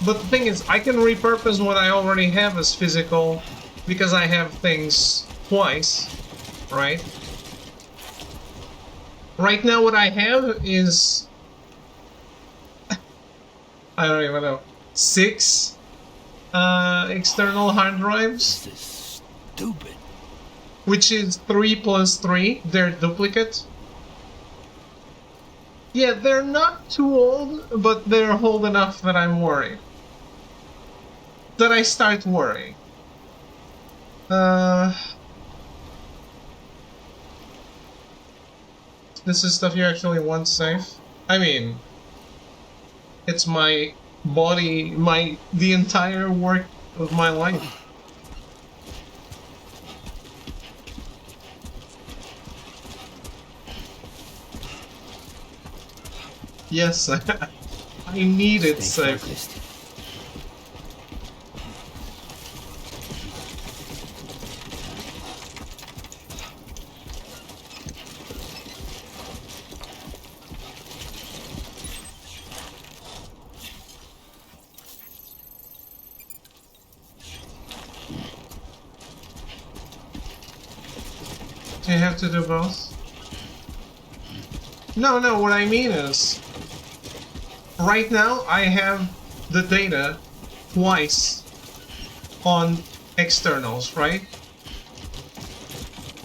But the thing is, I can repurpose what I already have as physical because I have things twice, right? Right now what I have is... I don't even know. 6 external hard drives. This is stupid. Which is 3 plus 3. They're duplicate. Yeah, they're not too old, but they're old enough that I'm worried. That I start worrying. This is stuff you actually want safe? I mean, it's my body, the entire work of my life. Yes, I need it safe. Focused. Do you have to do both? No, what I mean is, right now I have the data twice on externals, right?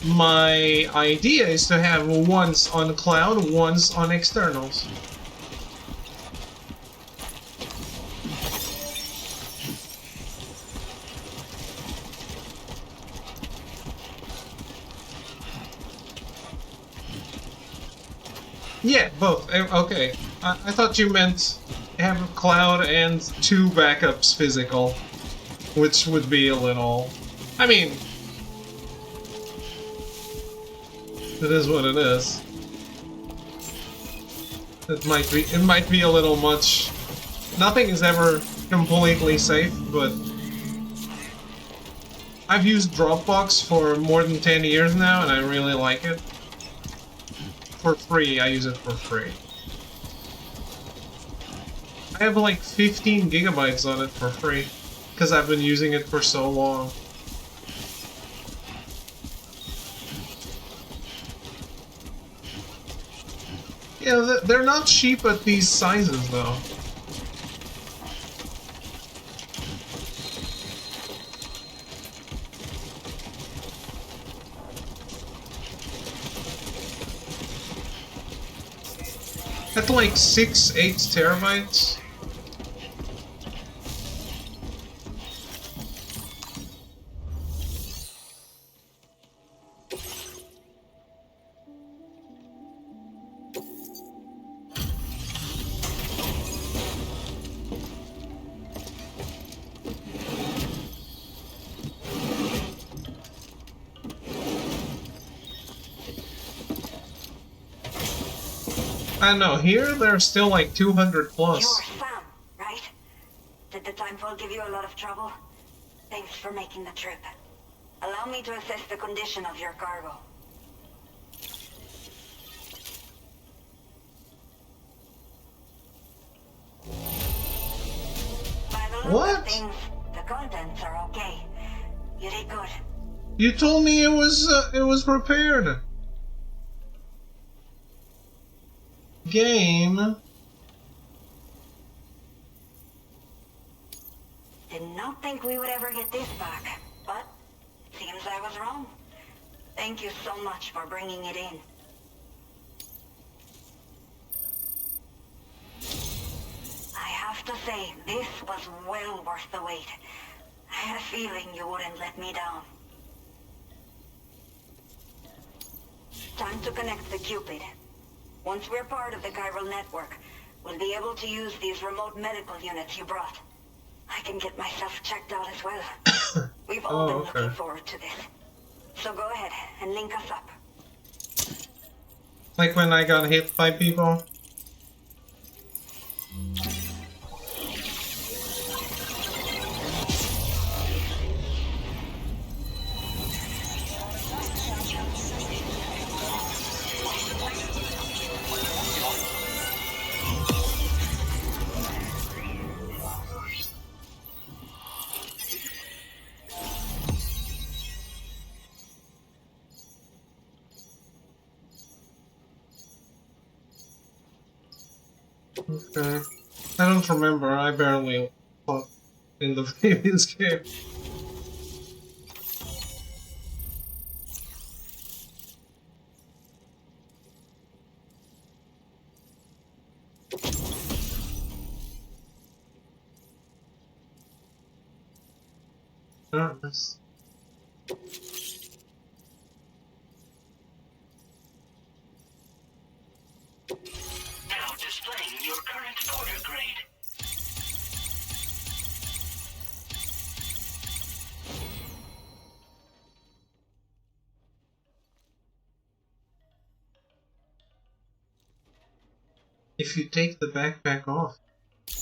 My idea is to have once on cloud, once on externals. Yeah, both. Okay. I thought you meant have cloud and 2 backups physical, which would be a little... I mean... It is what it is. It might be a little much. Nothing is ever completely safe, but... I've used Dropbox for more than 10 years now, and I really like it. For free, I use it for free. I have like 15 gigabytes on it for free, because I've been using it for so long. Yeah, they're not cheap at these sizes though. At like 6-8 terabytes. I know, here they're still like 200 plus. You're Sam, right? Did the timefall give you a lot of trouble? Thanks for making the trip. Allow me to assess the condition of your cargo. By the look of things, the contents are okay. You did good. You told me it was repaired. Game. Did not think we would ever get this back, but seems I was wrong. Thank you so much for bringing it in. I have to say, this was well worth the wait. I had a feeling you wouldn't let me down. Time to connect the Cupid. Once we're part of the chiral network, we'll be able to use these remote medical units you brought. I can get myself checked out as well. We've all been looking forward to this. So go ahead and link us up. Like when I got hit by people. Okay. I don't remember, I barely fought in the previous game. Darkness. Now displaying your current porter grade. If you take the backpack off.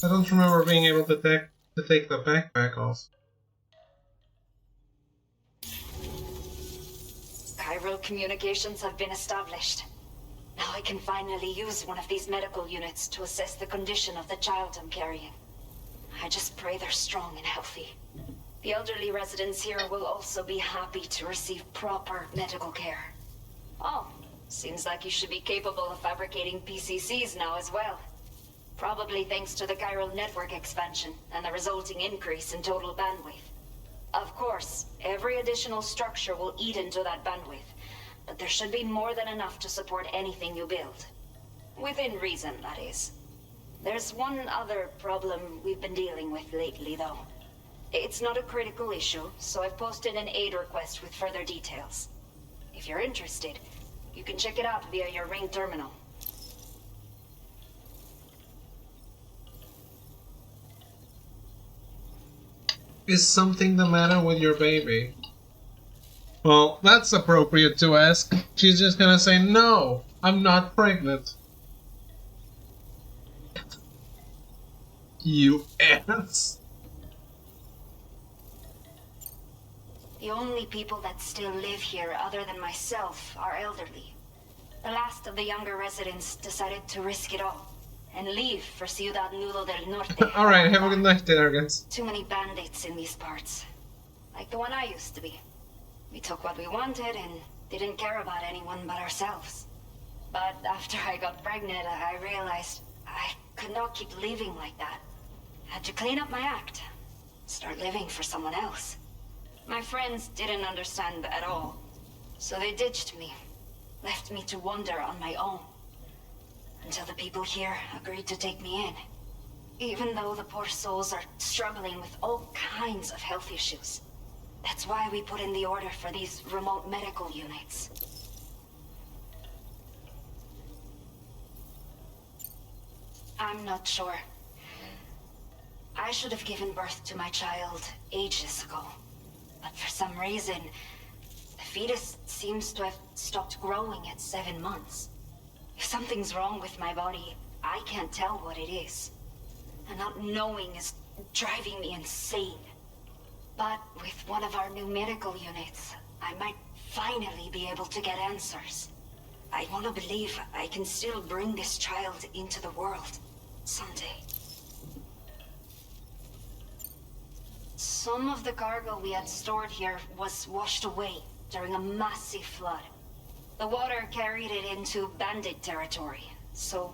I don't remember being able to take the backpack off. Chiral communications have been established. Now I can finally use one of these medical units to assess the condition of the child I'm carrying. I just pray they're strong and healthy. The elderly residents here will also be happy to receive proper medical care. Oh, seems like you should be capable of fabricating PCCs now as well. Probably thanks to the chiral network expansion and the resulting increase in total bandwidth. Of course, every additional structure will eat into that bandwidth, but there should be more than enough to support anything you build. Within reason, that is. There's one other problem we've been dealing with lately, though. It's not a critical issue, so I've posted an aid request with further details. If you're interested, you can check it out via your ring terminal. Is something the matter with your baby? Well, that's appropriate to ask. She's just gonna say, no, I'm not pregnant. You ass. The only people that still live here other than myself are elderly. The last of the younger residents decided to risk it all and leave for Ciudad Nudo del Norte. Alright, have a good night, arrogance. Too many bandits in these parts. Like the one I used to be. We took what we wanted and didn't care about anyone but ourselves. But after I got pregnant, I realized I could not keep living like that. Had to clean up my act. Start living for someone else. My friends didn't understand at all. So they ditched me. Left me to wander on my own. Until the people here agreed to take me in. Even though the poor souls are struggling with all kinds of health issues. That's why we put in the order for these remote medical units. I'm not sure. I should have given birth to my child ages ago. But for some reason, the fetus seems to have stopped growing at 7 months. If something's wrong with my body, I can't tell what it is. And not knowing is driving me insane. But with one of our new medical units, I might finally be able to get answers. I want to believe I can still bring this child into the world someday. Some of the cargo we had stored here was washed away during a massive flood. The water carried it into bandit territory, so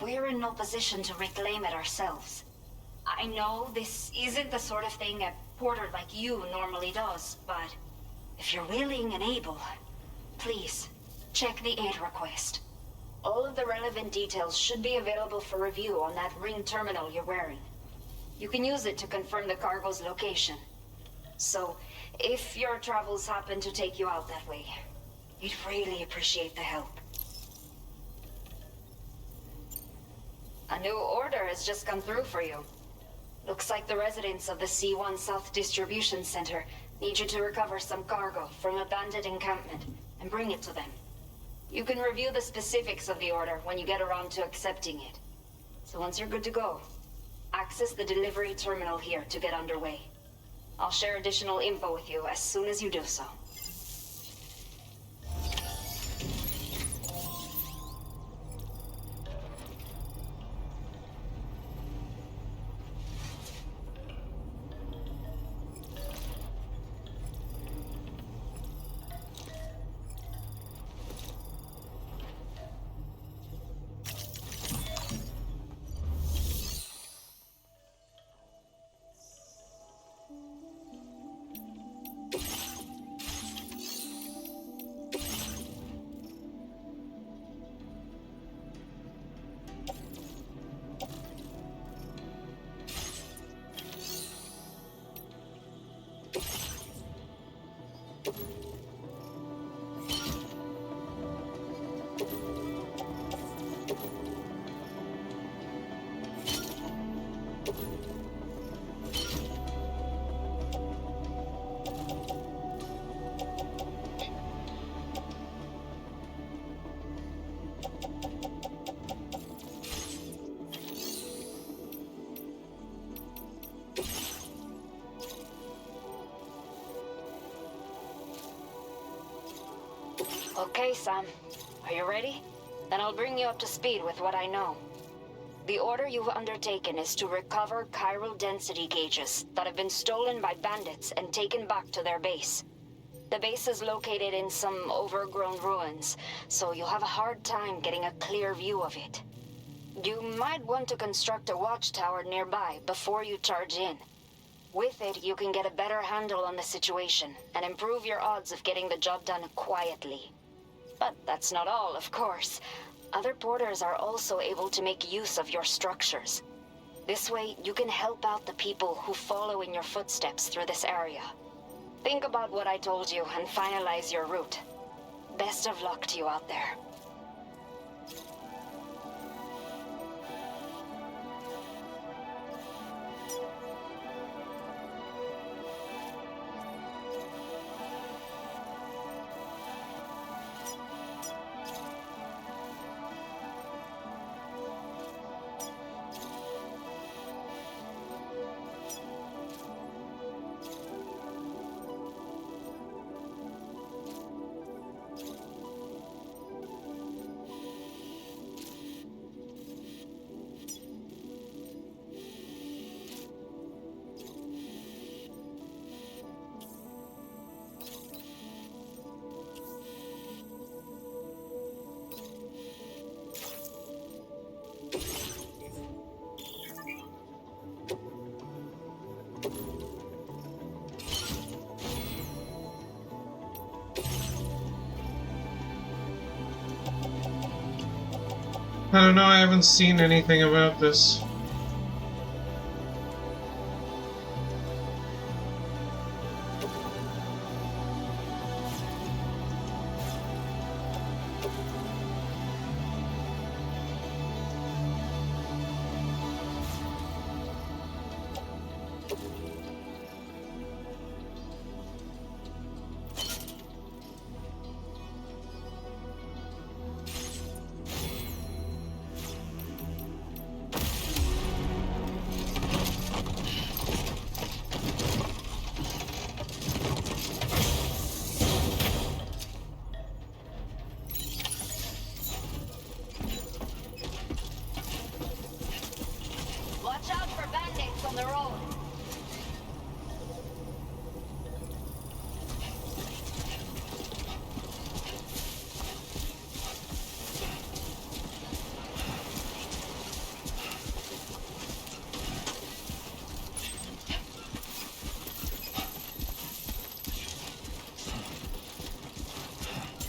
we're in no position to reclaim it ourselves. I know this isn't the sort of thing a porter like you normally does, but if you're willing and able, please, check the aid request. All of the relevant details should be available for review on that ring terminal you're wearing. You can use it to confirm the cargo's location. So, if your travels happen to take you out that way, we'd really appreciate the help. A new order has just come through for you. Looks like the residents of the C1 South Distribution Center need you to recover some cargo from a bandit encampment and bring it to them. You can review the specifics of the order when you get around to accepting it. So once you're good to go, access the delivery terminal here to get underway. I'll share additional info with you as soon as you do so. Okay, Sam. Are you ready? Then I'll bring you up to speed with what I know. The order you've undertaken is to recover chiral density gauges that have been stolen by bandits and taken back to their base. The base is located in some overgrown ruins, so you'll have a hard time getting a clear view of it. You might want to construct a watchtower nearby before you charge in. With it, you can get a better handle on the situation and improve your odds of getting the job done quietly. But that's not all, of course. Other porters are also able to make use of your structures. This way, you can help out the people who follow in your footsteps through this area. Think about what I told you and finalize your route. Best of luck to you out there. I don't know, I haven't seen anything about this. Watch out for bandits on the road.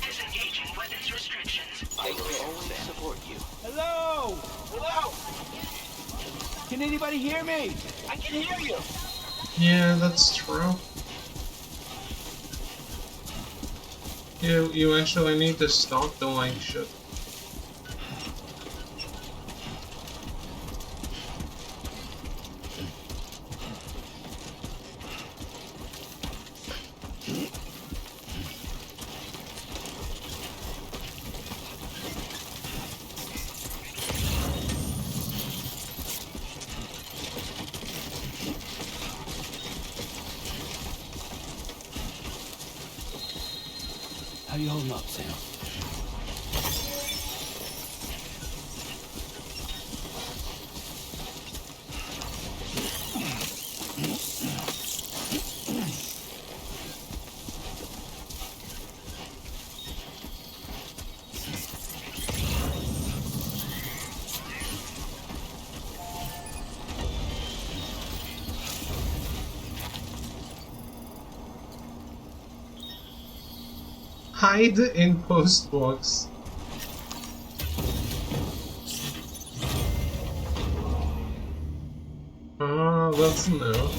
Disengaging weapons restrictions. I will always support you. Hello! Hello! Can anybody hear me? I can hear you. Yeah, that's true. You actually need to stop doing shit. you holding up, Sam? Hide in post box. Ah, that's no.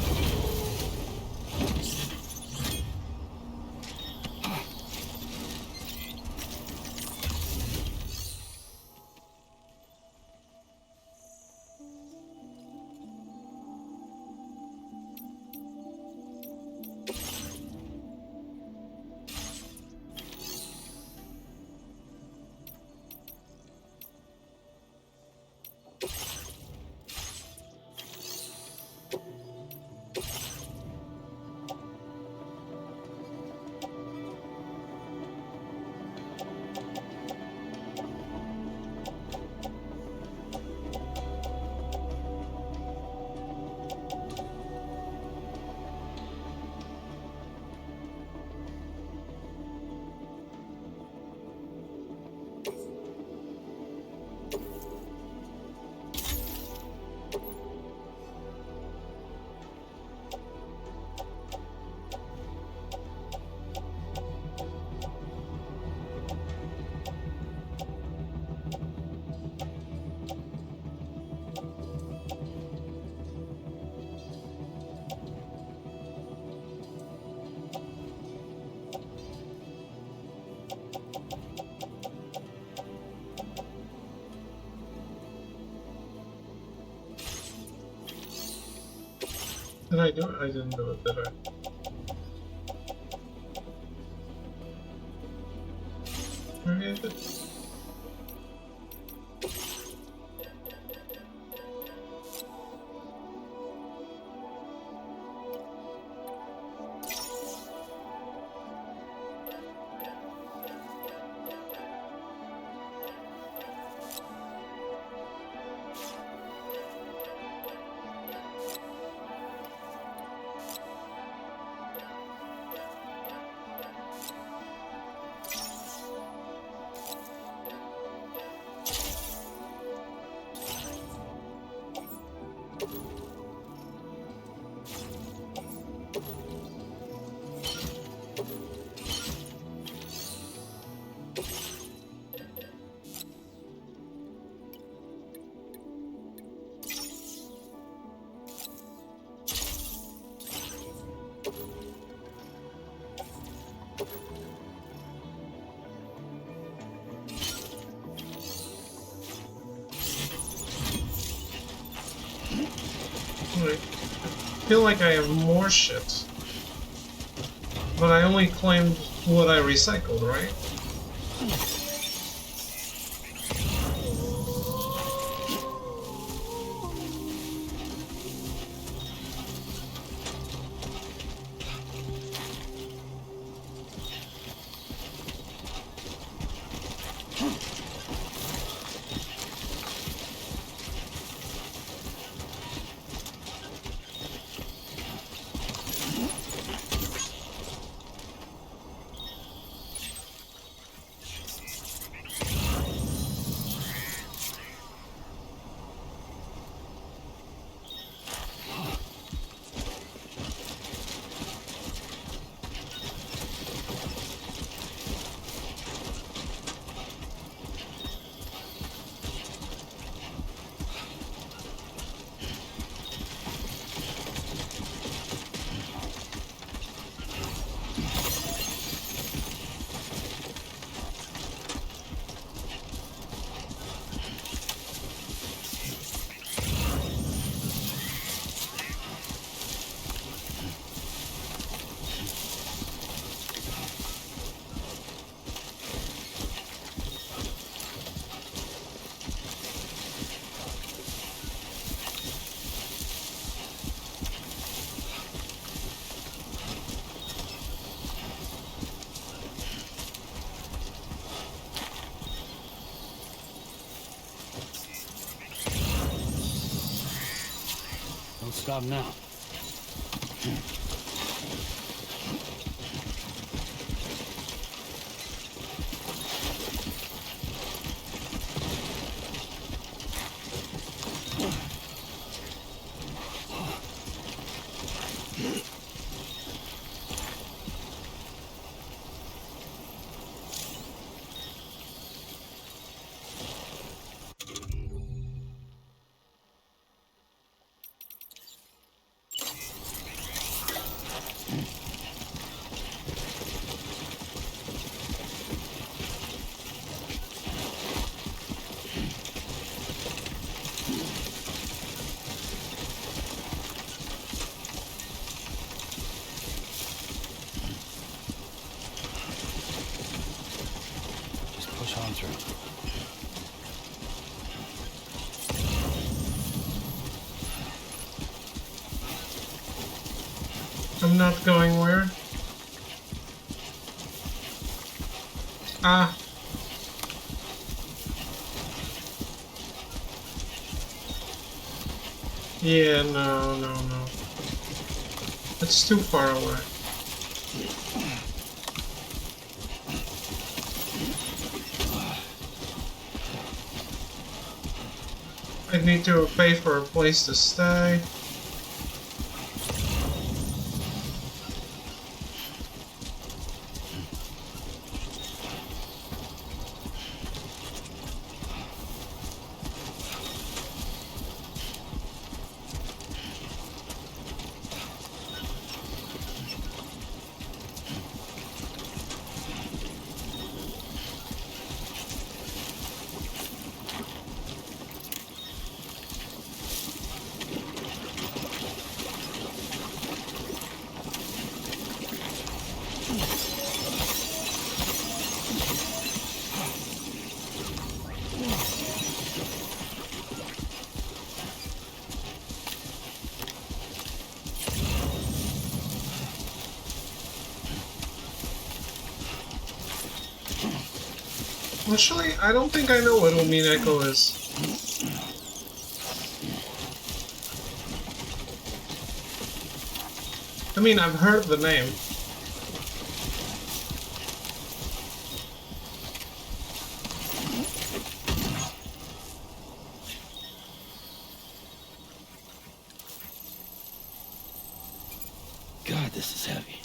Did I do it? I didn't do it, did I? Where is it? Wait. I feel like I have more shit. But I only claimed what I recycled, right? Stop now. Push on through. I'm not going where? Ah. Yeah, no. It's too far away. I need to pay for a place to stay. Actually, I don't think I know what Umineko is. I mean, I've heard the name. God, this is heavy.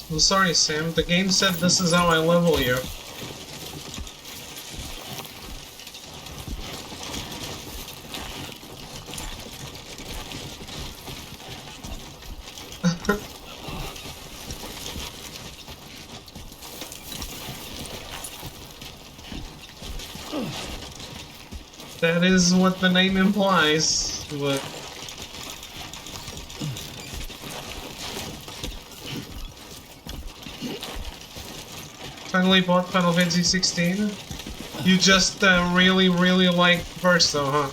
I'm sorry, Sam. The game said this is how I level you. That is what the name implies, but... Finally bought Final Fantasy 16. You just really like first though, huh?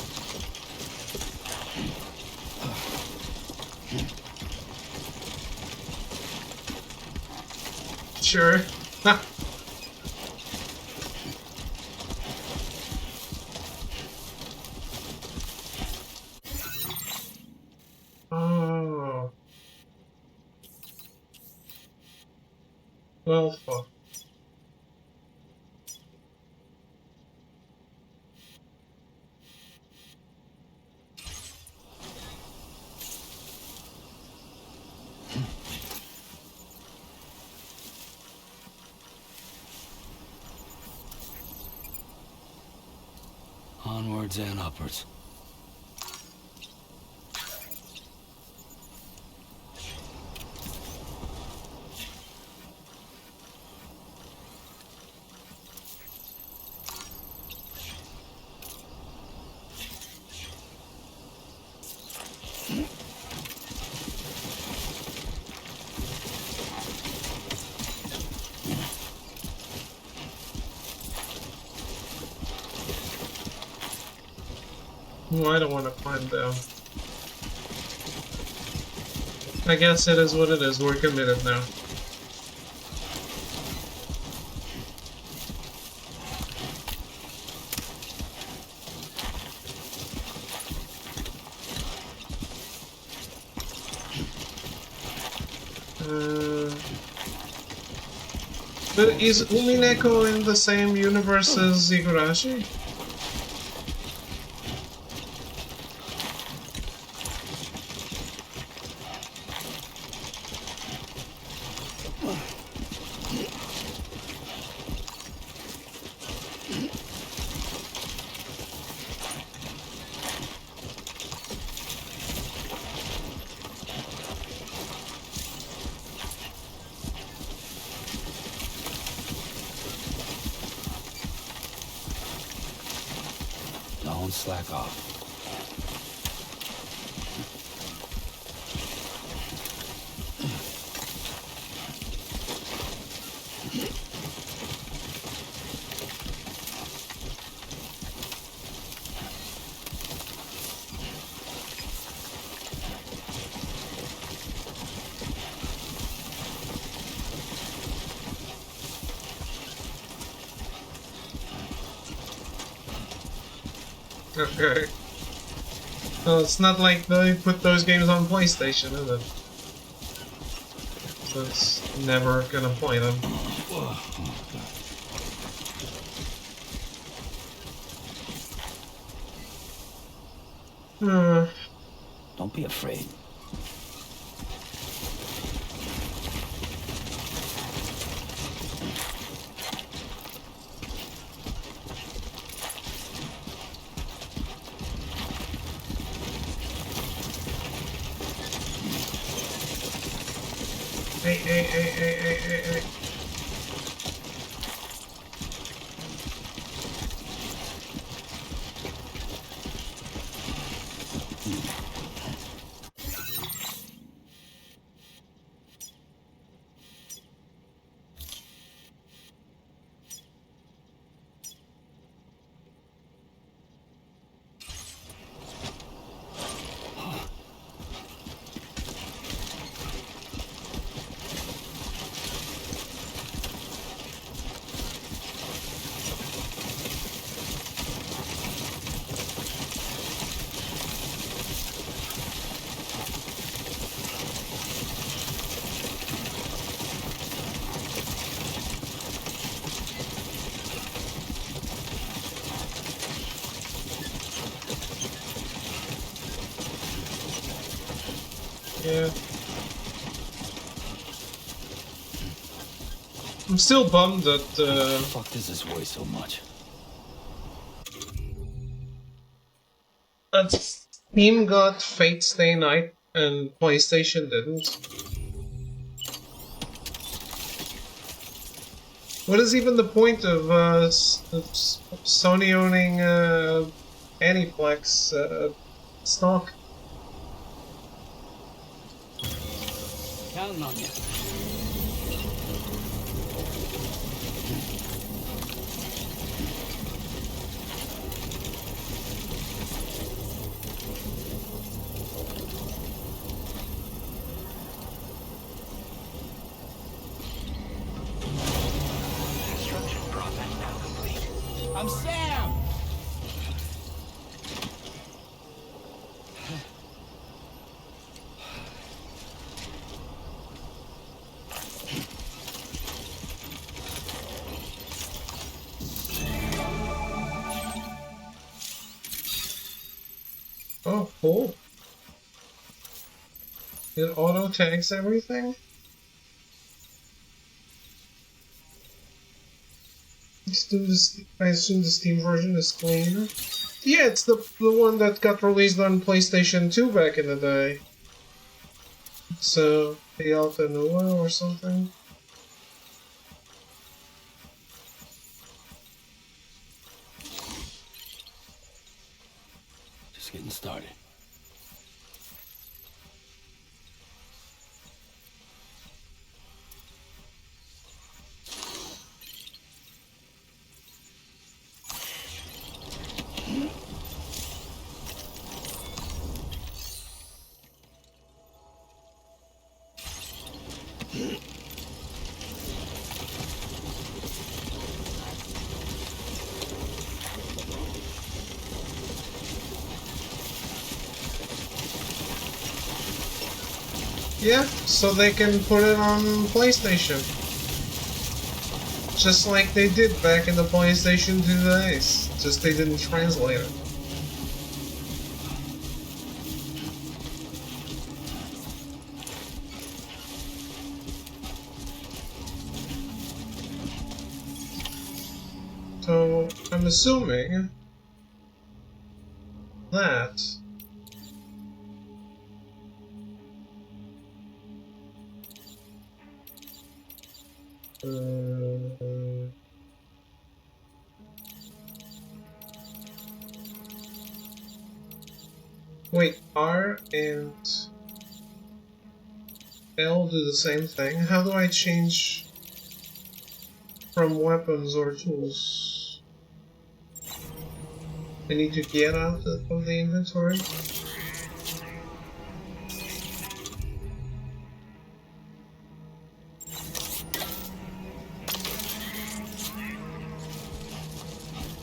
Sure. Oh. Well, fuck. Onwards and upwards. Oh, I don't want to climb down. I guess it is what it is. We're committed now. But is Umineko in the same universe as Igarashi? Don't slack off. Okay. Well, it's not like they put those games on PlayStation, is it? So it's never gonna play them. Don't be afraid. Hey. Yeah. I'm still bummed that Fuck does this weigh so much? that Steam got Fate Stay Night and PlayStation didn't. What is even the point of Sony owning Aniplex stock? Counting on you. Construction process now complete. I'm Sam! Oh, cool. It auto tags everything? I assume the Steam version is cleaner. Yeah, it's the one that got released on PlayStation 2 back in the day. So, the Alpha Nua or something? Just getting started. Yeah, so they can put it on PlayStation. Just like they did back in the PlayStation 2 days. Just they didn't translate it. So, I'm assuming that wait, R and L do the same thing? How do I change from weapons or tools? I need to get out of the inventory?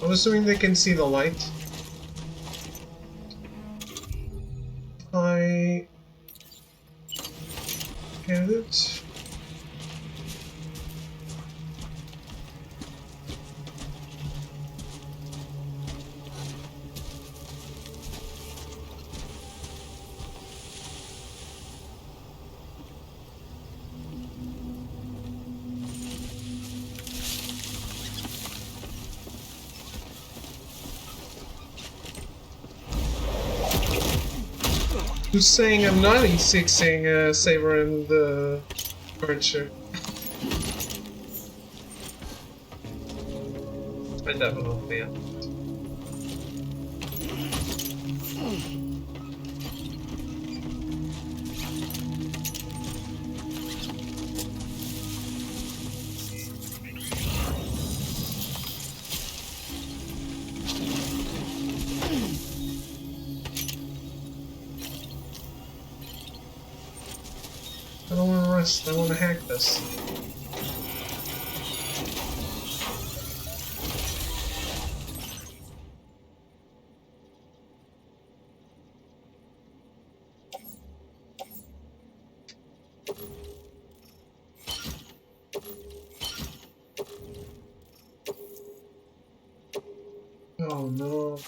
I'm assuming they can see the light. I get it. Who's saying I'm not E6ing Saber and the Archer? I definitely am. I don't want to rest, I want to hack this. Oh no.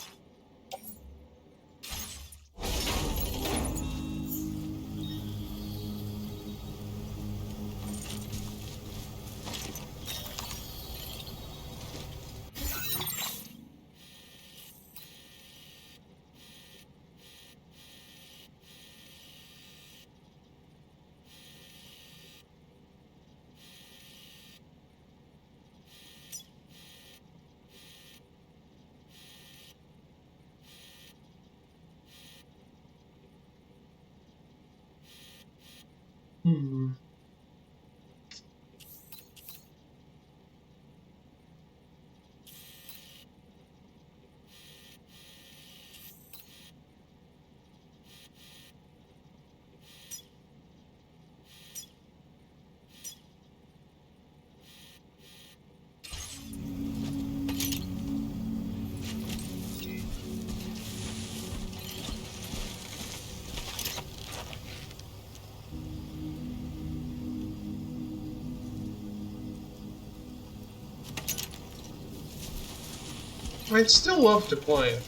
I'd still love to play it.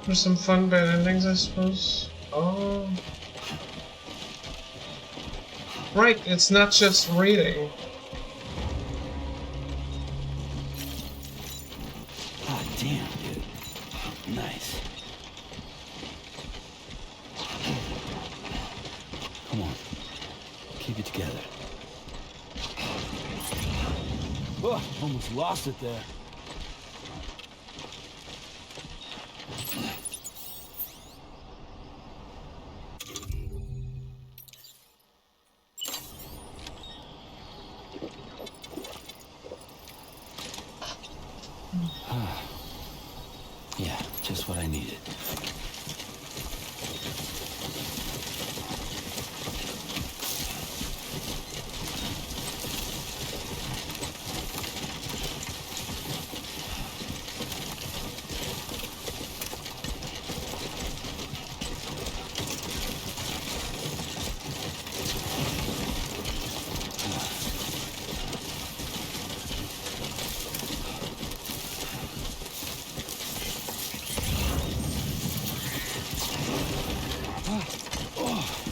For some fun bad endings, I suppose. Oh. Right, it's not just reading. Ah, damn, dude. Nice. Come on. Keep it together. Oh, almost lost it there. Yeah, just what I needed.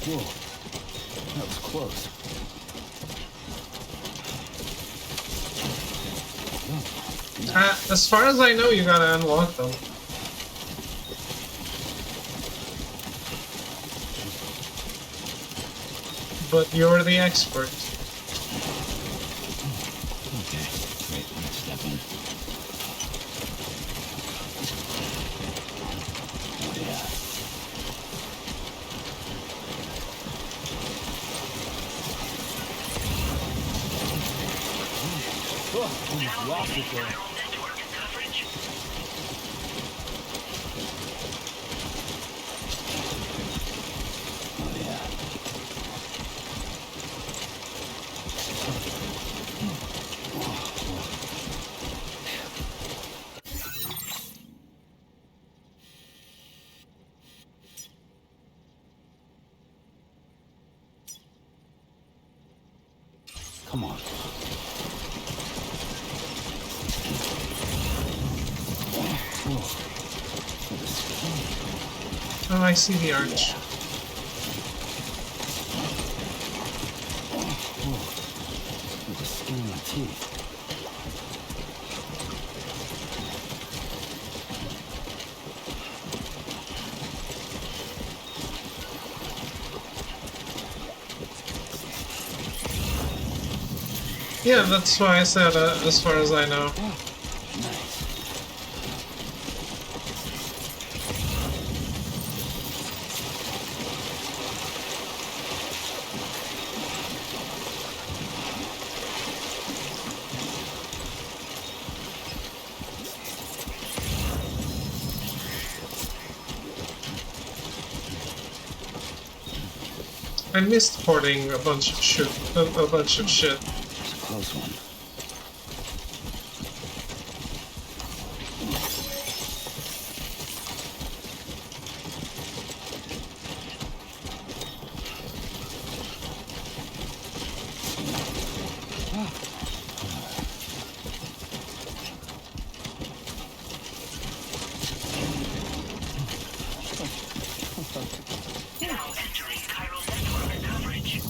Whoa, that was close. As far as I know, you gotta unlock them. But you're the expert. Okay, wait, let's step in. Oh yeah. Oh, almost lost it there. Oh yeah. Come on. Oh, I see the arch. With the skin on my teeth. Yeah, that's why I said as far as I know. I missed porting a bunch of shit. A bunch of shit. It's a close one. Now entering chiral network coverage.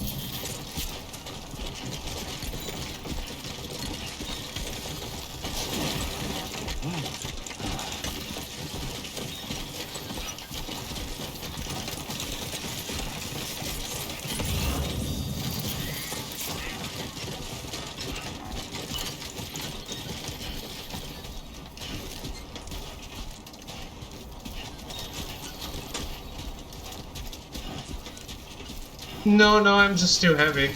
No, I'm just too heavy.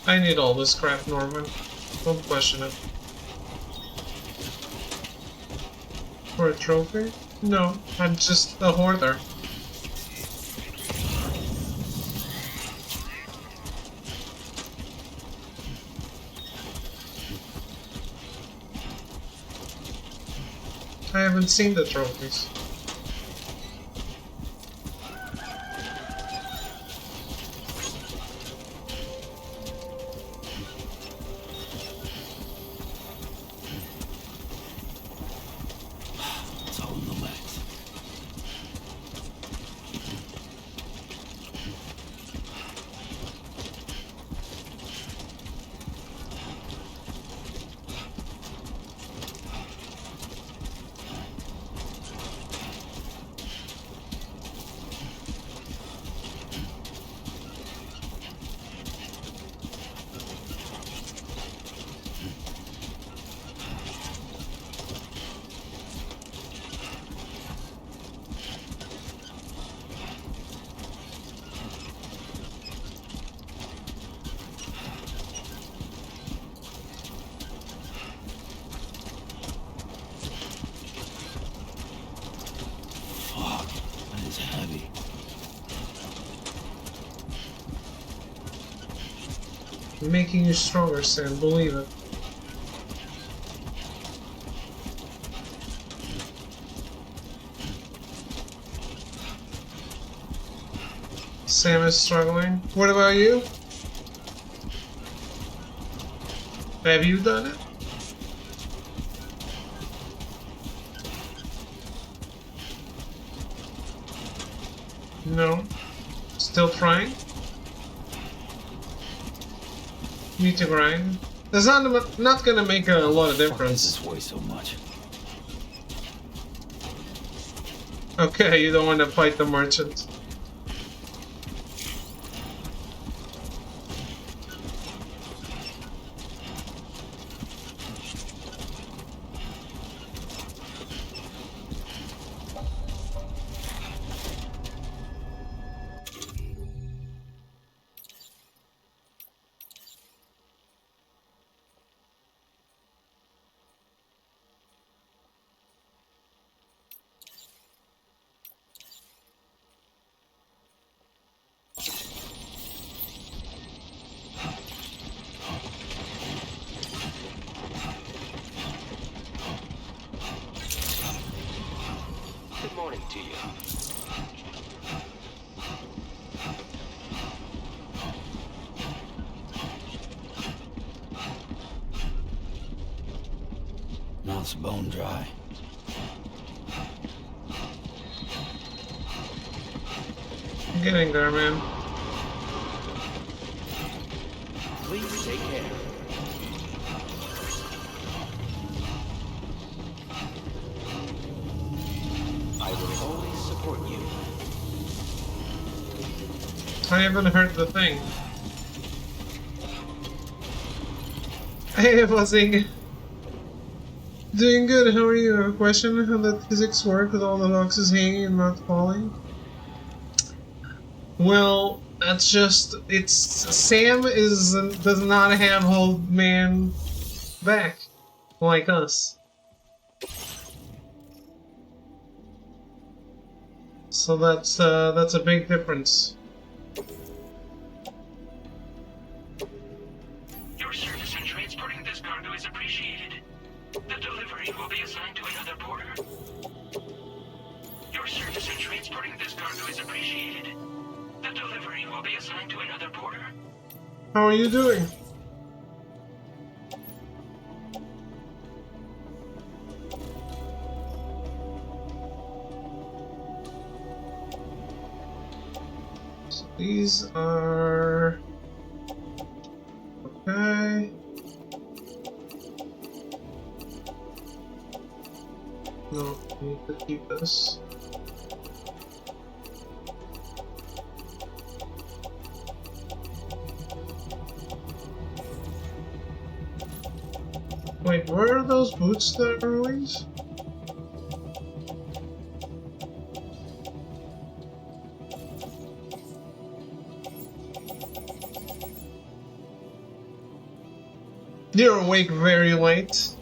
I need all this crap, Norman. Don't question it. For a trophy? No, I'm just a hoarder. I haven't seen the trophies. It's all in the legs. Fuck, that is heavy. Making you stronger, Sam. Believe it. Sam is struggling. What about you? Have you done it? No. Still trying? Need to grind. That's not gonna make a lot of difference. This way so much. Okay, you don't want to fight the merchant. Good morning to you. Mouth's bone dry. I'm getting there, man. Please take care. I will always support you. I haven't heard the thing. Hey, Buzzing. Doing good, how are you? I have a question how that physics work with all the boxes hanging and not falling? Well, that's just, it's, Sam does not have old man back, like us. So that's a big difference. Your service in transporting this cargo is appreciated. The delivery will be assigned to another porter. Your service in transporting this cargo is appreciated. The delivery will be assigned to another porter. How are you doing? So these are okay. No, I need to keep this. Wait, where are those boots that are ruined? You're awake very late.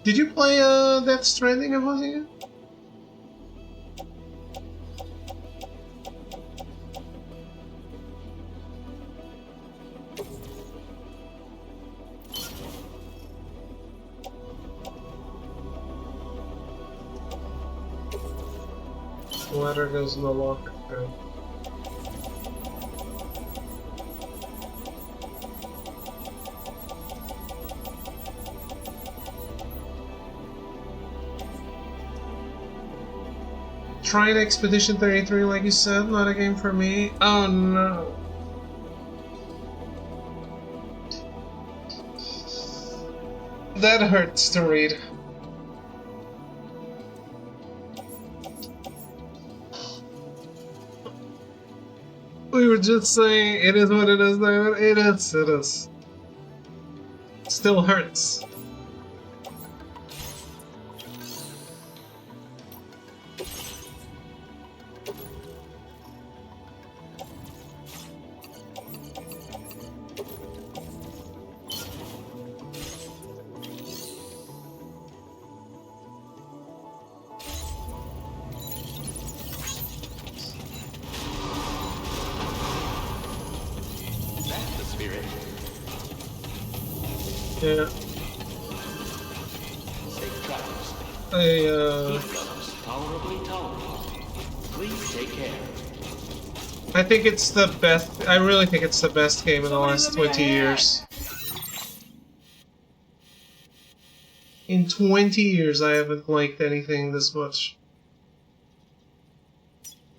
Did you play Death Stranding, Avozia? ladder goes in the lock. Okay. Tried Expedition 33 like you said, not a game for me. Oh no. That hurts to read. We were just saying it is what it is, though. It is. Still hurts. Yeah. I think it's the best. I really think it's the best game in the last 20 years. In 20 years, I haven't liked anything this much.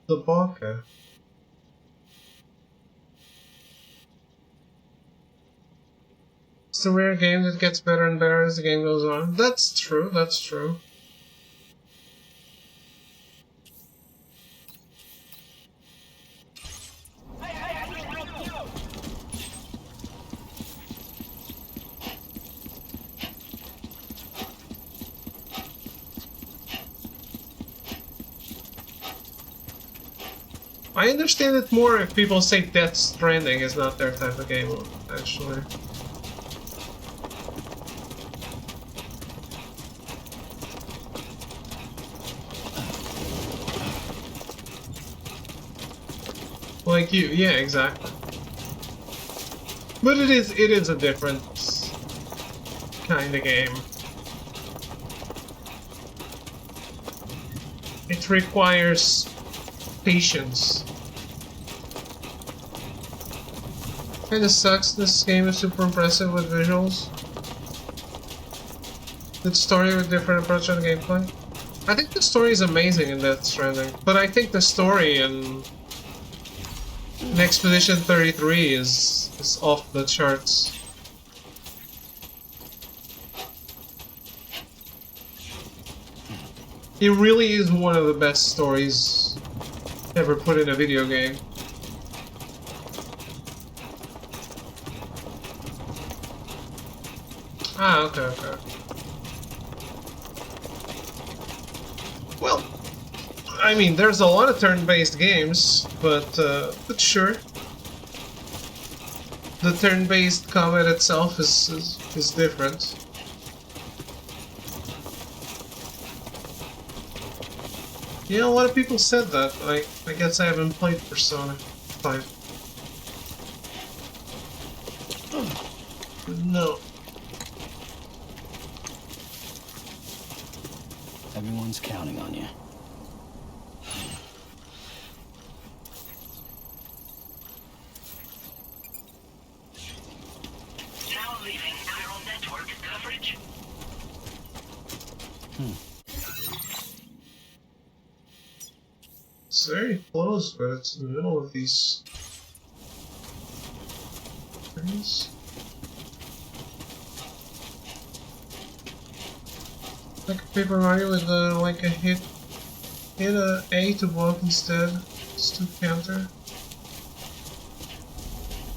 The Baka. It's a rare game that gets better and better as the game goes on. That's true, that's true. I understand it more if people say Death Stranding is not their type of game, actually. Like you, yeah, exactly. But it is a different kind of game. It requires patience. Kinda sucks, this game is super impressive with visuals. Good story with different approach on gameplay. I think the story is amazing in Death Stranding, but I think the story in Expedition 33 is off the charts. It really is one of the best stories ever put in a video game. Ah, okay. Well, I mean, there's a lot of turn-based games, but sure. The turn-based combat itself is different. Yeah, a lot of people said that. I guess I haven't played Persona 5. No. Everyone's counting on you. Now leaving Chiral network coverage. It's very close, but it's in the middle of these things. Like a Paper Mario with like a hit a A to block instead. It's to counter.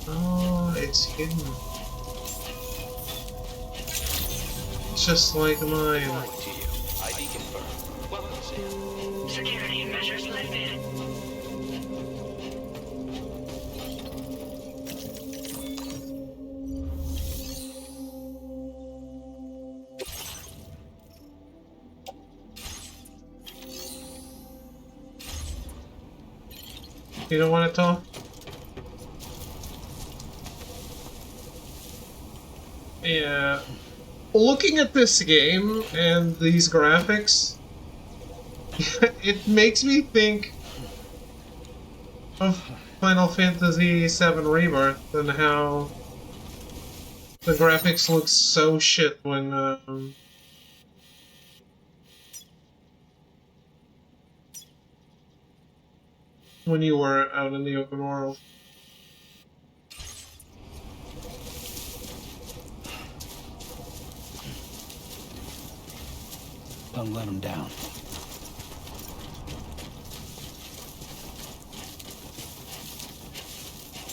Oh, it's hidden. Just like mine. Security measures lifted. You don't want to talk? Yeah. Looking at this game and these graphics, it makes me think of Final Fantasy VII Rebirth and how the graphics look so shit when you were out in the open world. Don't let him down.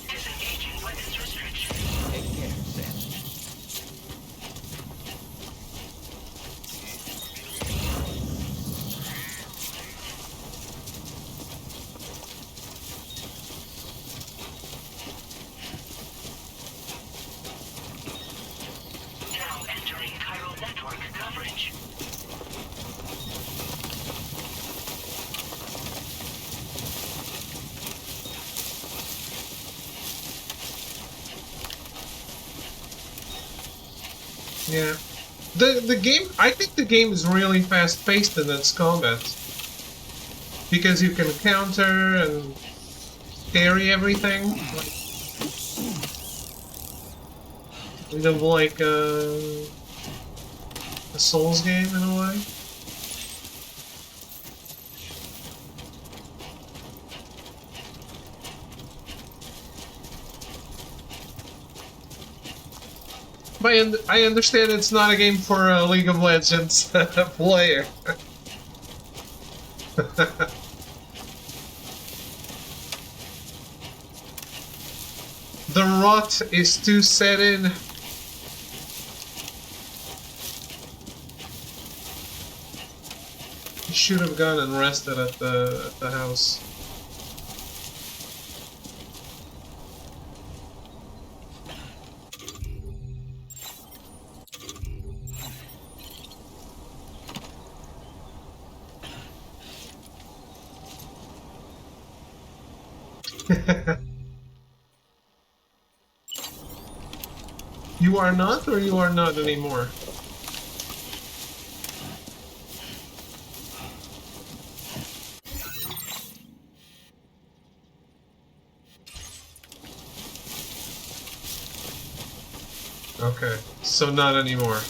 Disengaging weapons restriction. Take care, Sam. Now entering chiral network coverage. Yeah. The game, I think the game is really fast paced in its combat. Because you can counter and parry everything. Kind of like a Souls game in a way. But I understand it's not a game for a League of Legends player. The rot is too set in. You should have gone and rested at the house. You are not, or you are not anymore? Okay, so not anymore.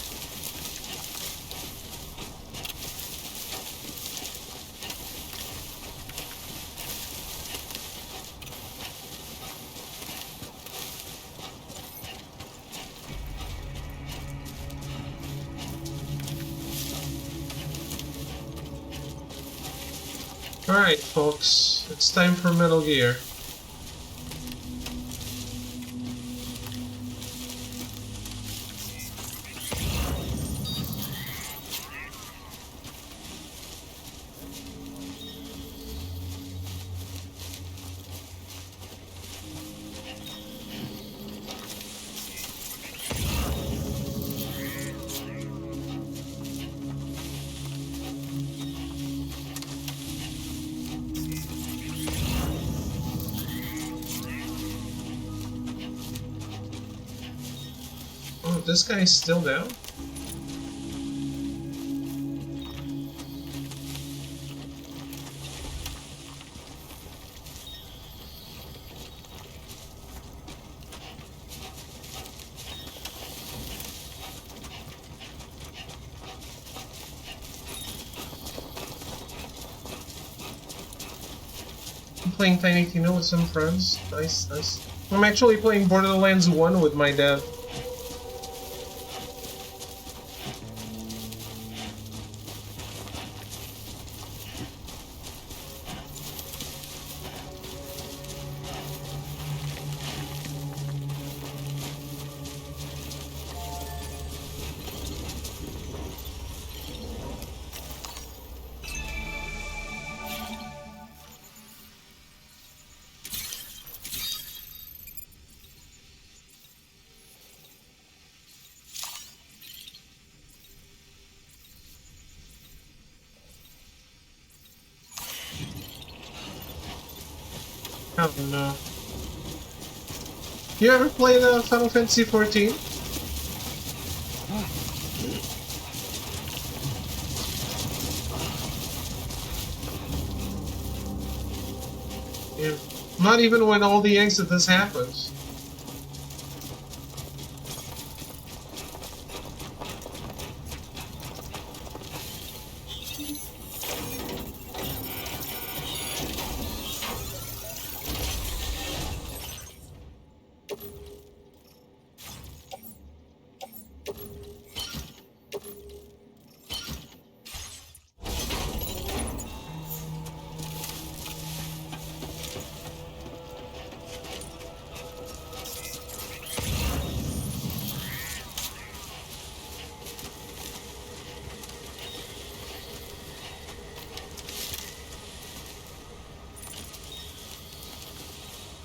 Alright, folks, it's time for Metal Gear. Oh, this guy's still down? I'm playing Tiny Tina with some friends. Nice, nice. I'm actually playing Borderlands 1 with my dad. I don't know. You ever played Final Fantasy 14? Yeah. Not even when all the exodus happens.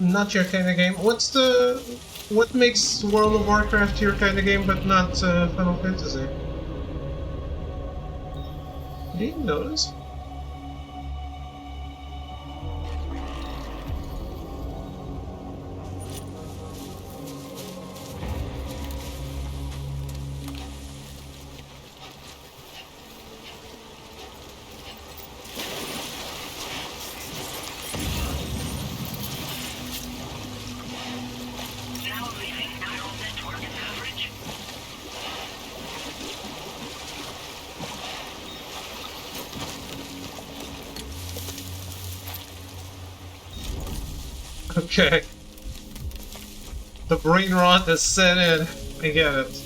Not your kind of game. What makes World of Warcraft your kind of game, but not Final Fantasy? Do you notice? Okay. The brain rot has set in. I get it.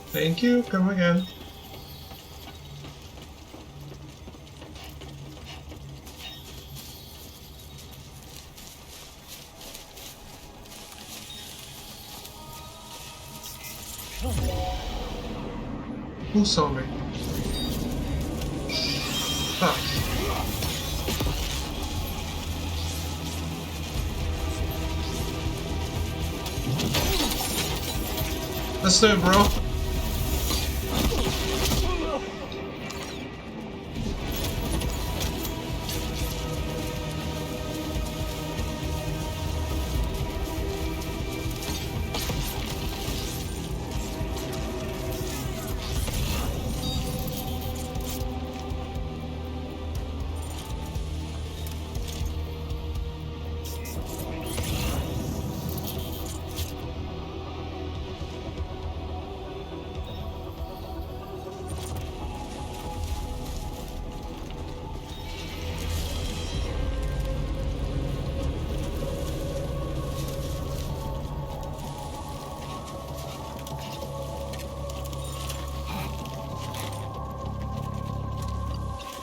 Thank you, come again. Who saw me? Fuck. Let's do it, bro.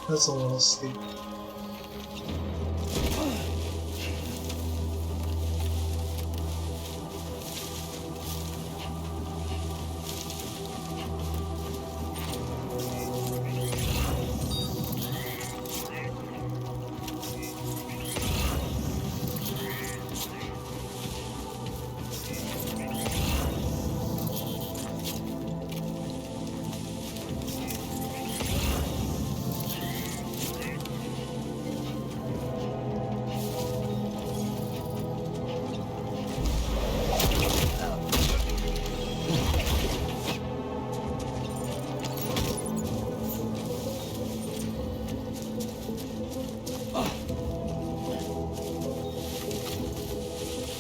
That's a little steep.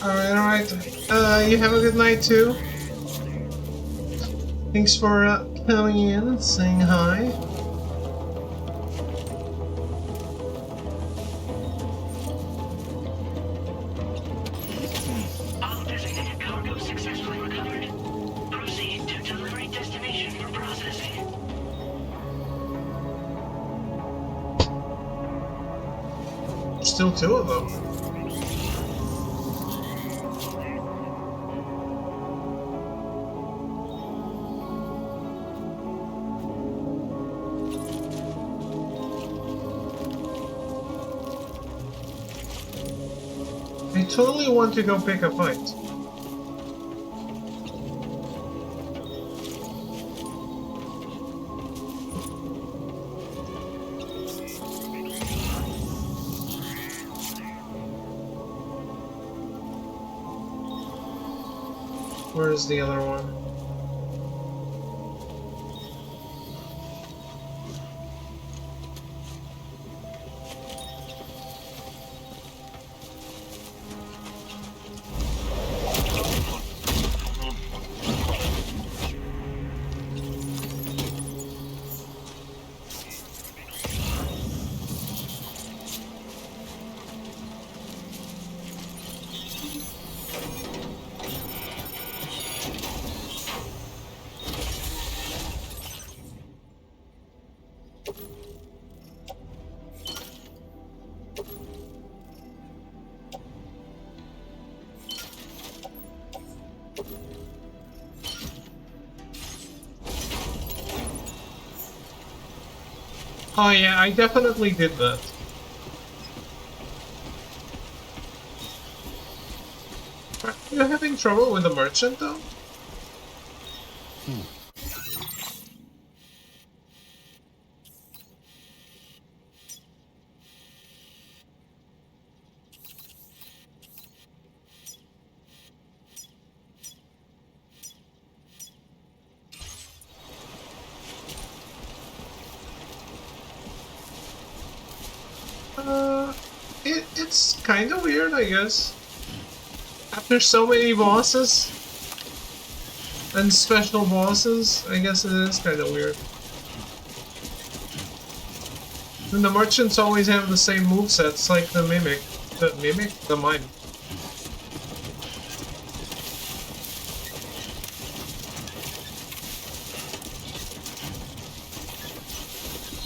Alright. You have a good night too. Thanks for coming in and saying hi. All designated cargo successfully recovered. Proceed to still two of them. I totally want to go pick a fight. Where is the other one? Oh yeah, I definitely did that. Are you having trouble with the merchant though? It's kind of weird, I guess. After so many bosses and special bosses, I guess it is kind of weird. And the merchants always have the same movesets, like the mimic. The mimic? The mime.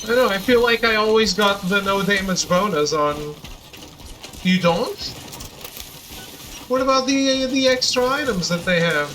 I know, I feel like I always got the no damage bonus on... You don't? What about the extra items that they have?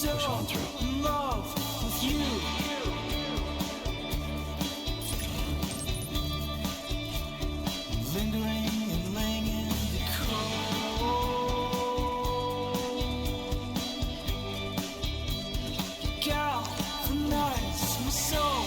Push on through. in love with you. Lingering and laying in the cold. Gal, the night's my soul.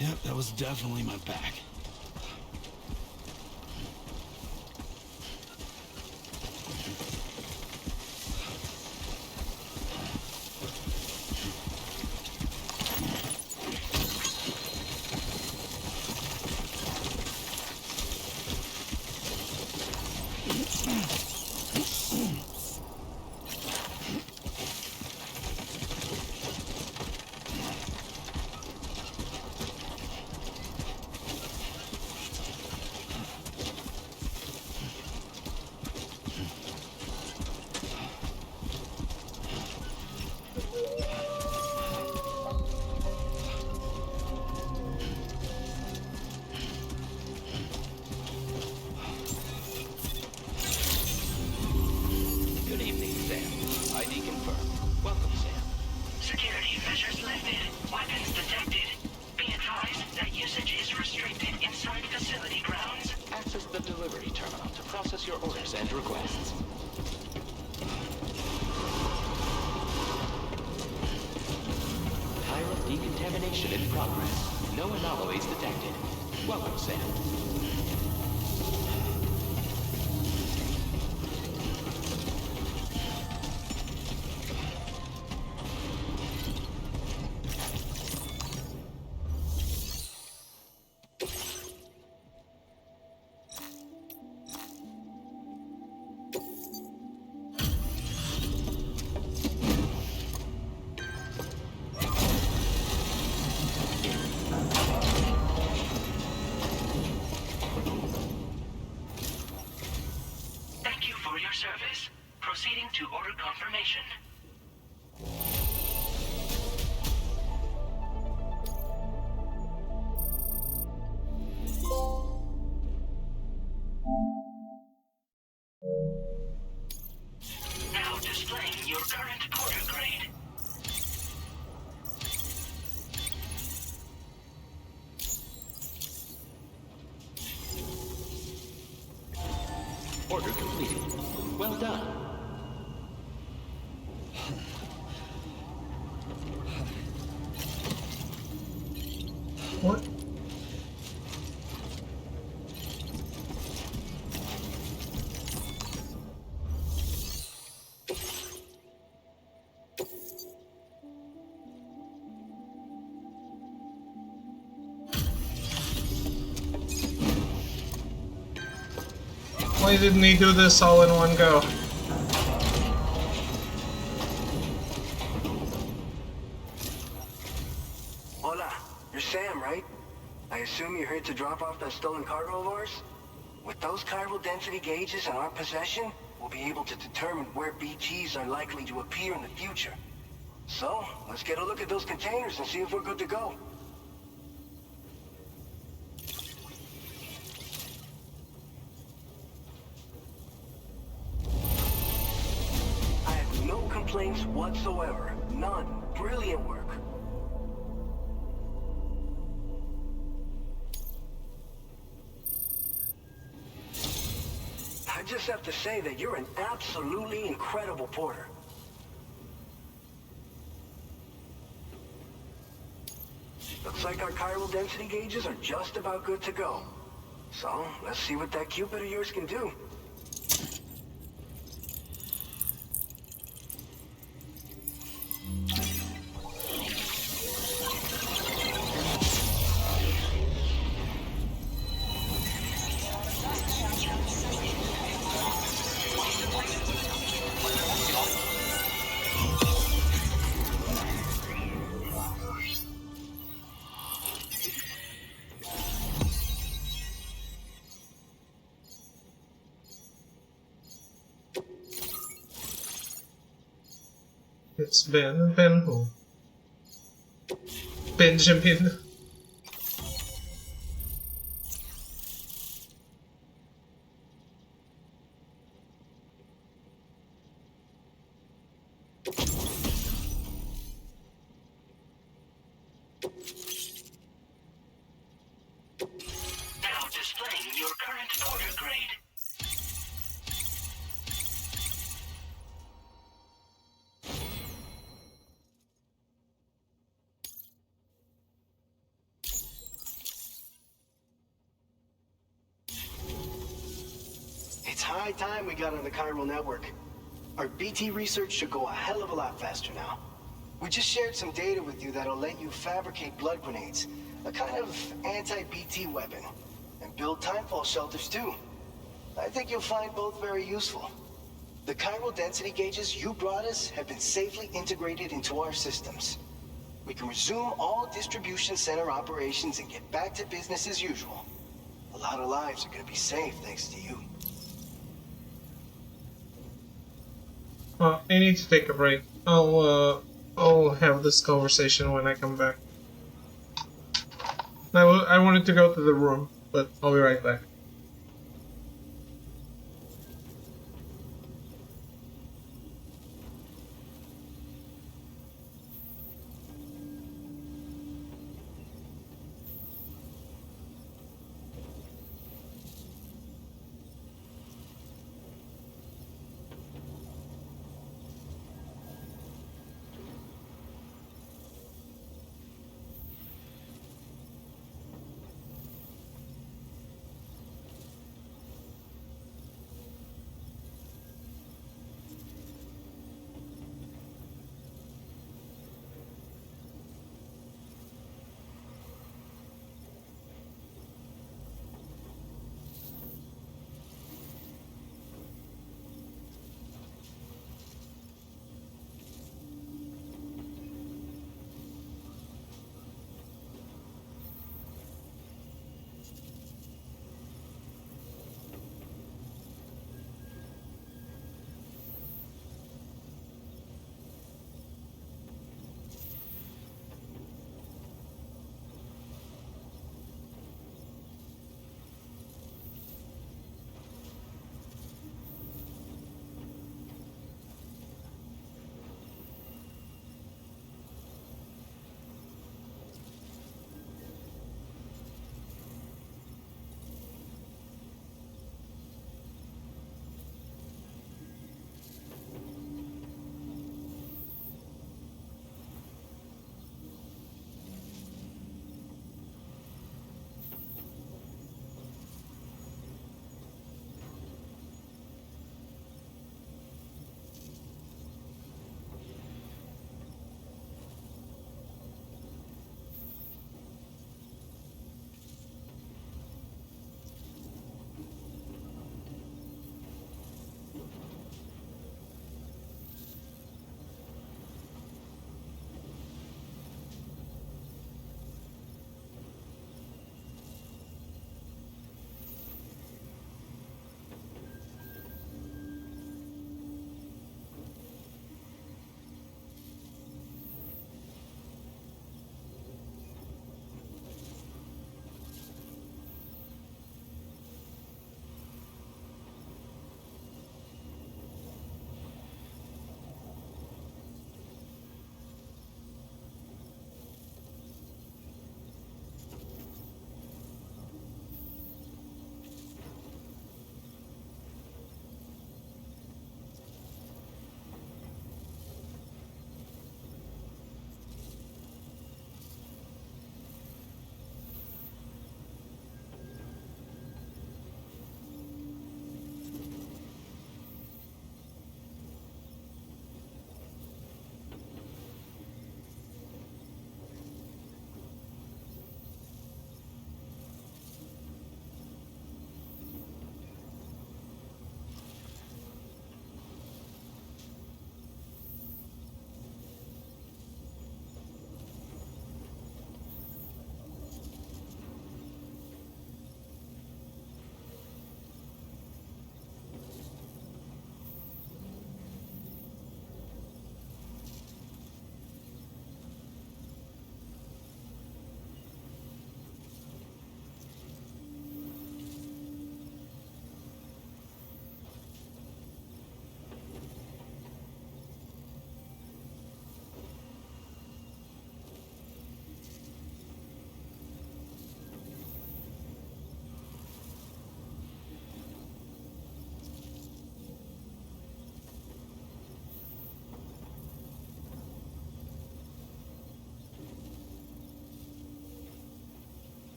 Yep, that was definitely my back. Good evening, Sam. ID confirmed. Welcome, Sam. Security measures lifted. Weapons detected. Be advised that usage is restricted inside facility grounds. Access the delivery terminal to process your orders and requests. Chiral decontamination in progress. No anomalies detected. Welcome, Sam. Thank you for your service. Proceeding to order confirmation. Now displaying your current porter grade. Order completed. Well done. What? Why didn't he do this all in one go? Hola, you're Sam, right? I assume you're here to drop off that stolen cargo of ours? With those chiral density gauges in our possession, we'll be able to determine where BTs are likely to appear in the future. So, let's get a look at those containers and see if we're good to go. I have no complaints whatsoever. None. Brilliant work. I just have to say that you're an absolutely incredible porter. Looks like our chiral density gauges are just about good to go. So, let's see what that Cupid of yours can do. It's Ben who? Benjamin. Now displaying your current porter grade. It's high time we got on the chiral network. Our BT research should go a hell of a lot faster now. We just shared some data with you that'll let you fabricate blood grenades, a kind of anti-BT weapon, and build timefall shelters too. I think you'll find both very useful. The chiral density gauges you brought us have been safely integrated into our systems. We can resume all distribution center operations and get back to business as usual. A lot of lives are gonna be saved thanks to you. I need to take a break. I'll have this conversation when I come back. I wanted to go to the room, but I'll be right back.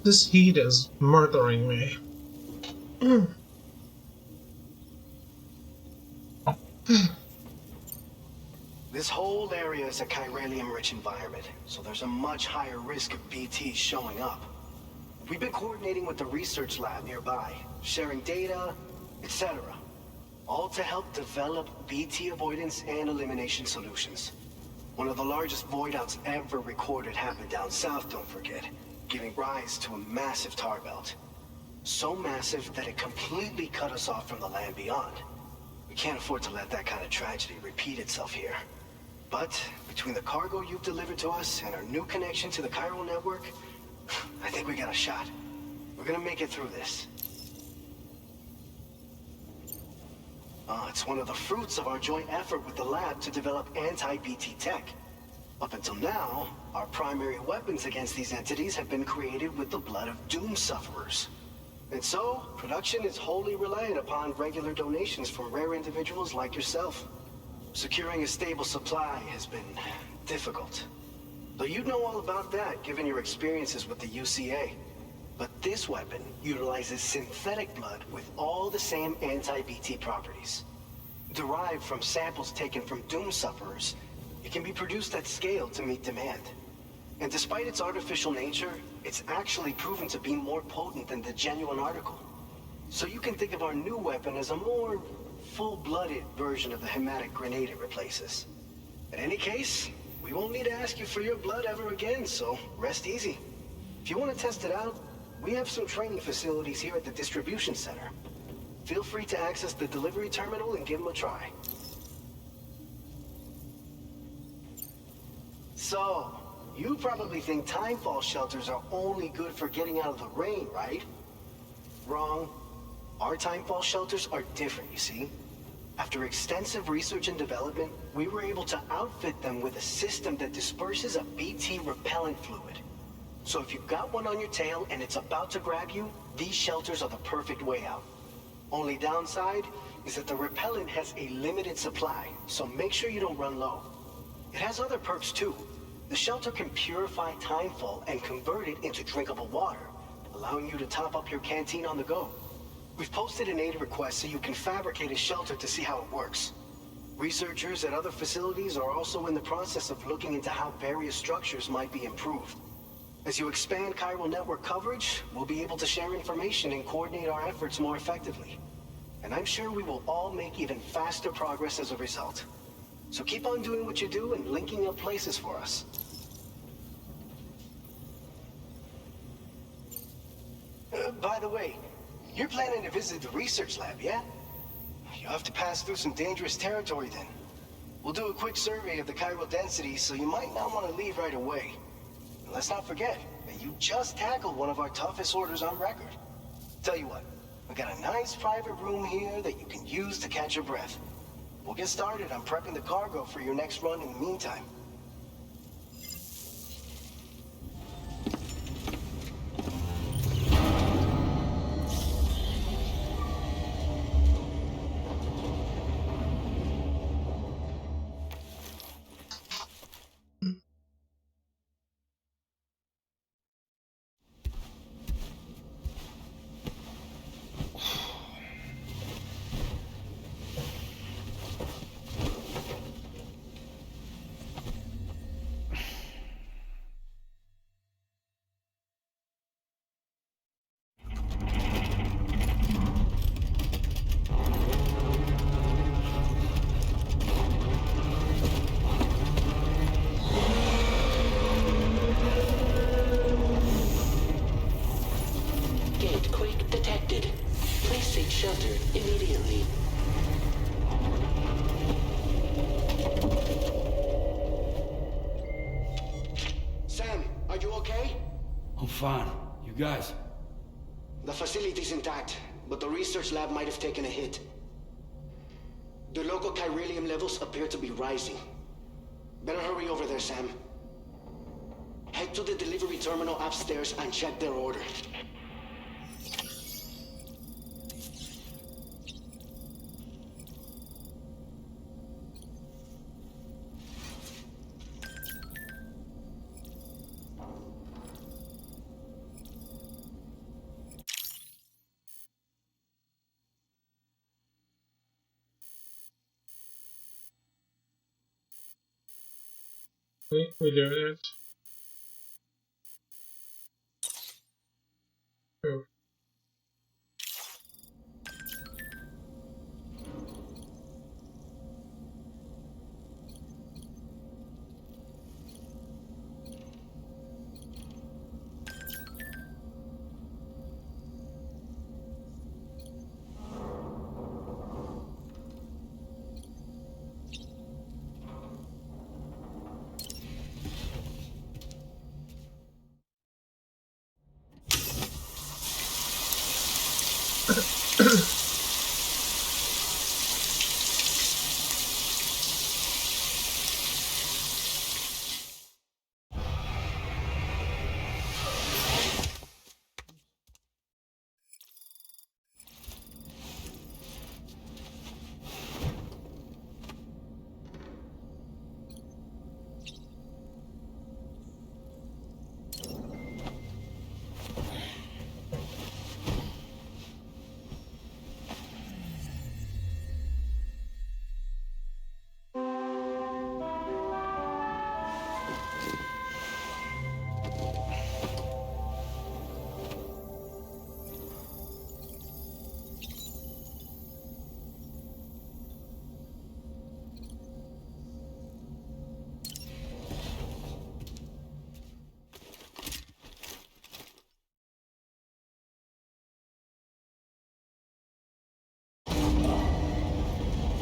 This heat is murdering me. This whole area is a chiralium-rich environment, so there's a much higher risk of BTs showing up. We've been coordinating with the research lab nearby, sharing data, etc. All to help develop BT avoidance and elimination solutions. One of the largest void outs ever recorded happened down south, don't forget, giving rise to a massive tar belt. So massive that it completely cut us off from the land beyond. We can't afford to let that kind of tragedy repeat itself here. But between the cargo you've delivered to us and our new connection to the chiral network, I think we got a shot. We're gonna make it through this. It's one of the fruits of our joint effort with the lab to develop anti-BT tech. Up until now, our primary weapons against these entities have been created with the blood of doom sufferers. And so, production is wholly reliant upon regular donations from rare individuals like yourself. Securing a stable supply has been difficult. Though you'd know all about that, given your experiences with the UCA. But this weapon utilizes synthetic blood with all the same anti-BT properties. Derived from samples taken from doom sufferers, it can be produced at scale to meet demand. And despite its artificial nature, it's actually proven to be more potent than the genuine article. So you can think of our new weapon as a more full-blooded version of the hematic grenade it replaces. In any case, we won't need to ask you for your blood ever again, so rest easy. If you want to test it out, we have some training facilities here at the distribution center. Feel free to access the delivery terminal and give them a try. So, you probably think timefall shelters are only good for getting out of the rain, right? Wrong. Our timefall shelters are different, you see. After extensive research and development, we were able to outfit them with a system that disperses a BT repellent fluid. So if you've got one on your tail and it's about to grab you, these shelters are the perfect way out. Only downside is that the repellent has a limited supply, so make sure you don't run low. It has other perks too. The shelter can purify timefall and convert it into drinkable water, allowing you to top up your canteen on the go. We've posted an aid request so you can fabricate a shelter to see how it works. Researchers at other facilities are also in the process of looking into how various structures might be improved. As you expand chiral network coverage, we'll be able to share information and coordinate our efforts more effectively. And I'm sure we will all make even faster progress as a result. So keep on doing what you do and linking up places for us. By the way, you're planning to visit the research lab, yeah? You'll have to pass through some dangerous territory then. We'll do a quick survey of the chiral density, so you might not want to leave right away. And let's not forget that you just tackled one of our toughest orders on record. Tell you what, we got a nice private room here that you can use to catch your breath. We'll get started on prepping the cargo for your next run in the meantime. Shelter immediately. Sam, are you okay? I'm fine. You guys? The facility's intact, but the research lab might have taken a hit. The local chiralium levels appear to be rising. Better hurry over there, Sam. Head to the delivery terminal upstairs and check their order. Okay, we do it. Oh.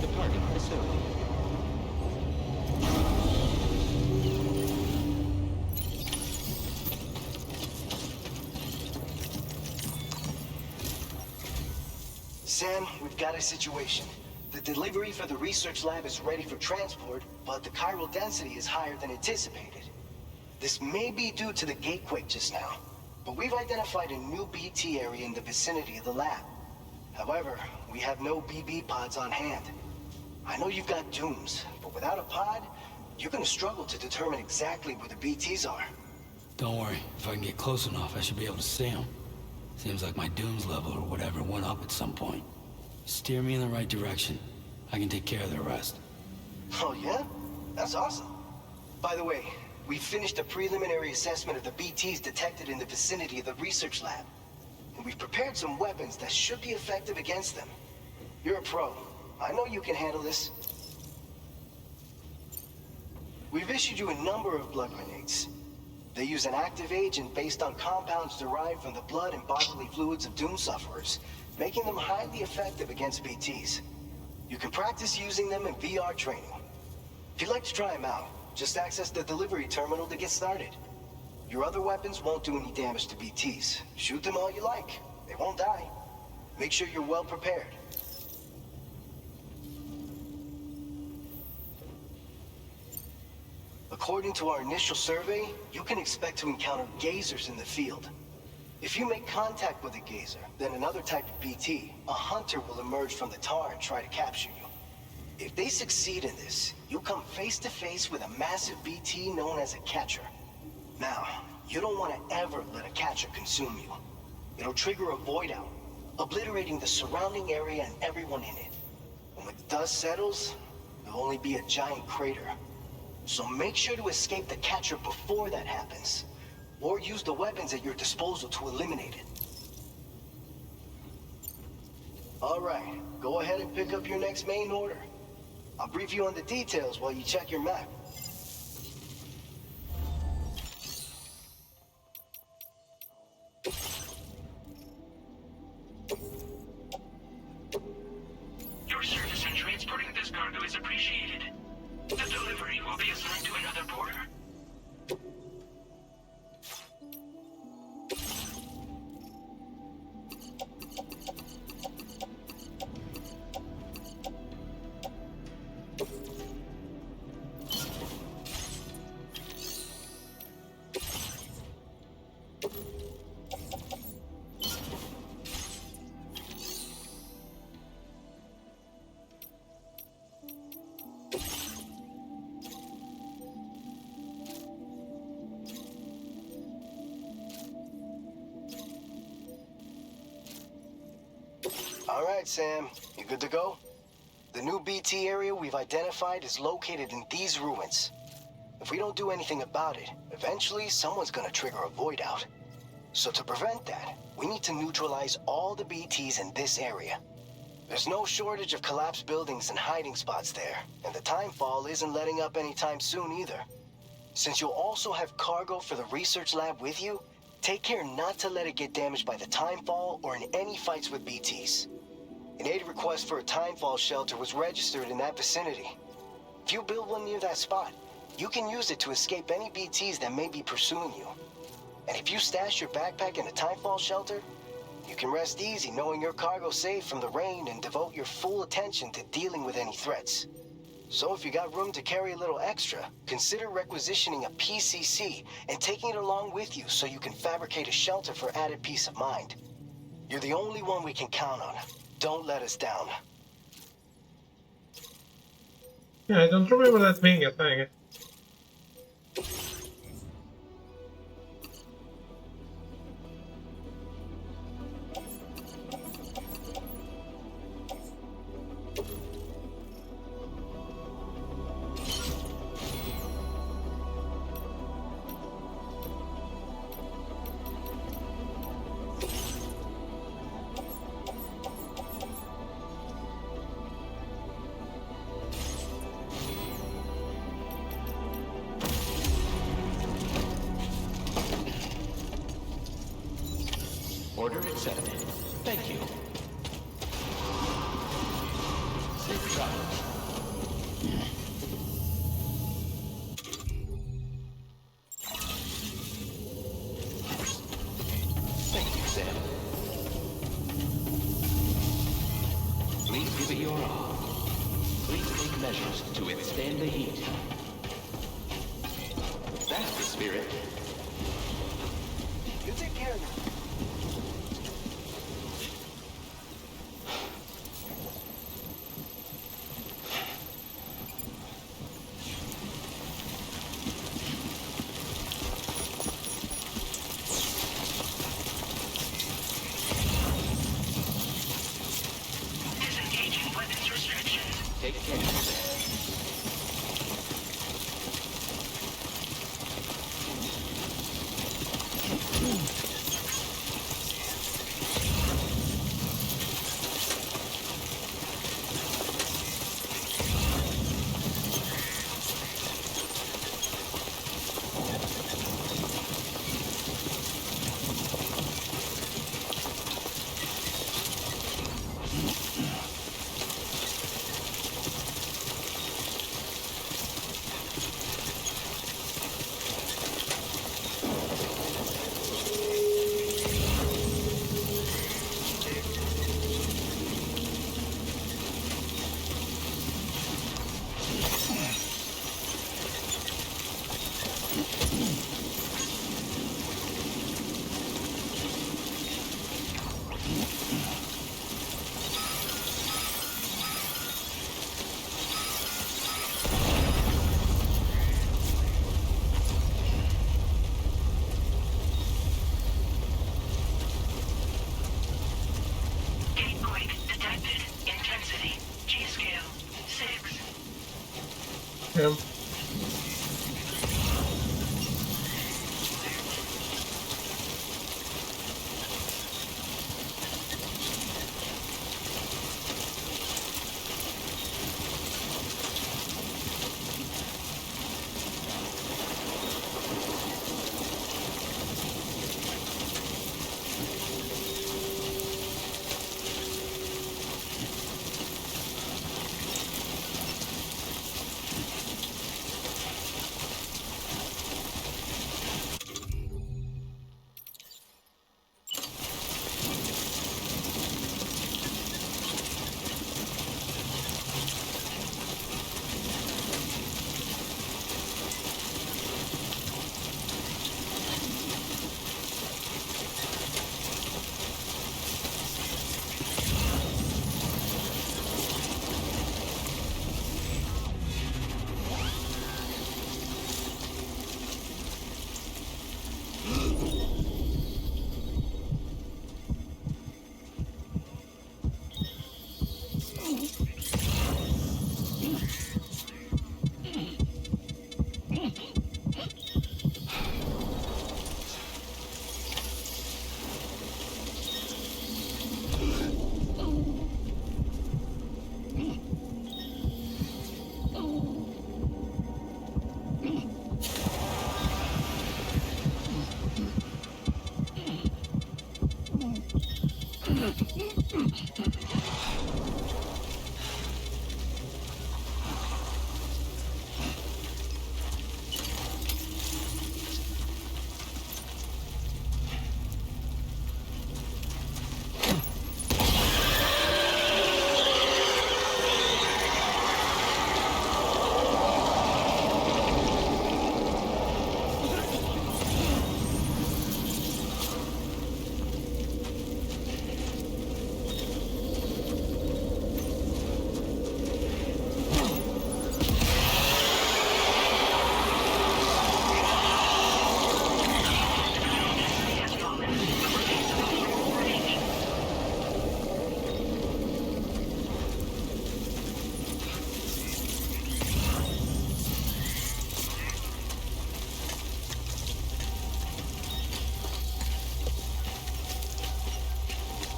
Departing facility. Sam, we've got a situation. The delivery for the research lab is ready for transport, but the chiral density is higher than anticipated. This may be due to the gatequake just now, but we've identified a new BT area in the vicinity of the lab. However, we have no BB pods on hand. I know you've got dooms, but without a pod, you're gonna struggle to determine exactly where the BTs are. Don't worry. If I can get close enough, I should be able to see them. Seems like my dooms level or whatever went up at some point. Steer me in the right direction. I can take care of the rest. Oh yeah? That's awesome. By the way, we finished a preliminary assessment of the BTs detected in the vicinity of the research lab. And we've prepared some weapons that should be effective against them. You're a pro. I know you can handle this. We've issued you a number of blood grenades. They use an active agent based on compounds derived from the blood and bodily fluids of doom sufferers, making them highly effective against BTs. You can practice using them in VR training. If you'd like to try them out, just access the delivery terminal to get started. Your other weapons won't do any damage to BTs. Shoot them all you like. They won't die. Make sure you're well prepared. According to our initial survey, you can expect to encounter gazers in the field. If you make contact with a gazer, then another type of BT, a hunter will emerge from the tar and try to capture you. If they succeed in this, you'll come face to face with a massive BT known as a catcher. Now, you don't want to ever let a catcher consume you. It'll trigger a void out, obliterating the surrounding area and everyone in it. And when the dust settles, there'll only be a giant crater. So make sure to escape the catcher before that happens, or use the weapons at your disposal to eliminate it. All right, go ahead and pick up your next main order. I'll brief you on the details while you check your map. Your service in transporting this cargo is appreciated. The delivery will be assigned to another porter. All right, Sam. You good to go? The new BT area we've identified is located in these ruins. If we don't do anything about it, eventually someone's gonna trigger a void out. So to prevent that, we need to neutralize all the BTs in this area. There's no shortage of collapsed buildings and hiding spots there, and the timefall isn't letting up anytime soon either. Since you'll also have cargo for the research lab with you, take care not to let it get damaged by the timefall or in any fights with BTs. An aid request for a timefall shelter was registered in that vicinity. If you build one near that spot, you can use it to escape any BTs that may be pursuing you. And if you stash your backpack in a timefall shelter, you can rest easy knowing your cargo's safe from the rain and devote your full attention to dealing with any threats. So if you got room to carry a little extra, consider requisitioning a PCC and taking it along with you so you can fabricate a shelter for added peace of mind. You're the only one we can count on. Don't let us down. Yeah, I don't remember that being a thing. Order accepted. Thank you. Safe travels. Thank you, Sam. Please give it your all. Please take measures to withstand the heat. That's the spirit. You take care of them. Disengaging weapons restrictions. Take care, Sam.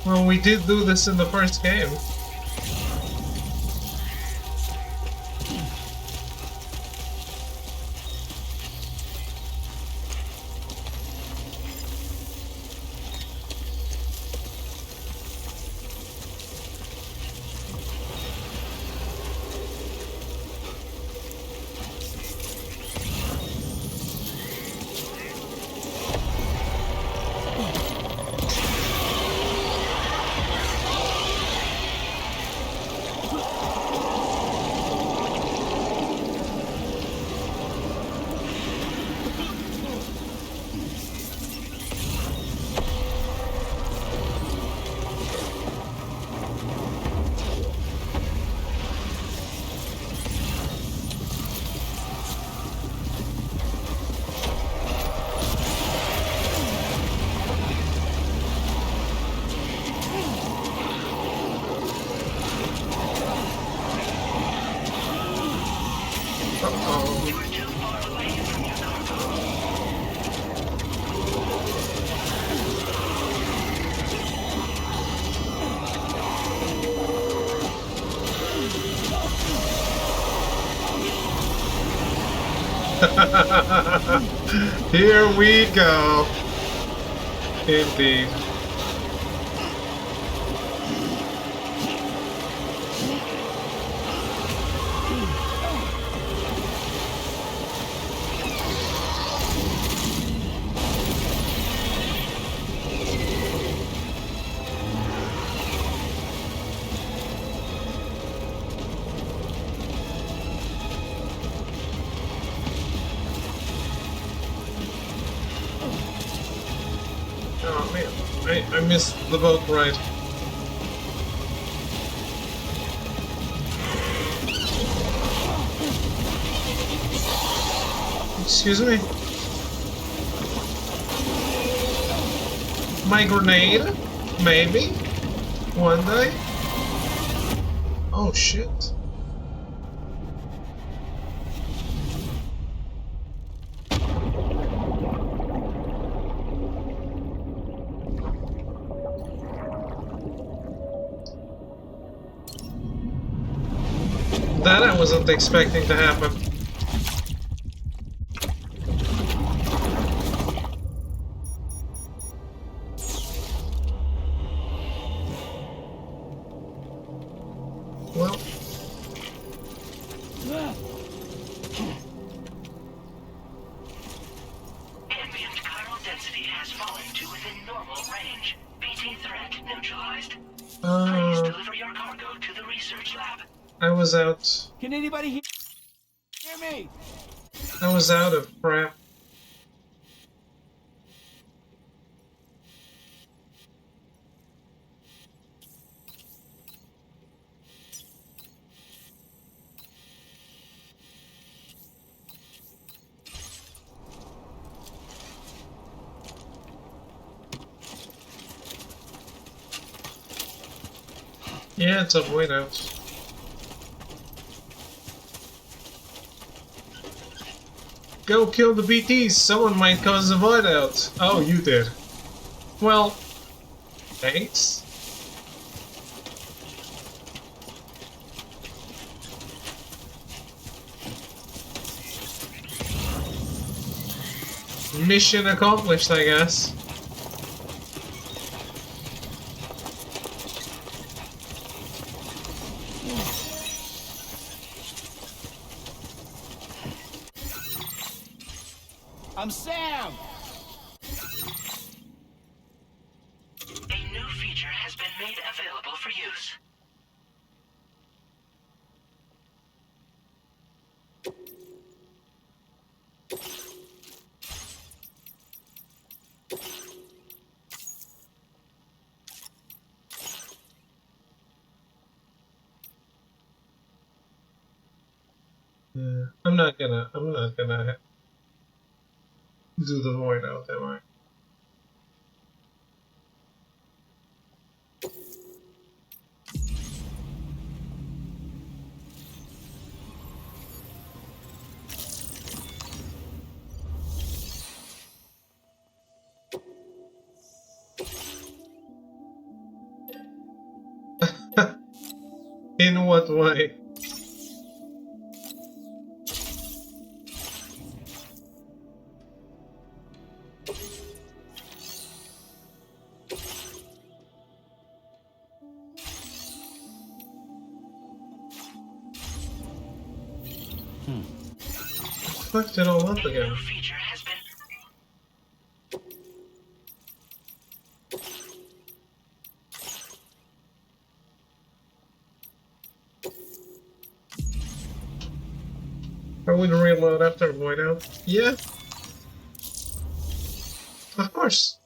Well, we did do this in the first game. Here we go. Indeed. Oh man, I missed the boat ride. Excuse me? My grenade? Maybe? One day? Oh shit. That I wasn't expecting to happen. Well. Ambient chiral density has fallen to within normal range. BT threat neutralized. Please deliver your cargo to the research lab. I was out. Can anybody hear me? I was out of crap. Yeah, it's a void out. Go kill the BTs, someone might cause a void out. Oh, you did. Well, thanks. Mission accomplished, I guess. I'm Sam! A new feature has been made available for use. Yeah, I'm not gonna do the void out, am I? In what way? Fucked it all up again. I would reload after void out. Yeah. Of course.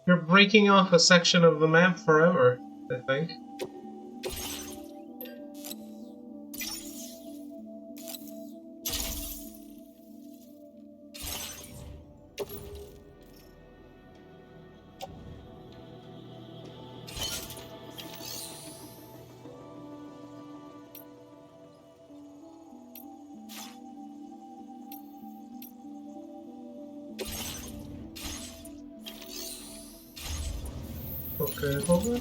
You're breaking off a section of the map forever, I think. Okay, hold on.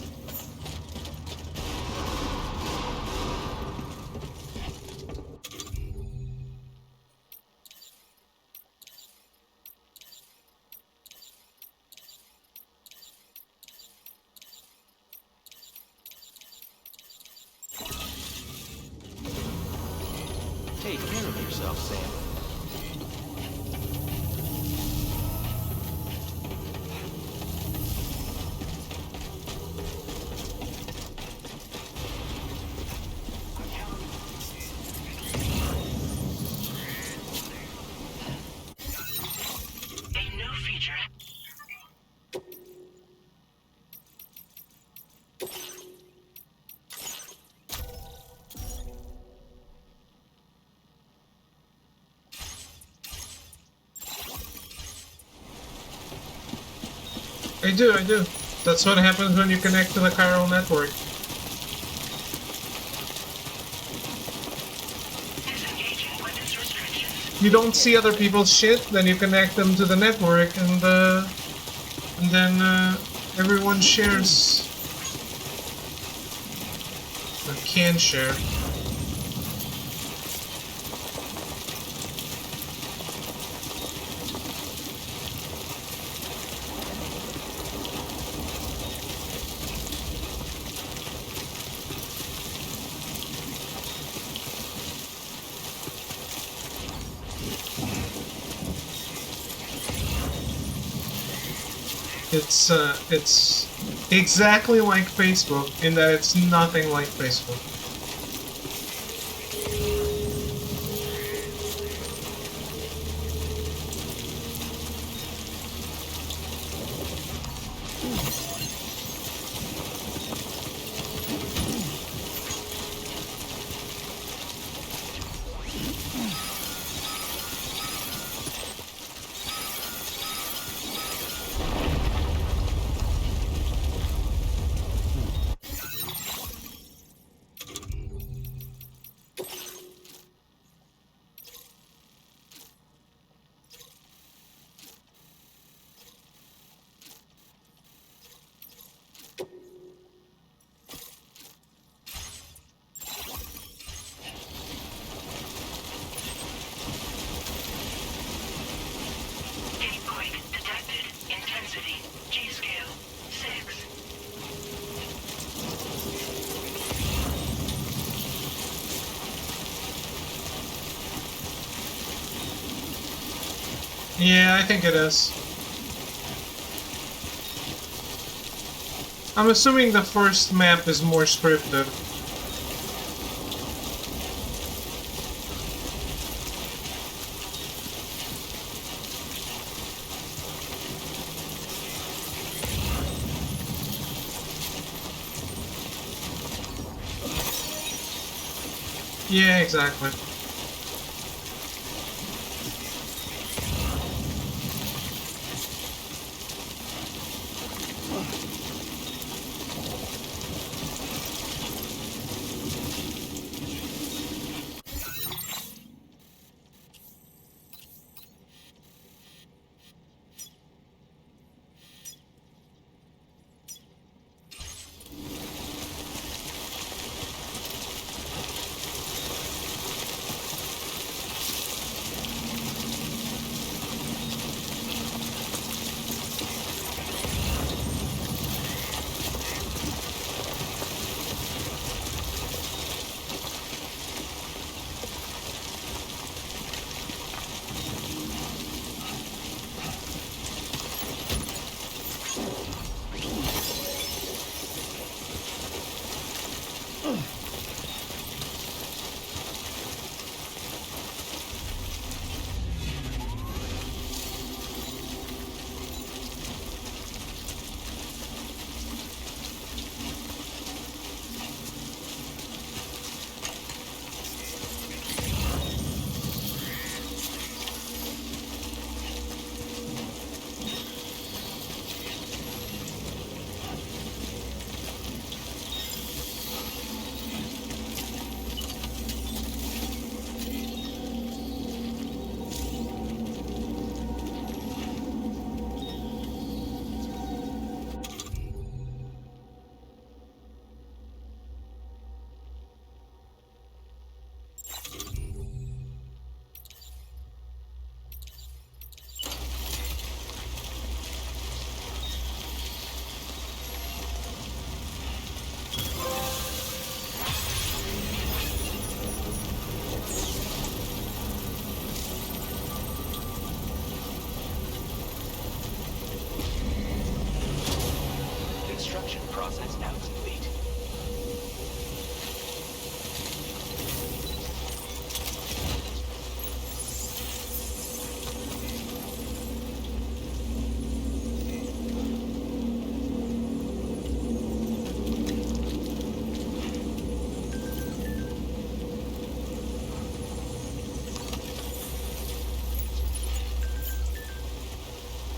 Take care of yourself, Sam. A new feature. I do. That's what happens when you connect to the chiral network. You don't see other people's shit, then you connect them to the network, and then everyone shares. Or can share. It's exactly like Facebook in that it's nothing like Facebook. Yeah, I think it is. I'm assuming the first map is more scripted. Yeah, exactly.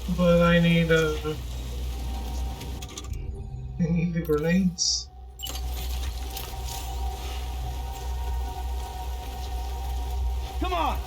But I need the grenades. Come on!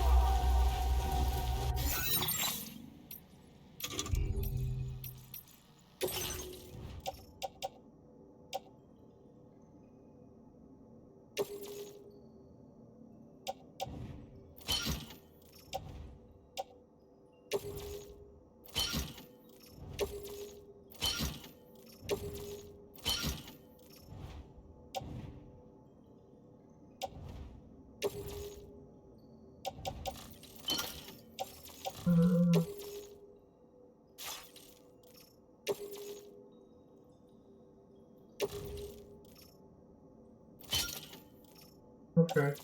Okay.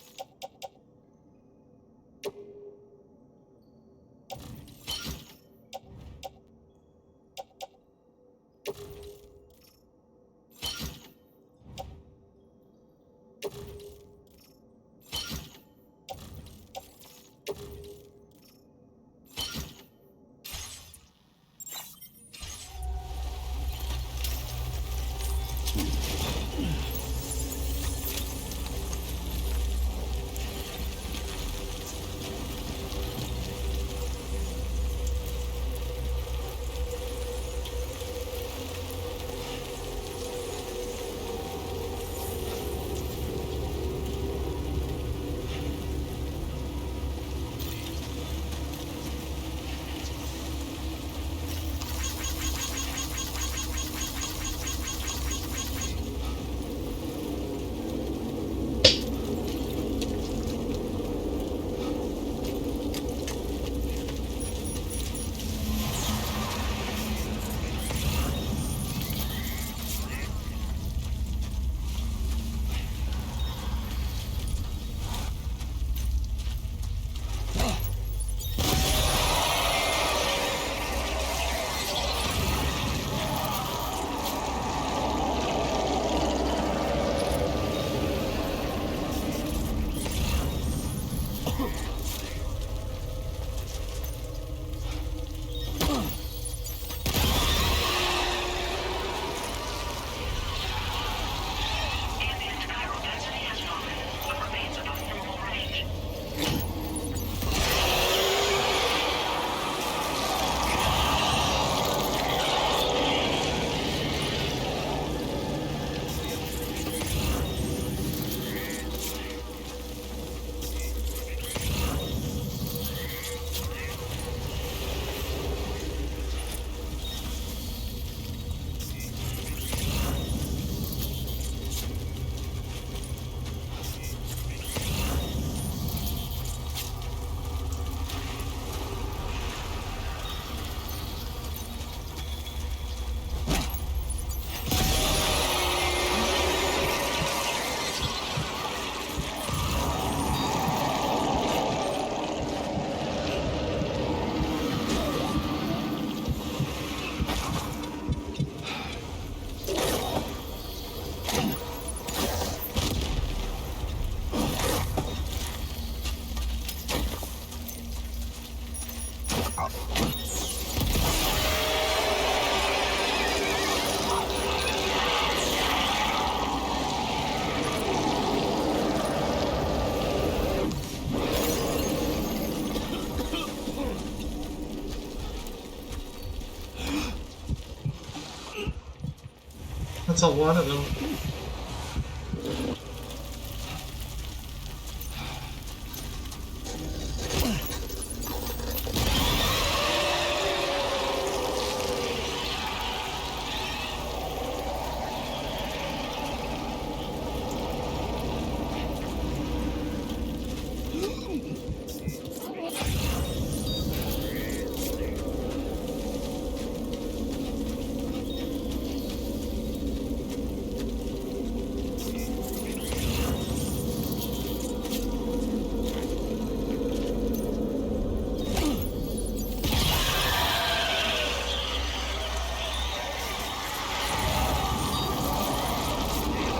That's a lot of them.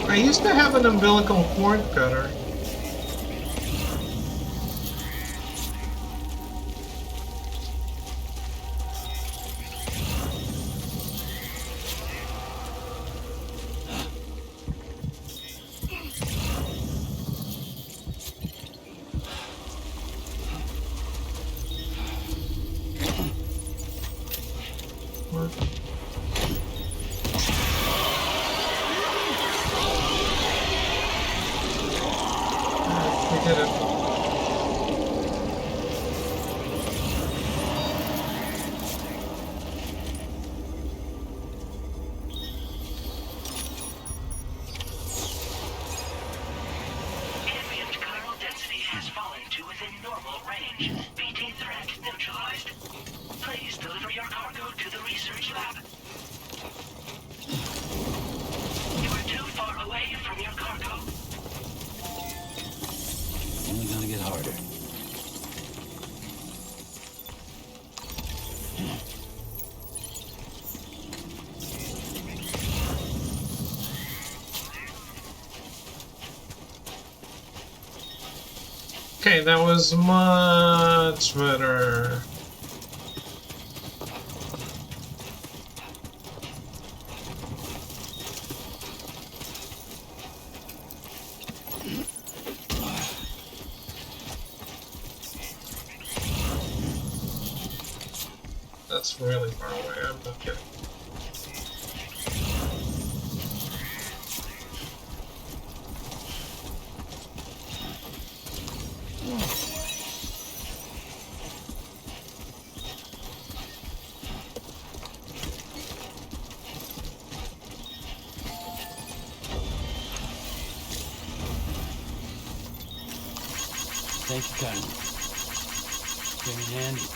I used to have an umbilical cord cutter. We did it. Ambient chiral density has fallen to within normal range. BT threat neutralized. Please deliver your cargo to the research lab. You are too far away from your cargo. Only gonna get harder. Okay, that was much better. That's really far away, I'm not kidding. Thank you kindly. Came in handy.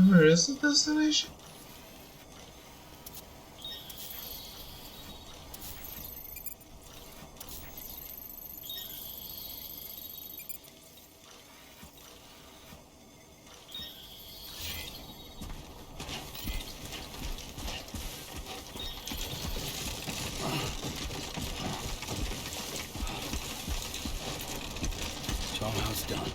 Where is the destination? It's almost done.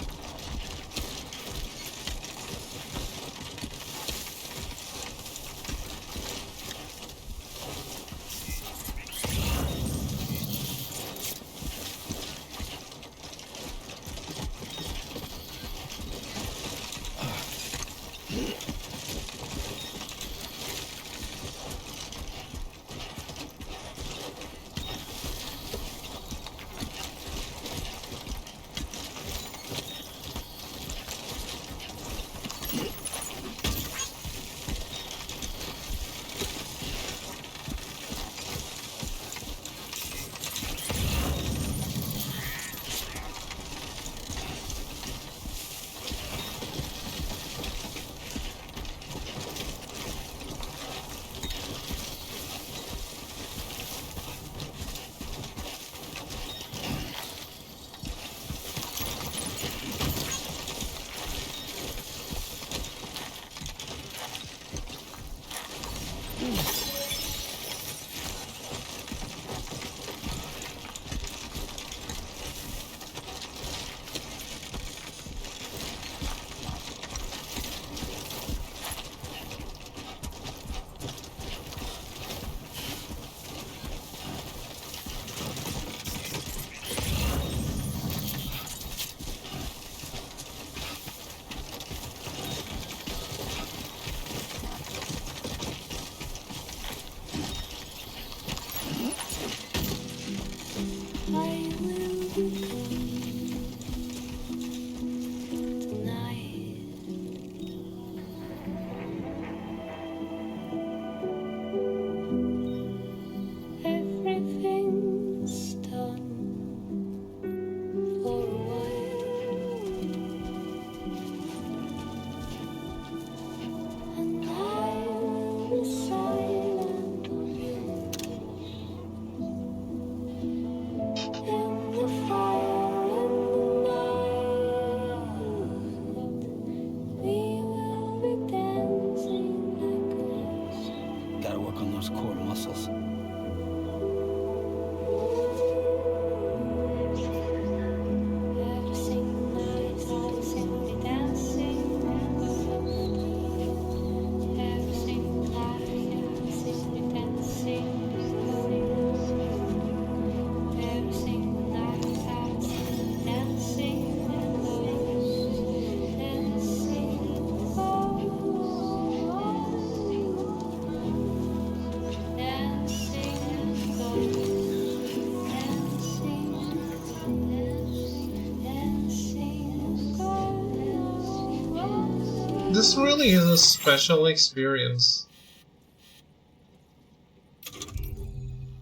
This really is a special experience.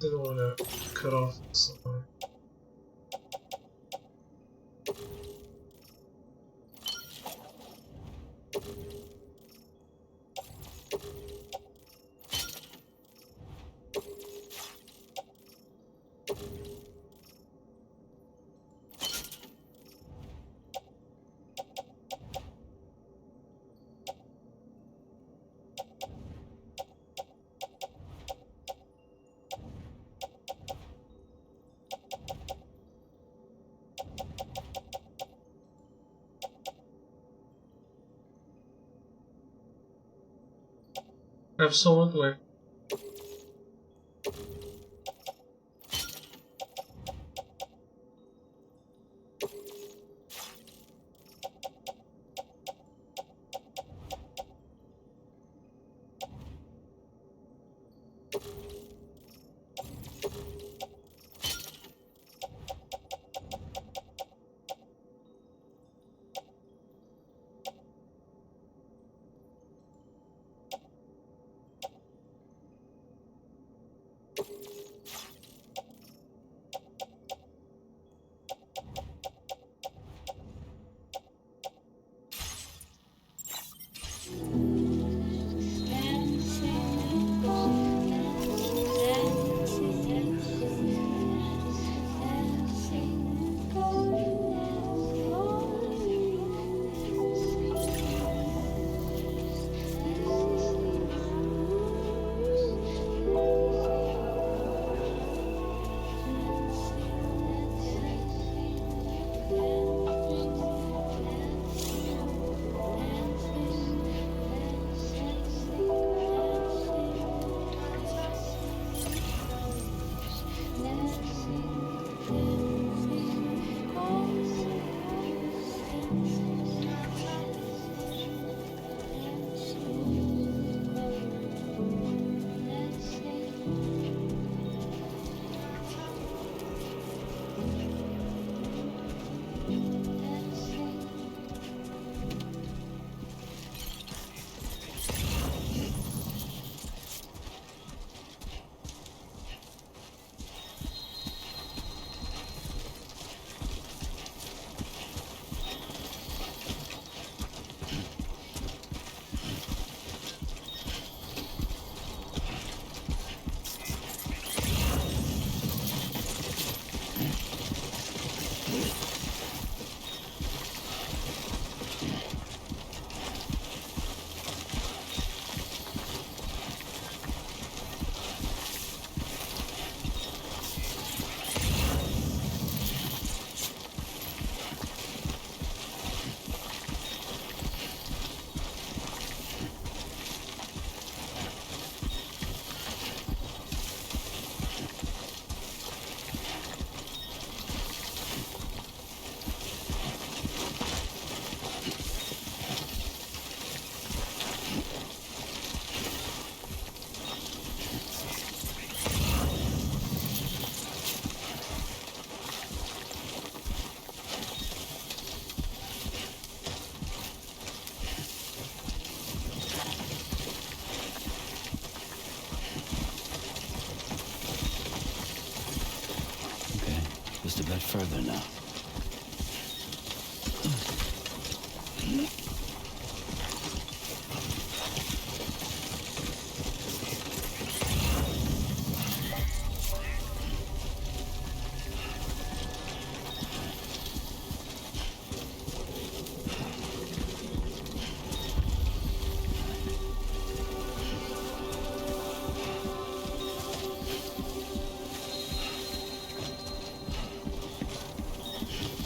Didn't want to cut off the song. Absolutely. Just a bit further now.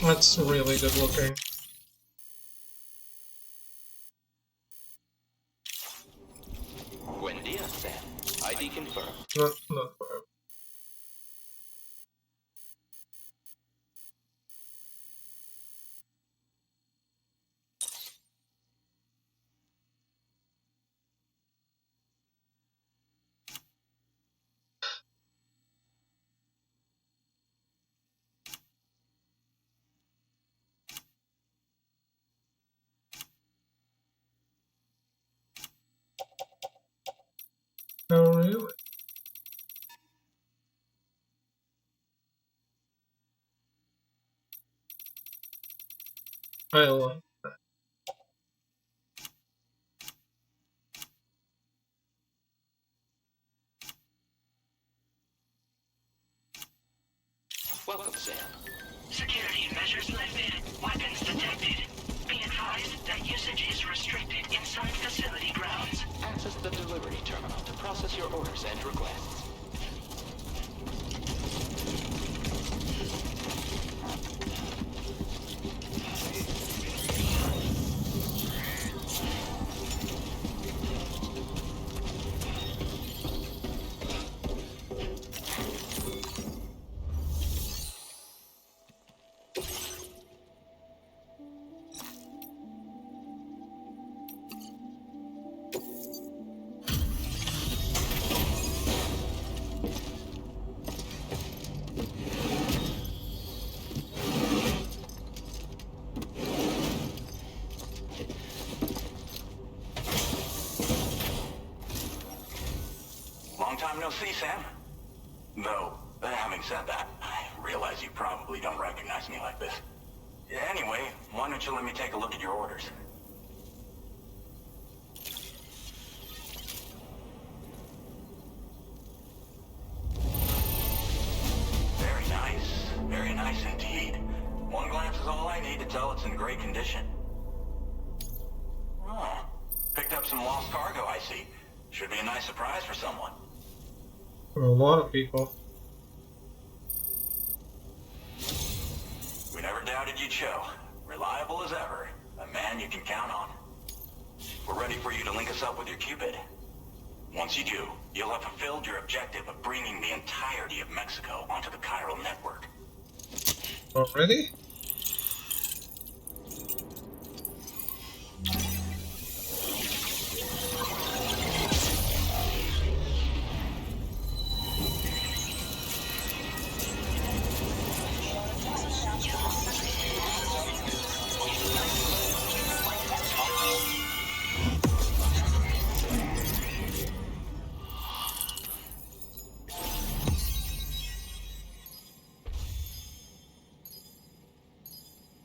That's really good looking. Buen dia, Sam. ID confirmed. Not I love that. Welcome, Sam. Security measures lifted. Weapons detected. Be advised that usage is restricted inside facility grounds. Access the delivery terminal to process your orders and requests. Long time no see, Sam. Though, having said that, I realize you probably don't recognize me like this. Anyway, why don't you let me take a look at your orders? Very nice. Very nice indeed. One glance is all I need to tell it's in great condition. Oh, picked up some lost cargo, I see. Should be a nice surprise for someone. For a lot of people. We never doubted you'd show. Reliable as ever. A man you can count on. We're ready for you to link us up with your Cupid. Once you do, you'll have fulfilled your objective of bringing the entirety of Mexico onto the chiral network. Already?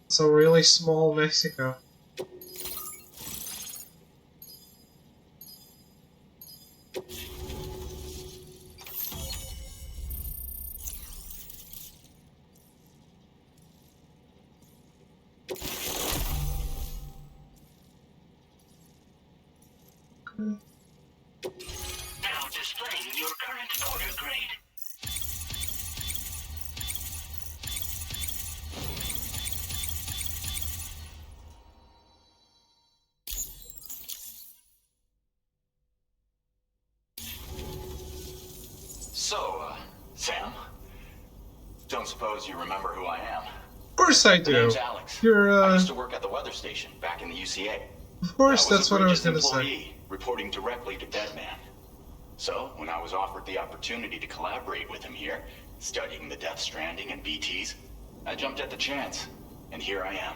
It's a really small Mexico. Now displaying your current order grade. So, Sam, don't suppose you remember who I am? Of course I do. My name's Alex. You're, I used to work at the weather station back in the UCA. Of course, that's what I was gonna say. Employee, reporting directly to Deadman. So, when I was offered the opportunity to collaborate with him here, studying the Death Stranding and BTs, I jumped at the chance, and here I am.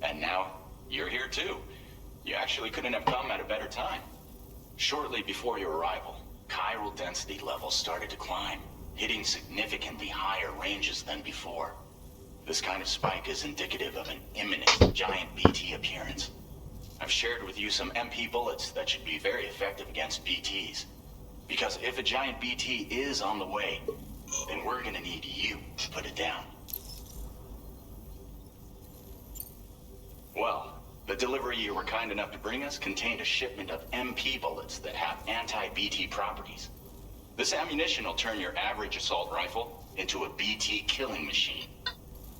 And now, you're here too. You actually couldn't have come at a better time. Shortly before your arrival, chiral density levels started to climb, hitting significantly higher ranges than before. This kind of spike is indicative of an imminent giant BT appearance. I've shared with you some MP bullets that should be very effective against BTs. Because if a giant BT is on the way, then we're gonna need you to put it down. Well, the delivery you were kind enough to bring us contained a shipment of MP bullets that have anti-BT properties. This ammunition will turn your average assault rifle into a BT killing machine.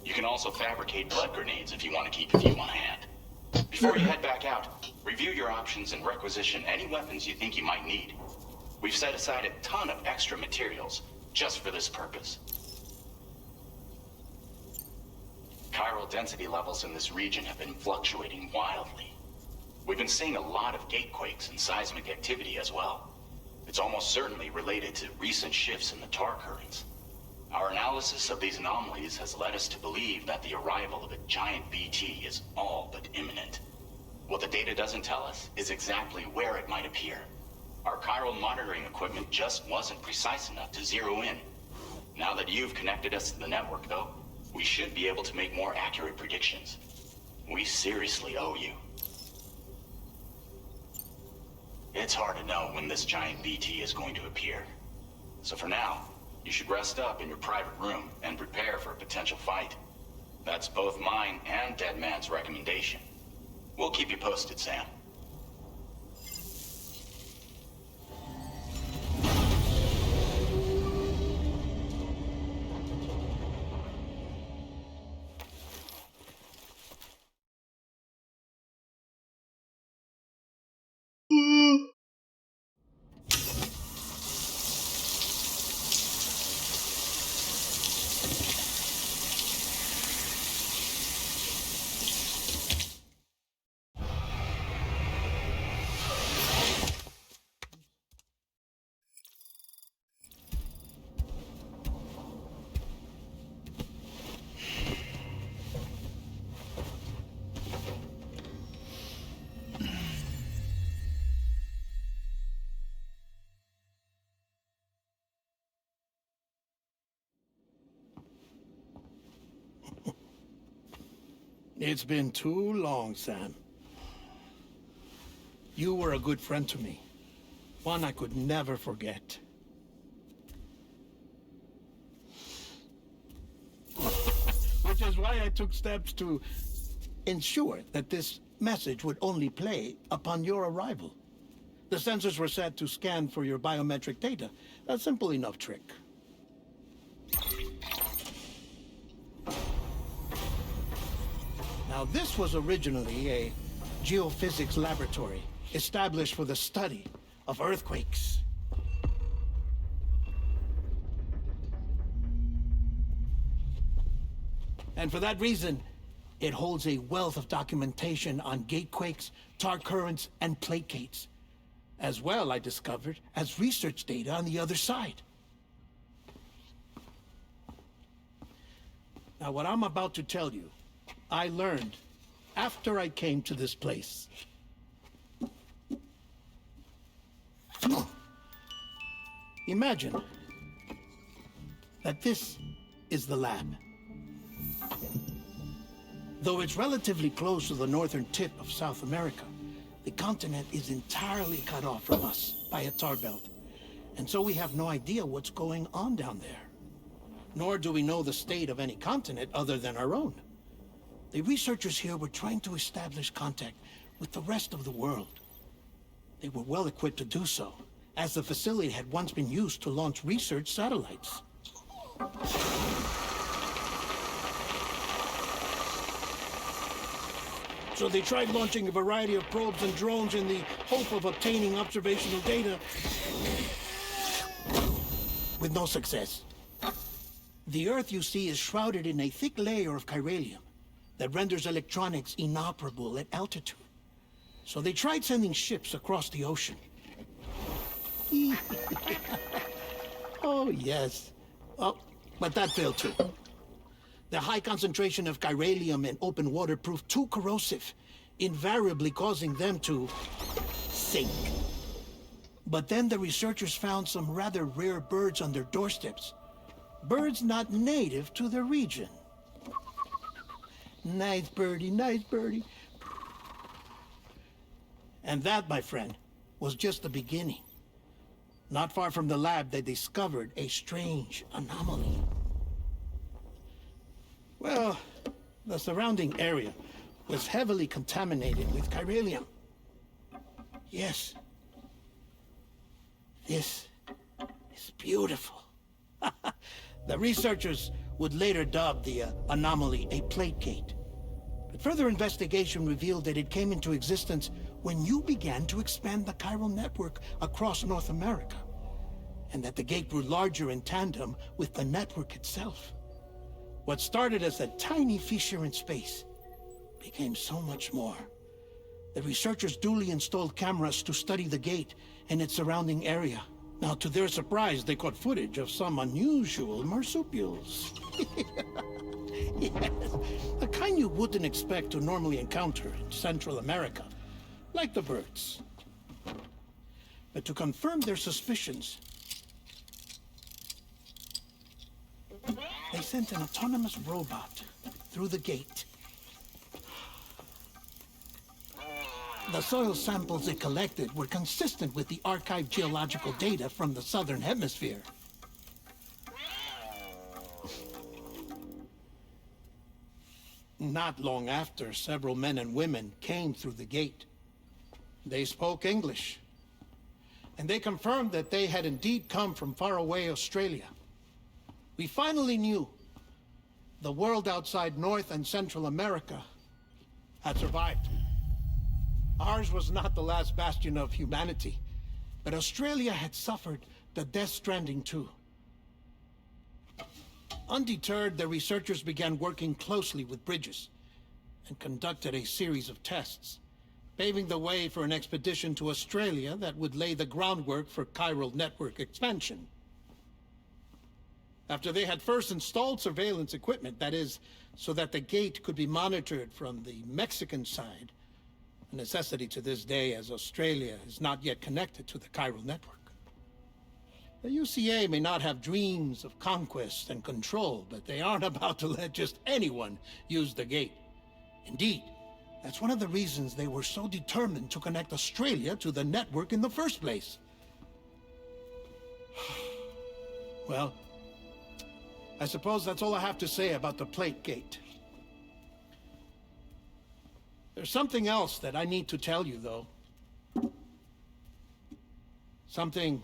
You can also fabricate blood grenades if you want to keep a few on hand. Before you head back out, review your options and requisition any weapons you think you might need. We've set aside a ton of extra materials just for this purpose. Chiral density levels in this region have been fluctuating wildly. We've been seeing a lot of gatequakes and seismic activity as well. It's almost certainly related to recent shifts in the tar currents. Our analysis of these anomalies has led us to believe that the arrival of a giant BT is all but imminent. What the data doesn't tell us is exactly where it might appear. Our chiral monitoring equipment just wasn't precise enough to zero in. Now that you've connected us to the network, though, we should be able to make more accurate predictions. We seriously owe you. It's hard to know when this giant BT is going to appear. So for now, you should rest up in your private room and prepare for a potential fight. That's both mine and Deadman's recommendation. We'll keep you posted, Sam. It's been too long, Sam. You were a good friend to me. One I could never forget. Which is why I took steps to ensure that this message would only play upon your arrival. The sensors were set to scan for your biometric data. A simple enough trick. Now, this was originally a geophysics laboratory established for the study of earthquakes. And for that reason, it holds a wealth of documentation on gatequakes, tar currents, and plate gates. As well, I discovered, as research data on the other side. Now, what I'm about to tell you, I learned after I came to this place. Imagine that this is the lab. Though it's relatively close to the northern tip of South America, the continent is entirely cut off from us by a tar belt. And so we have no idea what's going on down there. Nor do we know the state of any continent other than our own. The researchers here were trying to establish contact with the rest of the world. They were well equipped to do so, as the facility had once been used to launch research satellites. So they tried launching a variety of probes and drones in the hope of obtaining observational data, with no success. The Earth, you see, is shrouded in a thick layer of chiralium that renders electronics inoperable at altitude. So they tried sending ships across the ocean. Oh, yes. Oh, but that failed too. The high concentration of chiralium in open water proved too corrosive, invariably causing them to sink. But then the researchers found some rather rare birds on their doorsteps. Birds not native to the region. Nice birdie, nice birdie. And that, my friend, was just the beginning. Not far from the lab, they discovered a strange anomaly. Well, the surrounding area was heavily contaminated with chiralium. Yes. This is beautiful. The researchers would later dub the anomaly a plate gate. But further investigation revealed that it came into existence when you began to expand the chiral network across North America, and that the gate grew larger in tandem with the network itself. What started as a tiny fissure in space became so much more. The researchers duly installed cameras to study the gate and its surrounding area. Now, to their surprise, they caught footage of some unusual marsupials. Yes, the kind you wouldn't expect to normally encounter in Central America, like the birds. But to confirm their suspicions, they sent an autonomous robot through the gate. The soil samples it collected were consistent with the archived geological data from the southern hemisphere. Not long after, several men and women came through the gate. They spoke English, and they confirmed that they had indeed come from faraway Australia. We finally knew the world outside North and Central America had survived. Ours was not the last bastion of humanity, but Australia had suffered the Death Stranding too. Undeterred, the researchers began working closely with Bridges and conducted a series of tests, paving the way for an expedition to Australia that would lay the groundwork for chiral network expansion. After they had first installed surveillance equipment, that is, so that the gate could be monitored from the Mexican side, a necessity to this day as Australia is not yet connected to the chiral network. The UCA may not have dreams of conquest and control, but they aren't about to let just anyone use the gate. Indeed, that's one of the reasons they were so determined to connect Australia to the network in the first place. Well, I suppose that's all I have to say about the plate gate. There's something else that I need to tell you, though. Something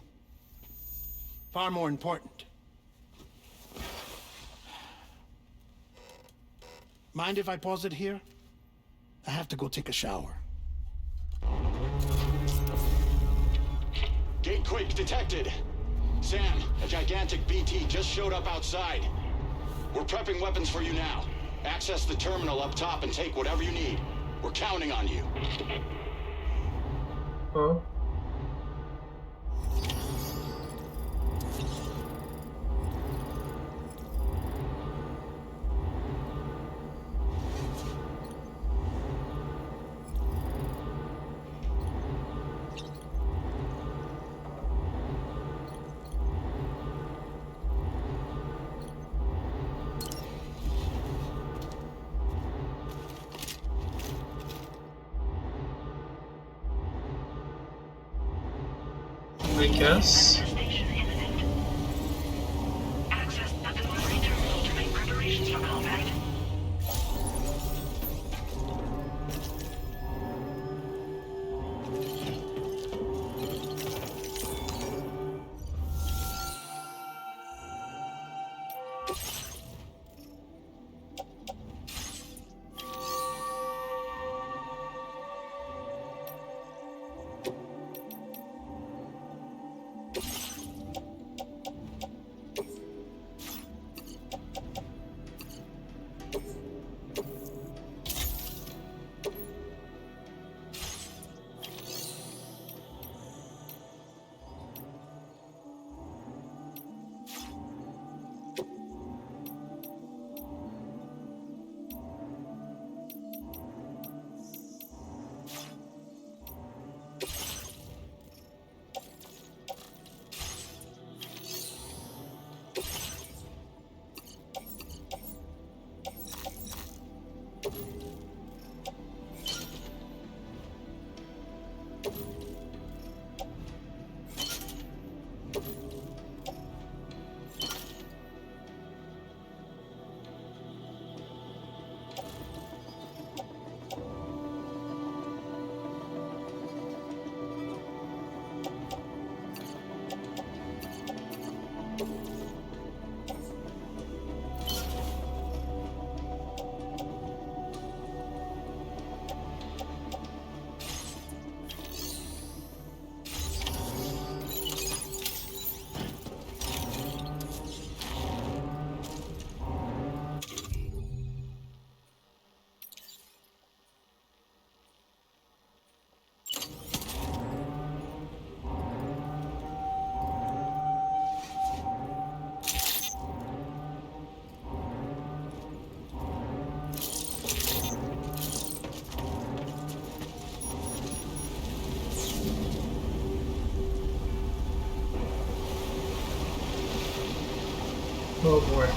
far more important. Mind if I pause it here? I have to go take a shower. Gate quake detected. Sam, a gigantic BT just showed up outside. We're prepping weapons for you now. Access the terminal up top and take whatever you need. We're counting on you. Huh? I guess. Access the delivery terminal to make preparations for combat. Oh boy.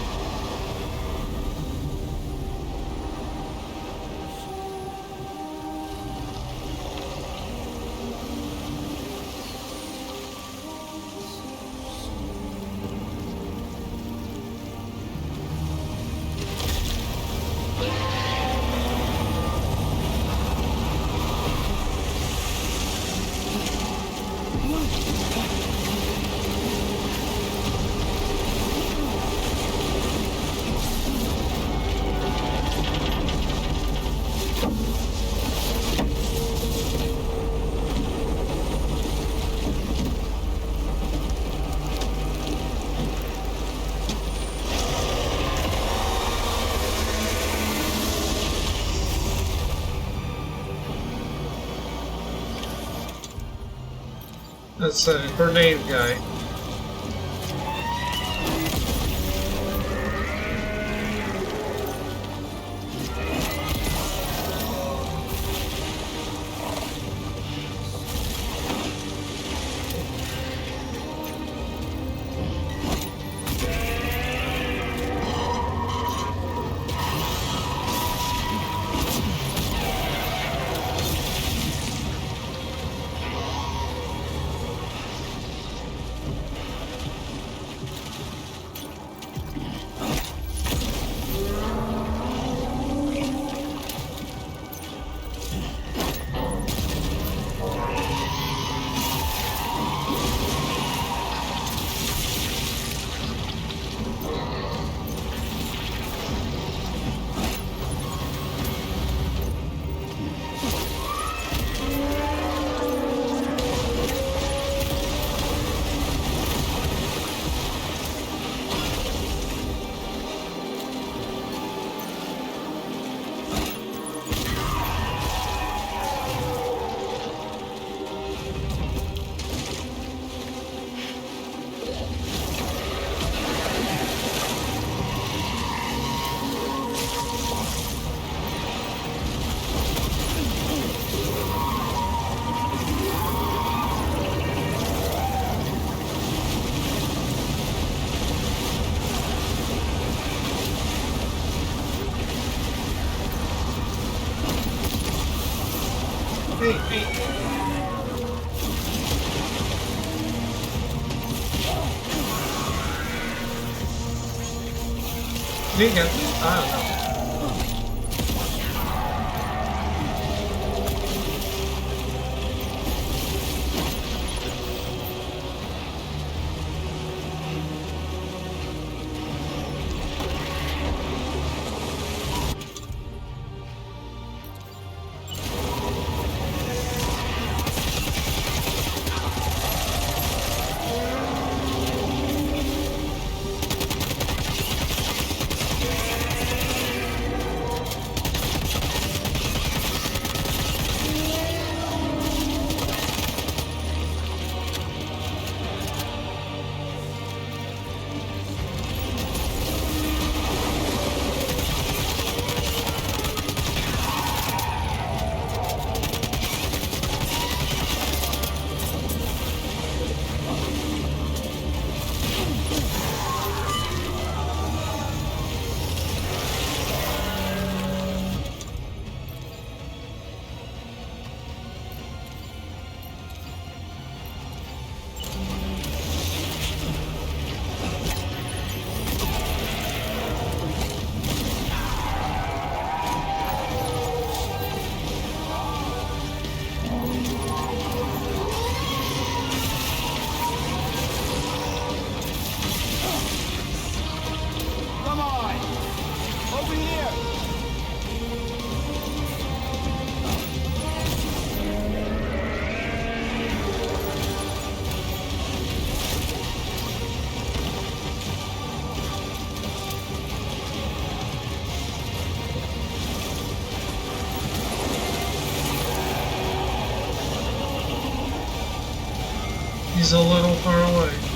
That's a grenade guy. Hey. Did he get this? I don't know. He's a little far away.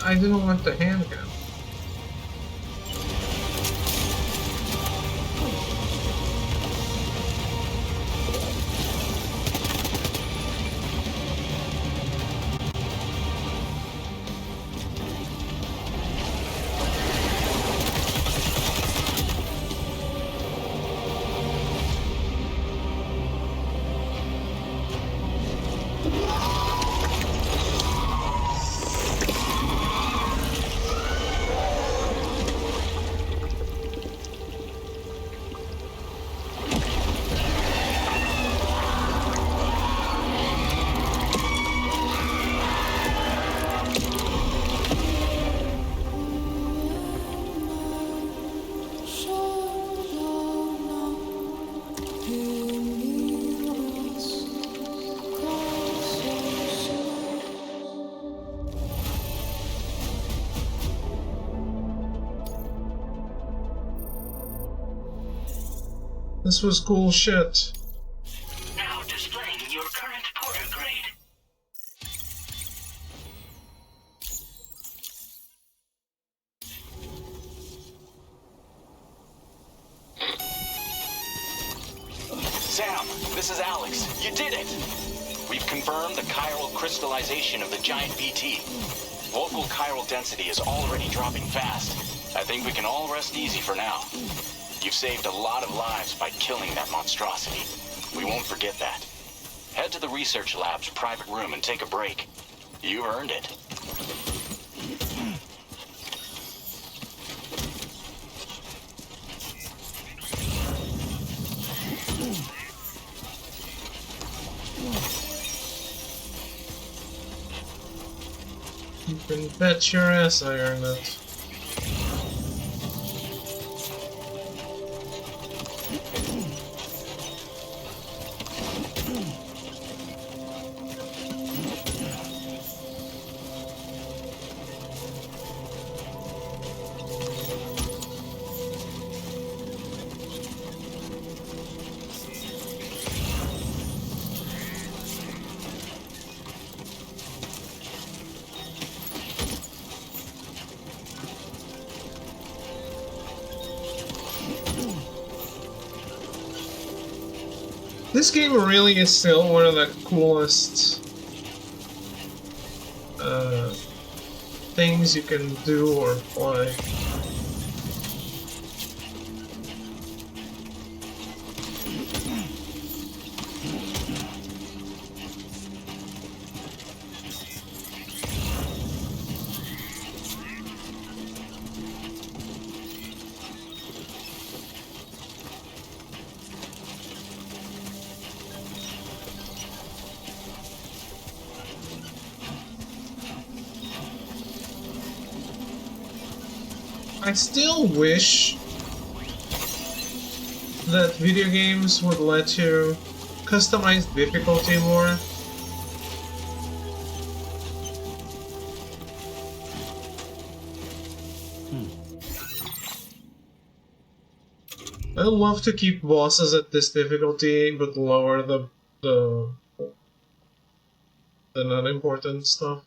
I didn't want the handgun. This was cool shit. Now displaying your current porter grade. Sam, this is Alex. You did it! We've confirmed the chiral crystallization of the giant BT. Local chiral density is already dropping fast. I think we can all rest easy for now. You've saved a lot of lives by killing that monstrosity. We won't forget that. Head to the research lab's private room and take a break. You earned it. You can bet your ass I earned it. This game really is still one of the coolest things you can do or play. I still wish that video games would let you customize difficulty more. I'd love to keep bosses at this difficulty, but lower the not important stuff.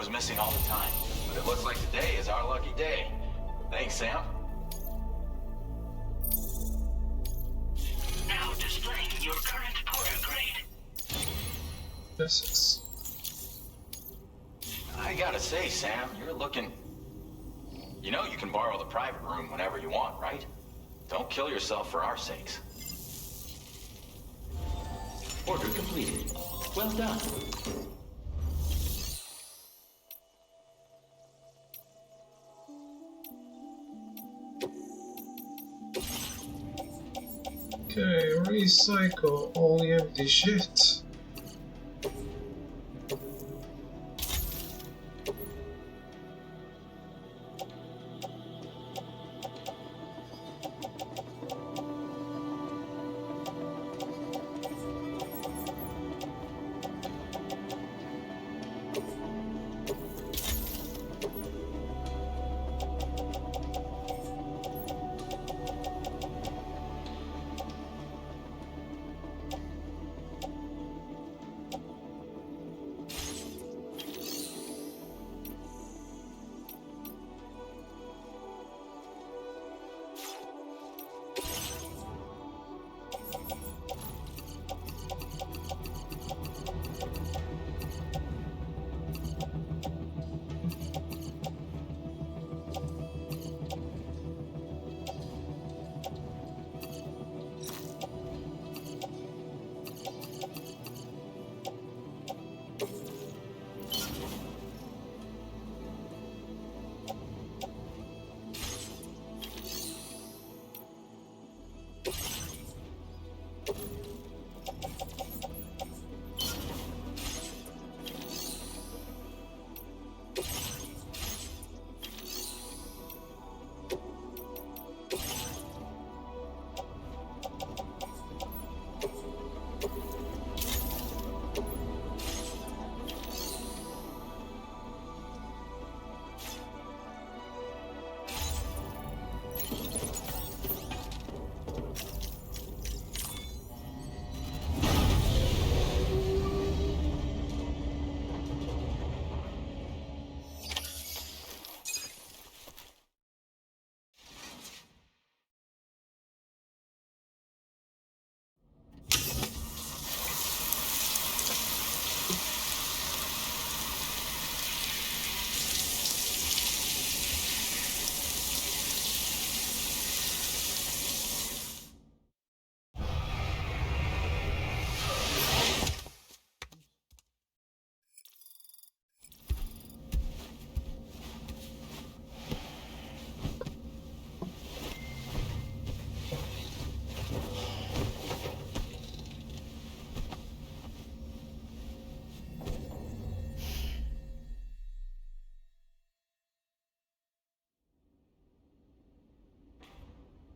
was missing all the time, but it looks like today is our lucky day. Thanks, Sam. Now displaying your current porter grade. This I gotta say, Sam, you're looking... You know you can borrow the private room whenever you want, right? Don't kill yourself for our sakes. Order completed. Well done. Okay, recycle all the empty shit.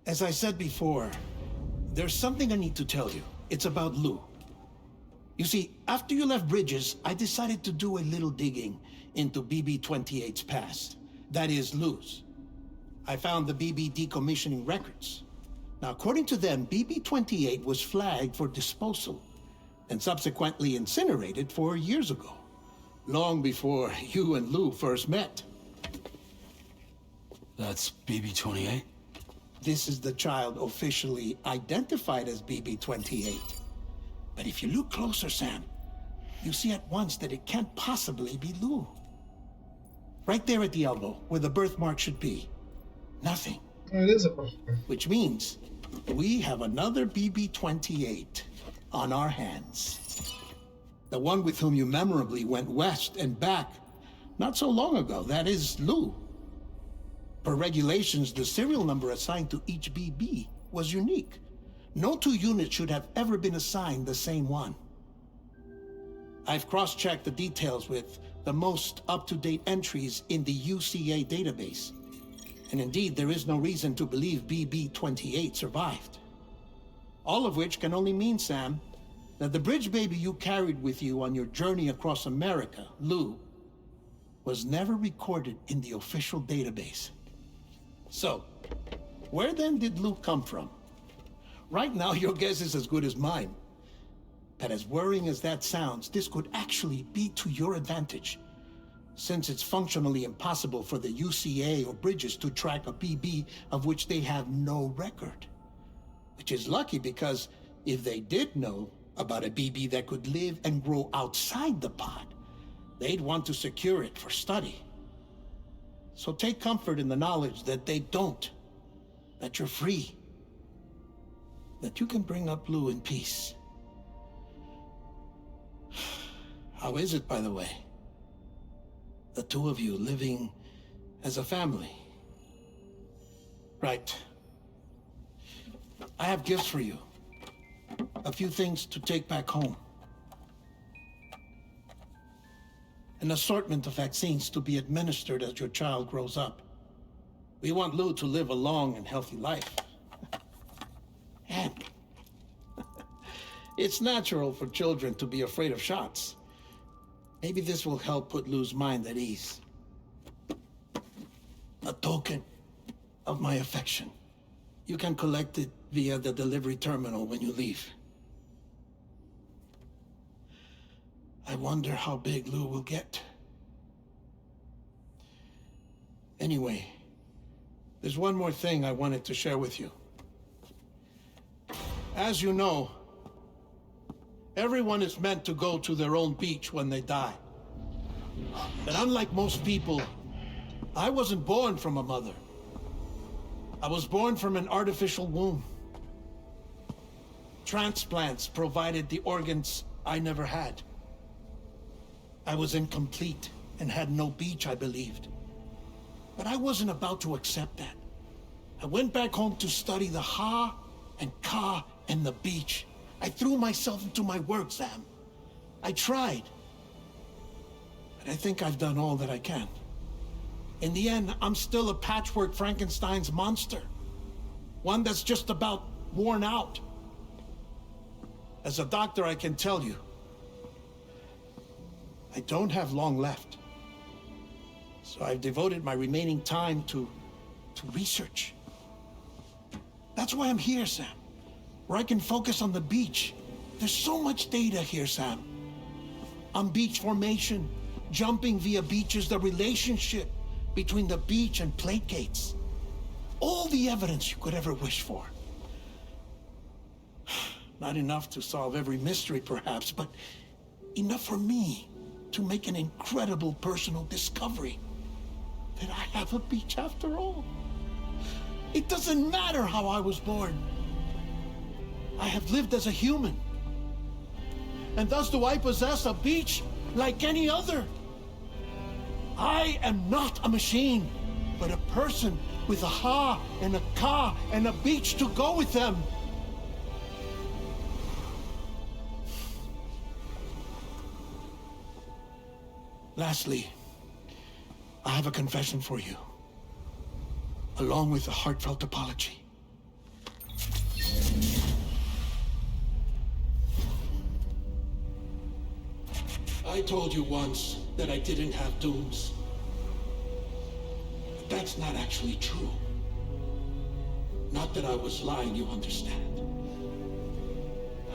As I said before, there's something I need to tell you. It's about Lou. You see, after you left Bridges, I decided to do a little digging into BB-28's past. That is, Lou's. I found the BB decommissioning records. Now, according to them, BB-28 was flagged for disposal and subsequently incinerated 4 years ago, long before you and Lou first met. That's BB-28? This is the child officially identified as BB-28. But if you look closer, Sam, you see at once that it can't possibly be Lou. Right there at the elbow, where the birthmark should be. Nothing. It is a birthmark. Which means we have another BB-28 on our hands. The one with whom you memorably went west and back not so long ago. That is Lou. Per regulations, the serial number assigned to each BB was unique. No two units should have ever been assigned the same one. I've cross-checked the details with the most up-to-date entries in the UCA database. And indeed, there is no reason to believe BB-28 survived. All of which can only mean, Sam, that the bridge baby you carried with you on your journey across America, Lou, was never recorded in the official database. So, where then did Lou come from? Right now, your guess is as good as mine. But as worrying as that sounds, this could actually be to your advantage. since it's functionally impossible for the UCA or Bridges to track a BB of which they have no record. Which is lucky, because if they did know about a BB that could live and grow outside the pod, they'd want to secure it for study. So take comfort in the knowledge that they don't, that you're free, that you can bring up Lou in peace. How is it, by the way? The two of you living as a family. Right. I have gifts for you. A few things to take back home. An assortment of vaccines to be administered as your child grows up. We want Lou to live a long and healthy life. And it's natural for children to be afraid of shots. Maybe this will help put Lou's mind at ease. A token of my affection. You can collect it via the delivery terminal when you leave. I wonder how big Lou will get. Anyway, there's one more thing I wanted to share with you. As you know, everyone is meant to go to their own beach when they die. But unlike most people, I wasn't born from a mother. I was born from an artificial womb. Transplants provided the organs I never had. I was incomplete and had no beach, I believed. But I wasn't about to accept that. I went back home to study the Ha and Ka and the beach. I threw myself into my work, Sam. I tried. But I think I've done all that I can. In the end, I'm still a patchwork Frankenstein's monster. One that's just about worn out. As a doctor, I can tell you, I don't have long left. So I've devoted my remaining time to research. That's why I'm here, Sam. Where I can focus on the beach. There's so much data here, Sam. On beach formation, jumping via beaches, the relationship between the beach and plate gates. All the evidence you could ever wish for. Not enough to solve every mystery, perhaps, but enough for me to make an incredible personal discovery. That I have a beach after all. It doesn't matter how I was born. I have lived as a human. And thus do I possess a beach like any other. I am not a machine, but a person with a Ha and a Ka and a beach to go with them. Lastly, I have a confession for you, along with a heartfelt apology. I told you once that I didn't have dooms. But that's not actually true. Not that I was lying, you understand.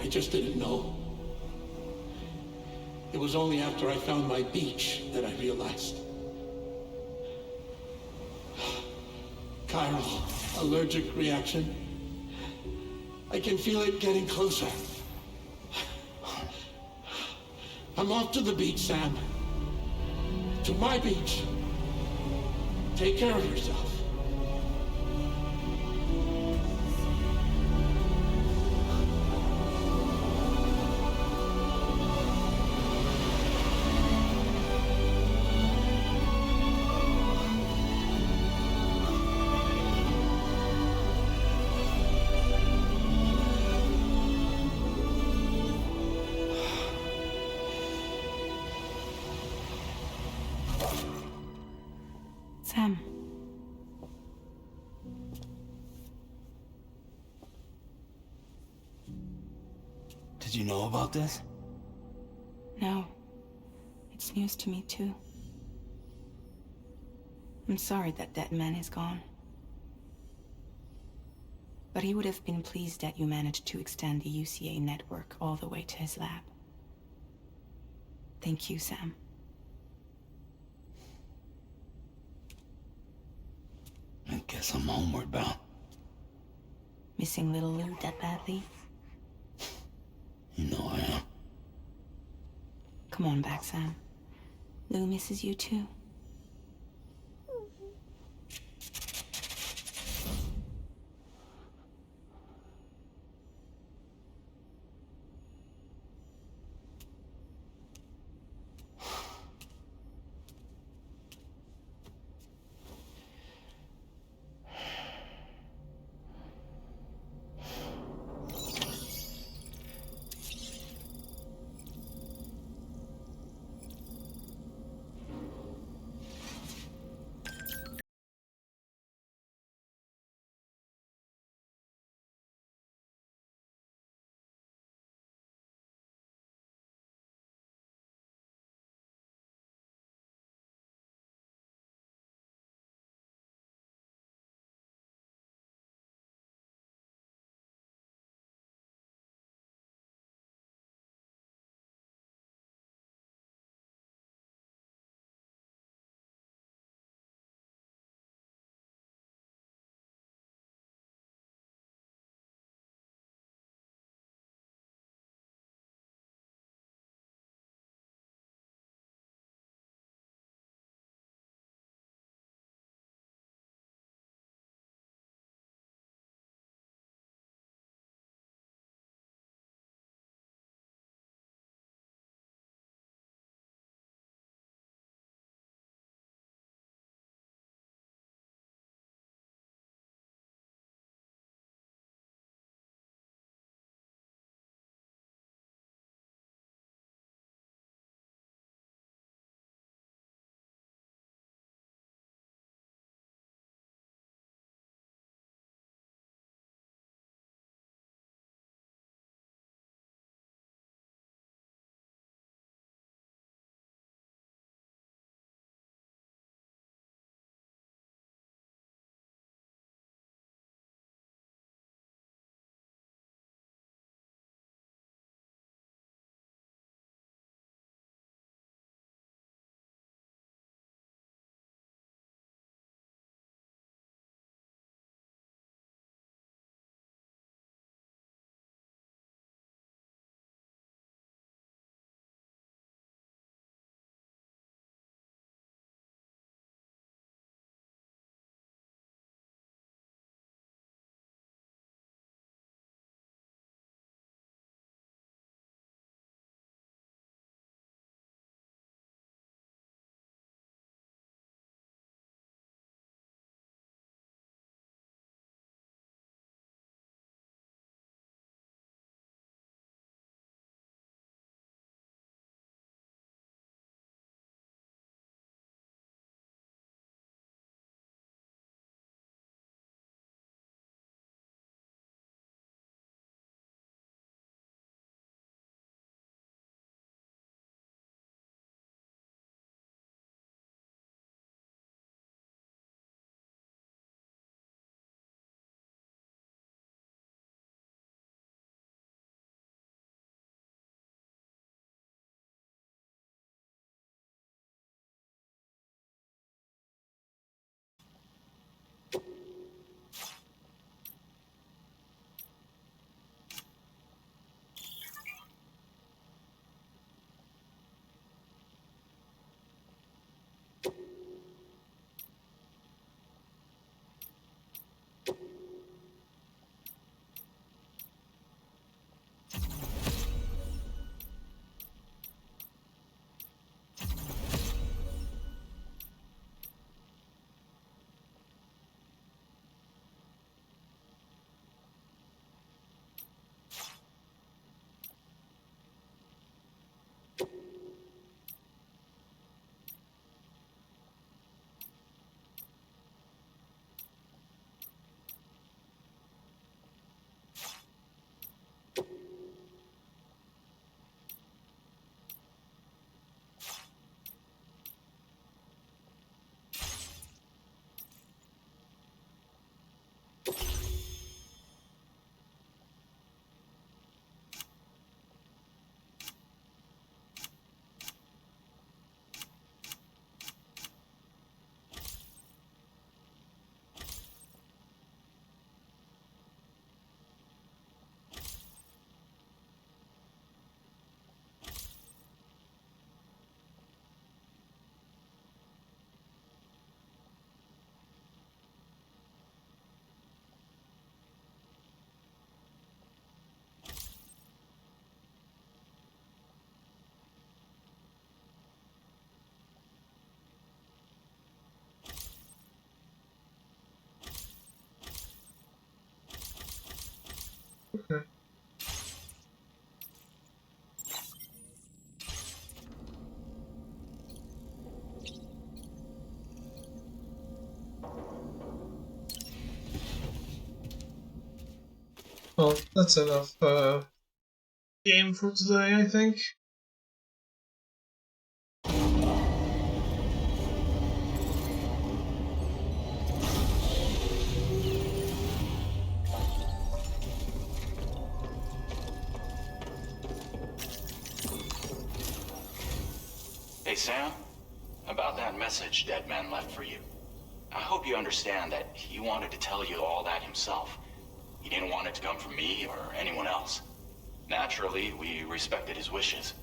I just didn't know. It was only after I found my beach that I realized. Chiral allergic reaction. I can feel it getting closer. I'm off to the beach, Sam. To my beach. Take care of yourself. Sam. Did you know about this? No. It's news to me, too. I'm sorry that that man is gone. But he would have been pleased that you managed to extend the UCA network all the way to his lab. Thank you, Sam. Guess I'm homeward bound. Missing little Lou that badly? You know I am. Come on back, Sam. Lou misses you too. Well, that's enough game for today, I think. Hey, Sam. About that message Deadman left for you. I hope you understand that he wanted to tell you all that himself. He didn't want it to come from me or anyone else. Naturally, we respected his wishes.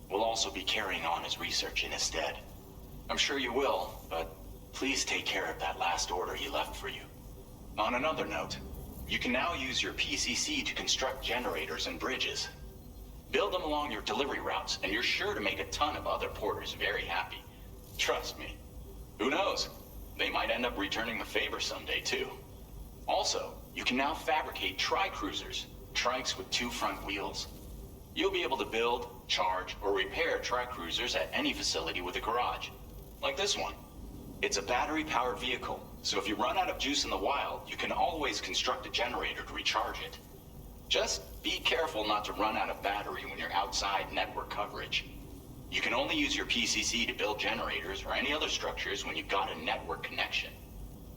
We'll also be carrying on his research in his stead. I'm sure you will, but please take care of that last order he left for you. On another note, you can now use your PCC to construct generators and bridges. Build them along your delivery routes, and you're sure to make a ton of other porters very happy. Trust me. Who knows? They might end up returning the favor someday, too. Also, you can now fabricate tri-cruisers, trikes with 2 front wheels. You'll be able to build, charge, or repair tri-cruisers at any facility with a garage. Like this one. It's a battery-powered vehicle, so if you run out of juice in the wild, you can always construct a generator to recharge it. Just be careful not to run out of battery when you're outside network coverage. You can only use your PCC to build generators or any other structures when you've got a network connection.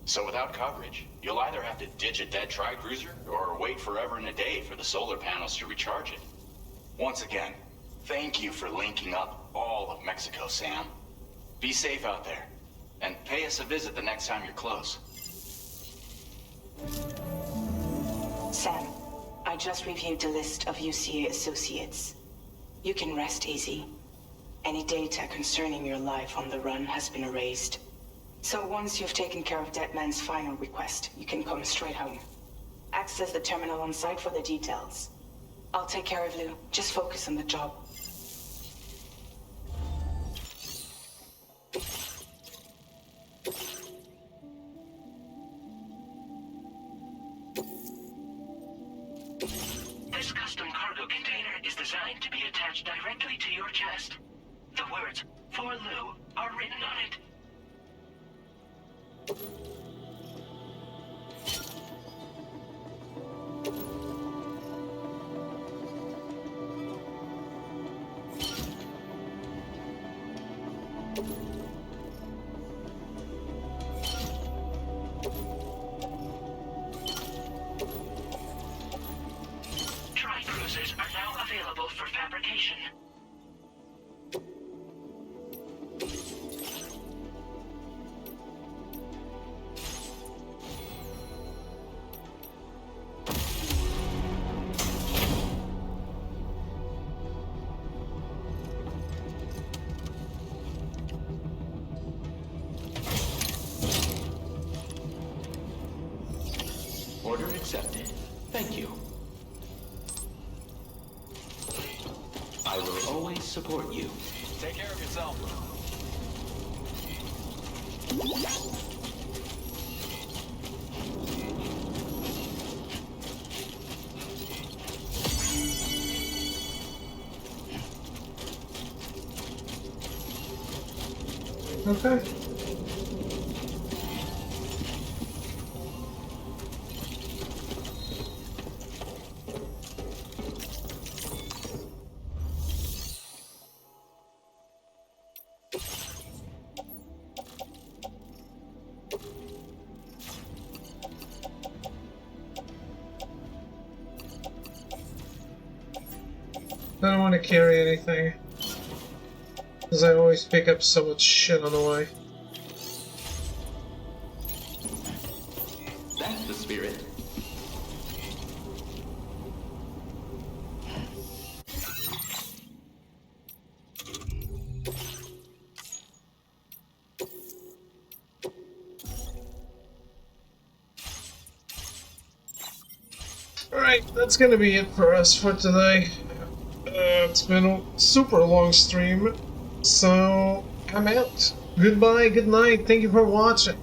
So without coverage, you'll either have to ditch a dead tri-cruiser or wait forever and a day for the solar panels to recharge it. Once again, thank you for linking up all of Mexico, Sam. Be safe out there, and pay us a visit the next time you're close. Sam, I just reviewed the list of UCA associates. You can rest easy. Any data concerning your life on the run has been erased. So once you've taken care of Deadman's final request, you can come straight home. Access the terminal on site for the details. I'll take care of Lou. Just focus on the job. This custom cargo container is designed to be attached directly to your chest. The words, "For Lou," are written on it. Tri-cruisers are now available for fabrication. Order accepted. Thank you. I will always support you. Take care of yourself. Okay. I don't want to carry anything, because I always pick up so much shit on the way. That's the spirit. Alright, that's gonna be it for us for today. It's been a super long stream, so I'm out. Goodbye, good night, thank you for watching.